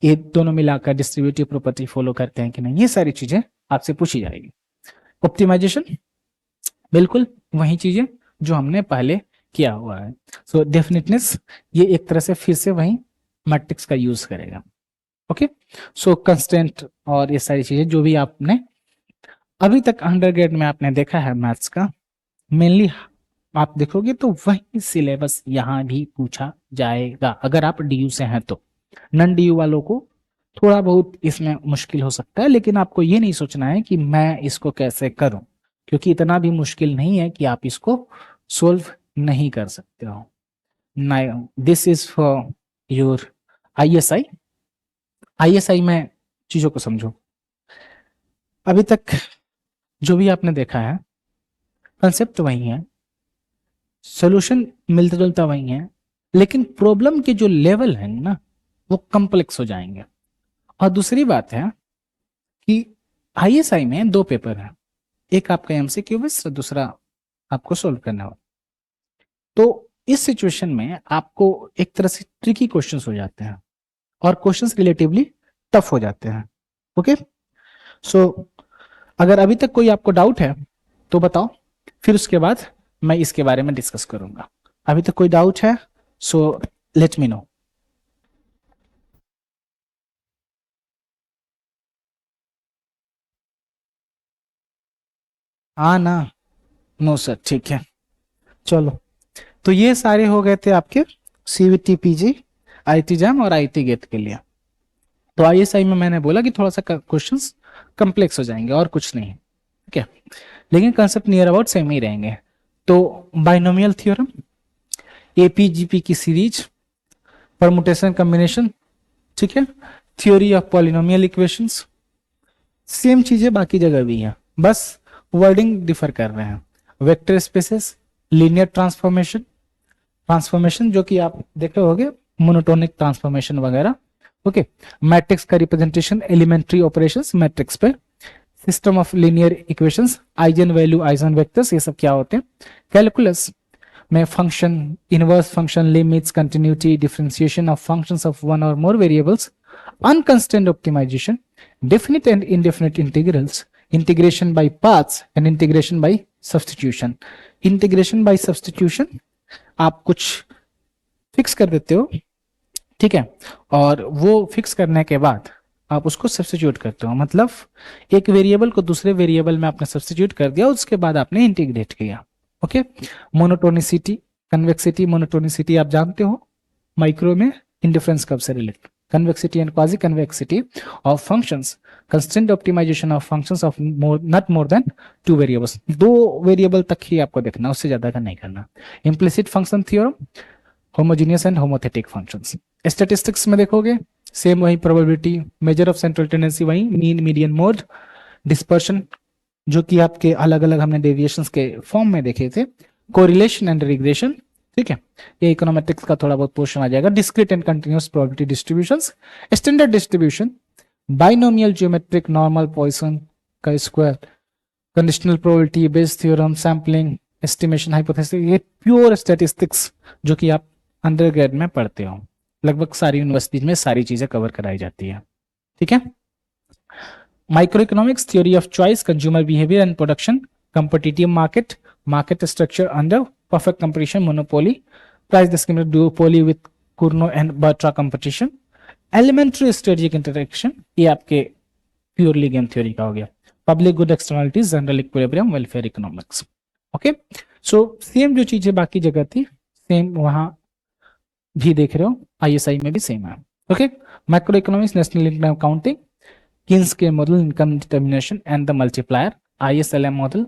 A: ये दोनों मिलाकर डिस्ट्रीब्यूटिव प्रॉपर्टी फॉलो करते हैं कि नहीं, ये सारी चीजें आपसे पूछी जाएगी। ऑप्टिमाइजेशन, बिल्कुल वही चीजें जो हमने पहले किया हुआ है। सो डेफिनेटनेस, ये एक तरह से फिर से वही मैट्रिक्स का यूज करेगा, ओके। सो कंस्टेंट और ये सारी चीजें जो भी आपने अभी तक अंडरग्रेड में आपने देखा है मैथ्स का, मेनली आप देखोगे तो वही सिलेबस यहाँ भी पूछा जाएगा, अगर आप डीयू से हैं तो। नॉन डीयू वालों को थोड़ा बहुत इसमें मुश्किल हो सकता है, लेकिन आपको ये नहीं सोचना है कि मैं इसको कैसे करूं, क्योंकि इतना भी मुश्किल नहीं है कि आप इसको सोल्व नहीं कर सकते हो। This is for your ISI. ISI में चीजों को समझो। अभी तक जो भी आपने देखा है कंसेप्ट वही है, सॉल्यूशन मिलता जुलता वही है, लेकिन प्रॉब्लम के जो लेवल है ना वो कॉम्प्लेक्स हो जाएंगे। और दूसरी बात है कि आईएसआई में 2 पेपर है, एक आपका एमसीक्यू बेस्ड और दूसरा आपको सोल्व करना हो। तो इस सिचुएशन में आपको एक तरह से ट्रिकी क्वेश्चंस हो जाते हैं और क्वेश्चंस रिलेटिवली टफ हो जाते हैं, ओके। सो अगर अभी तक कोई आपको डाउट है तो बताओ, फिर उसके बाद मैं इसके बारे में डिस्कस करूंगा। अभी तक कोई डाउट है? So let me know. हाँ ना? नो सर, ठीक है। चलो, तो ये सारे हो गए थे आपके सीवीटी पीजी, आईटी जैम और आईटी गेट के लिए। तो आईएसआई में मैंने बोला कि थोड़ा सा क्वेश्चंस कम्प्लेक्स हो जाएंगे और कुछ नहीं, ठीक है, लेकिन कंसेप्ट नियर अबाउट सेम ही रहेंगे। तो बाइनोमियल थ्योरम, एपीजीपी की सीरीज, परमुटेशन कॉम्बिनेशन, ठीक है, theory of polynomial equations, same चीजें बाकी जगह भी हैं, बस वर्डिंग डिफर कर रहे हैं। Vector spaces, linear transformation, transformation जो कि आप देखे होंगे, मोनोटोनिक ट्रांसफॉर्मेशन वगैरह, ओके, मैट्रिक्स का रिप्रेजेंटेशन, एलिमेंट्री ऑपरेशंस मैट्रिक्स पे, system of linear equations, eigen value, eigen vectors, ये सब क्या होते हैं। कैलकुलस में function, inverse function, limits, continuity, differentiation of functions of one और more variables, unconstrained optimisation, definite and indefinite integrals, integration by parts and integration by substitution. Integration by substitution आप कुछ फिक्स कर देते हो, ठीक है, और वो फिक्स करने के बाद आप उसको सब्स्टिट्यूट करते हो, मतलब एक वेरिएबल को दूसरे वेरिएबल में आपने सब्स्टिट्यूट कर दिया, उसके बाद आपने इंटीग्रेट किया, ओके। मोनोटोनिसिटी, कन्वेक्सिटी, मोनोटोनिसिटी आप जानते हो माइक्रो में इंडिफरेंस कर्व से related, convexity and quasi convexity of functions, constrained optimisation of functions of not more than two variables, दो वेरिएबल तक ही आपको देखना, उससे ज्यादा का नहीं करना। Implicit function theorem, homogeneous and homothetic functions. Statistics में देखोगे सेम वही, probability, measure of central tendency वही, मीन, मीडियन, मोड, डिस्पर्शन जो कि आपके अलग अलग हमने डेविएशंस के फॉर्म में देखे थे, कोरिलेशन एंड रिग्रेशन, ठीक है, ये इकोनोमेट्रिक्स का थोड़ा बहुत पोर्शन आ जाएगा। Discrete and continuous probability distributions, standard distribution, binomial geometric normal Poisson chi square, conditional probability, Bayes theorem, sampling, estimation, hypothesis, ये प्योर स्टैटिस्टिक्स जो कि आप अंडरग्रेड में पढ़ते हो, लगभग सारी यूनिवर्सिटीज में सारी चीजें कवर कराई जाती है, ठीक है। Micro economics, theory of choice, consumer behaviour and production, competitive market, market structure under perfect competition, monopoly, price discrimination, duopoly with Cournot and Bartra competition, elementary strategic interaction, ये आपके प्योरली गेम थ्योरी का हो गया। Public good externalities, general equilibrium, welfare economics, okay. So same जो चीजें बाकी जगह थी सेम वहां भी देख रहे हो, आईएसआई में भी सेम है, okay. Macro economics, national income counting, Keynes के model, income determination and the multiplier, ISLM model,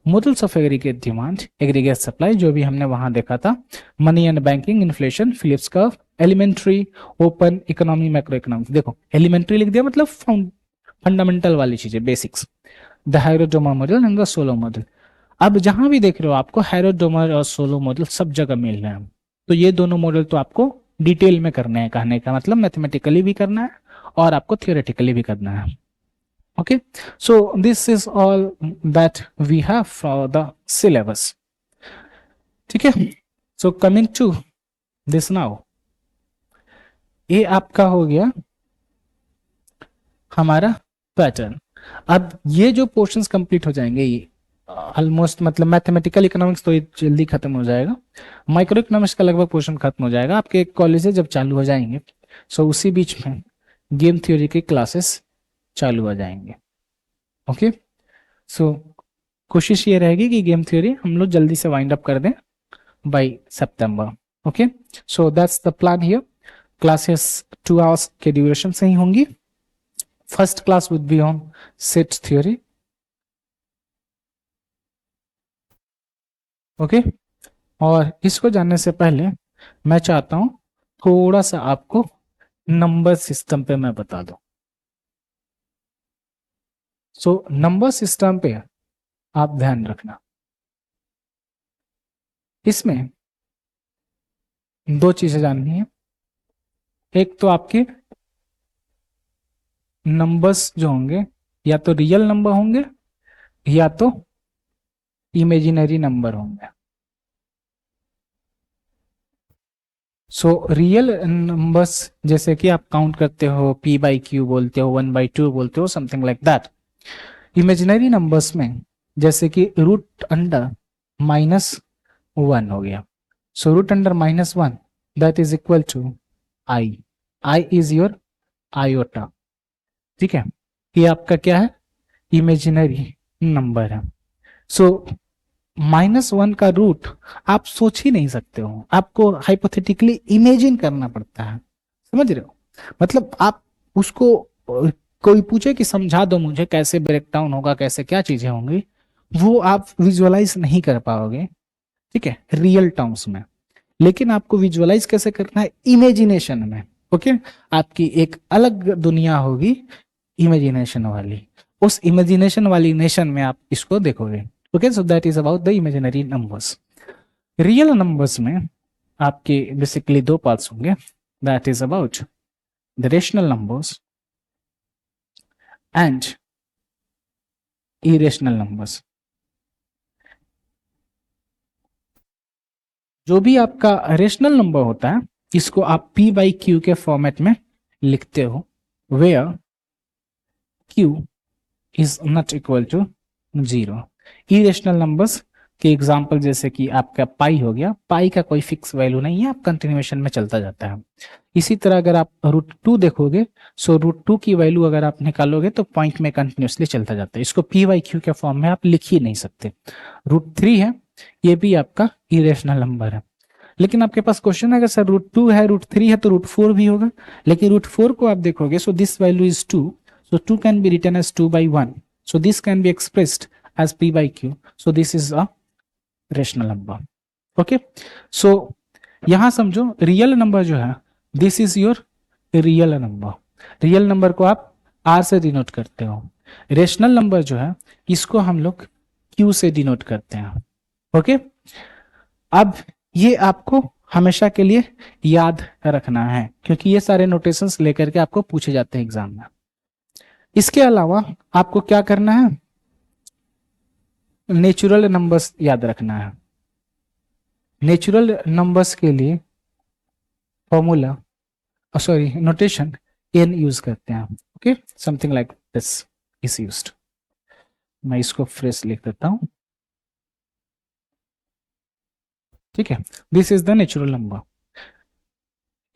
A: models of aggregate demand, aggregate supply जो भी हमने वहां देखा था, money and banking, inflation, Phillips curve, elementary, open economy, macroeconomics. देखो एलिमेंट्री लिख दिया मतलब फंडामेंटल वाली चीजें, basics, the Harrod Domar model and the Solow model. अब जहां भी देख रहे हो आपको हायरोडोमा और सोलो मॉडल सब जगह मिल रहे हैं, तो ये दोनों मॉडल तो आपको डिटेल में करने हैं, कहने का मतलब मैथमेटिकली भी करना है और आपको थियोरेटिकली भी करना है, okay. So this is all that we have for the syllabus, ठीक है। So coming to this now, ये आपका हो गया हमारा पैटर्न। अब ये जो पोर्शंस कंप्लीट हो जाएंगे, ये ऑलमोस्ट मतलब मैथमेटिकल इकोनॉमिक्स तो ये जल्दी खत्म हो जाएगा, माइक्रो इकोनॉमिक्स का लगभग पोर्शन खत्म हो जाएगा, आपके कॉलेजेस जब चालू हो जाएंगे सो उसी बीच में गेम थ्योरी के क्लासेस चालू हो जाएंगे, ओके। सो कोशिश ये रहेगी कि गेम थ्योरी हम लोग जल्दी से वाइंड अप कर दें बाय सितंबर, okay. So that's the plan here. Classes 2 hours के ड्यूरेशन से ही होंगी। First class would be on set theory, okay. और इसको जानने से पहले मैं चाहता हूं थोड़ा सा आपको नंबर सिस्टम पे मैं बता दूं। सो नंबर सिस्टम पे आप ध्यान रखना, इसमें दो चीजें जाननी है। एक तो आपके नंबर्स जो होंगे या तो रियल नंबर होंगे या तो इमेजिनरी नंबर होंगे। सो रियल नंबर्स जैसे कि आप काउंट करते हो, p बाई क्यू बोलते हो, 1/2 बोलते हो, something like that. Imaginary numbers में जैसे कि रूट अंडर -1 हो गया। So root under -1 that is equal to i. I is your iota. ठीक है, ये आपका क्या है, इमेजिनरी नंबर है। सो -1 का रूट आप सोच ही नहीं सकते हो, आपको हाइपोथेटिकली इमेजिन करना पड़ता है, समझ रहे हो। मतलब आप उसको कोई पूछे कि समझा दो मुझे कैसे ब्रेक डाउन होगा, कैसे क्या चीजें होंगी, वो आप विजुअलाइज नहीं कर पाओगे, ठीक है, रियल टर्म्स में। लेकिन आपको विजुअलाइज कैसे करना है, इमेजिनेशन में। ओके, आपकी एक अलग दुनिया होगी इमेजिनेशन वाली, उस इमेजिनेशन वाली नेशन में आप इसको देखोगे। Okay, so that is about the imaginary numbers. Real numbers में आपके बेसिकली दो पार्ट्स होंगे, that is about the rational numbers and irrational numbers. जो भी आपका रेशनल नंबर होता है इसको आप पी बाई क्यू के फॉर्मेट में लिखते हो, where q is not equal to 0। Irrational numbers के एग्जांपल जैसे कि आपका पाई हो गया, पाई का कोई फिक्स वैल्यू नहीं है, आप कंटिन्यूएशन में चलता जाता है। इसी तरह अगर आप √2 देखोगे, सो √2 की वैल्यू अगर आप निकालोगे तो पॉइंट में कंटिन्यूसली चलता जाता है, इसको पी बाई क्यू के फॉर्म में आप लिख ही नहीं सकते। √3 है, ये भी आपका इरेशनल नंबर है। लेकिन आपके पास क्वेश्चन है अगर सर √2 है, √3 है, तो √4 भी होगा। लेकिन √4 को आप देखोगे, so this value is 2, so 2 can be written as 2 by 1, so this can be expressed as p by q, so this is a rational number। okay, so यहां समझो रियल नंबर जो है this is your real number. Real number को आप r से डिनोट करते हो, रेशनल नंबर जो है इसको हम लोग q से डिनोट करते हैं। ओके, अब ये आपको हमेशा के लिए याद रखना है क्योंकि ये सारे नोटेशंस लेकर के आपको पूछे जाते हैं एग्जाम में। इसके अलावा आपको क्या करना है, नेचुरल नंबर्स याद रखना है। नेचुरल नंबर्स के लिए formula, sorry notation n use करते हैं। Okay, something like this is used. मैं इसको फ्रेश लिख देता हूं, ठीक है। This is the natural number.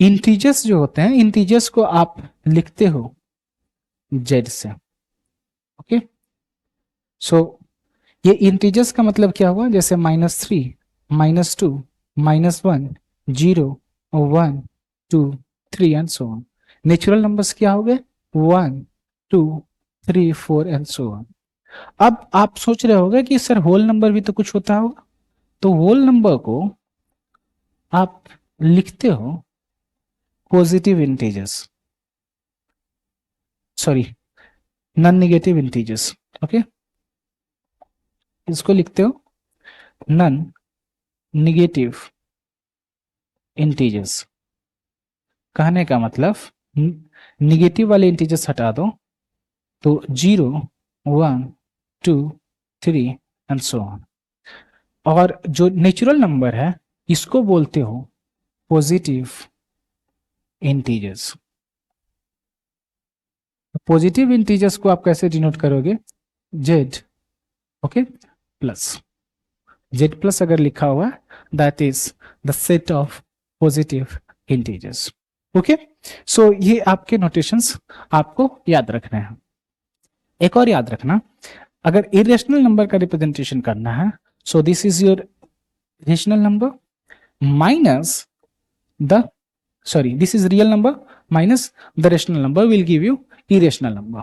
A: Integers जो होते हैं, इंटीजर्स को आप लिखते हो z से। ओके, सो ये इंटीजर्स का मतलब क्या हुआ, जैसे -3, -2, -1, 0, 1, 2, 3 and so on. Natural numbers क्या हो गए, 1, 2, 3, 4 एंड सो ऑन। अब आप सोच रहे होगे कि सर होल नंबर भी तो कुछ होता होगा, तो होल नंबर को आप लिखते हो positive integers, sorry non negative integers. Okay, इसको लिखते हो नॉन नेगेटिव इंटीजर्स। कहने का मतलब निगेटिव वाले इंटीजर्स हटा दो तो 0, 1, 2, 3 एंड सो ऑन। और जो नेचुरल नंबर है इसको बोलते हो पॉजिटिव इंटीजर्स। पॉजिटिव इंटीजर्स को आप कैसे डिनोट करोगे, z, ओके, प्लस z+ अगर लिखा हुआ that is the set of positive integers. Okay, so ये आपके नोटेशंस आपको याद रखने हैं। एक और याद रखना, अगर इरेशनल नंबर का रिप्रेजेंटेशन करना है, so this is your rational number minus the, sorry this is real number minus the rational number will give you irrational number.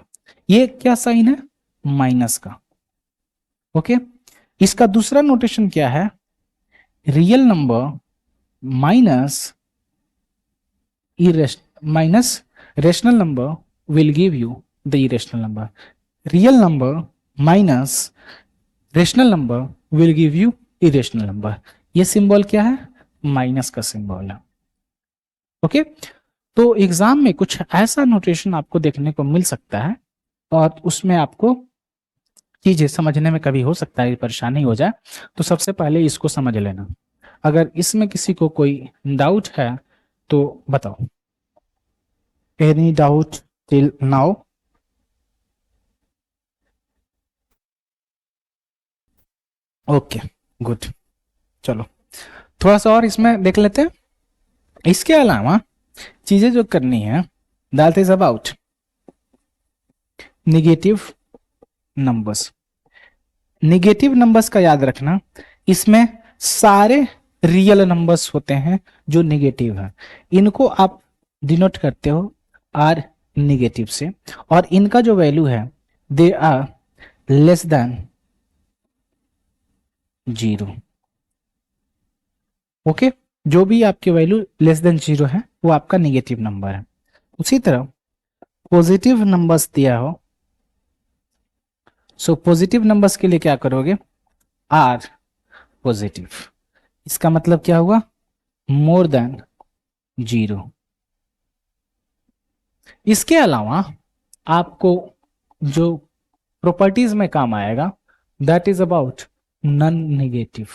A: ये क्या साइन है, माइनस का। ओके, इसका दूसरा नोटेशन क्या है, real number minus minus rational number will give you the irrational number. Real number minus rational number will give you irrational number. ये सिंबल क्या है, माइनस का सिंबल है। ओके, तो एग्जाम में कुछ ऐसा नोटेशन आपको देखने को मिल सकता है और उसमें आपको चीजें समझने में कभी हो सकता है परेशानी हो जाए, तो सबसे पहले इसको समझ लेना। अगर इसमें किसी को कोई डाउट है तो बताओ, any doubt till now? Okay, good. चलो थोड़ा सा और इसमें देख लेते हैं। इसके अलावा चीजें जो करनी है, that is about negative numbers. Negative numbers का याद रखना, इसमें सारे रियल नंबर्स होते हैं जो निगेटिव है, इनको आप डिनोट करते हो आर निगेटिव से, और इनका जो वैल्यू है they are less than 0। Okay, जो भी आपके वैल्यू लेस देन 0 है वो आपका निगेटिव नंबर है। उसी तरह पॉजिटिव नंबर्स दिया हो, सो पॉजिटिव नंबर्स के लिए क्या करोगे, आर पॉजिटिव, इसका मतलब क्या हुआ, मोर देन 0। इसके अलावा आपको जो प्रॉपर्टीज में काम आएगा that is about non negative,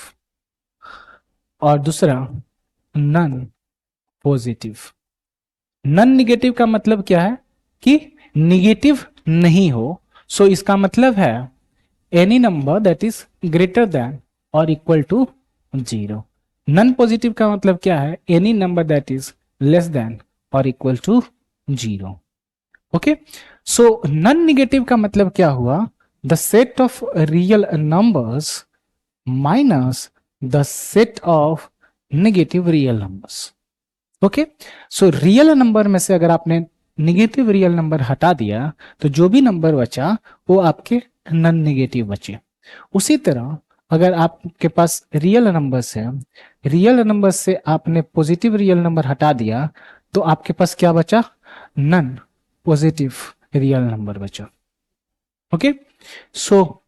A: और दूसरा नन पॉजिटिव। नन नेगेटिव का मतलब क्या है कि निगेटिव नहीं हो, सो इसका मतलब है any number that is greater than और इक्वल टू 0। नन पॉजिटिव का मतलब क्या है, any number that is less than और equal to 0। Okay, so non negative का मतलब क्या हुआ, the set of real numbers minus the set of negative real numbers. Okay, so real number में से अगर आपने नेगेटिव रियल नंबर हटा दिया तो जो भी नंबर बचा वो आपके नन नेगेटिव बचे। उसी तरह अगर आपके पास रियल नंबर्स है, रियल नंबर से आपने पॉजिटिव रियल नंबर हटा दिया तो आपके पास क्या बचा, नन पॉजिटिव रियल नंबर बचा। ओके, सो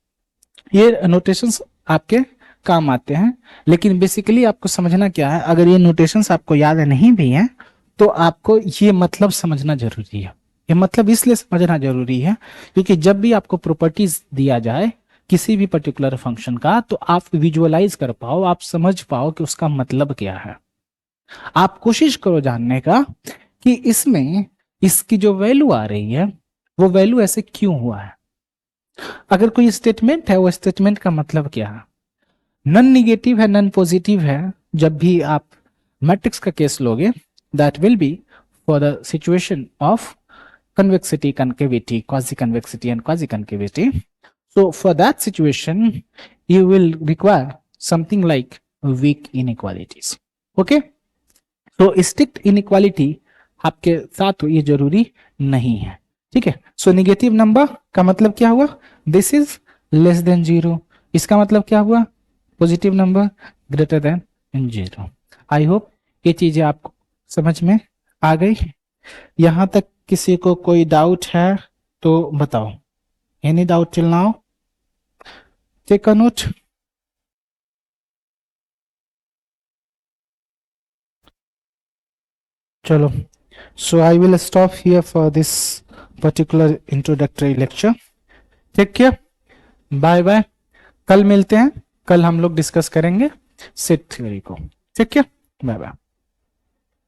A: ये नोटेशंस आपके काम आते हैं, लेकिन बेसिकली आपको समझना क्या है, अगर ये नोटेशंस आपको याद नहीं भी हैं तो आपको ये मतलब समझना जरूरी है। ये मतलब इसलिए समझना जरूरी है क्योंकि जब भी आपको प्रॉपर्टीज दिया जाए किसी भी पर्टिकुलर फंक्शन का तो आप विजुअलाइज कर पाओ, आप समझ पाओ कि उसका मतलब क्या है। आप कोशिश करो जानने का कि इसमें इसकी जो वैल्यू आ रही है वो वैल्यू ऐसे क्यों हुआ है। अगर कोई स्टेटमेंट है वो स्टेटमेंट का मतलब क्या है, नन निगेटिव है नन पॉजिटिव है, जब भी आप मैट्रिक्स का केस लोगे that will B for the situation of convexity, concavity, quasi-convexity and quasi-concavity. So for that situation, you will require something like weak inequalities. Okay? So strict inequality आपके साथ ये जरूरी नहीं है। ठीक है, सो निगेटिव नंबर का मतलब क्या हुआ, दिस इज लेस देन 0। इसका मतलब क्या हुआ, positive number greater than 0। I hope ये चीजें आपको समझ में आ गई। यहां तक किसी को कोई डाउट है तो बताओ, any doubt till now, take a note. चलो, so I will stop here for this particular introductory lecture. Take care, bye bye, कल मिलते हैं, कल हम लोग डिस्कस करेंगे सेट थ्योरी को। ठीक है, बाय बाय।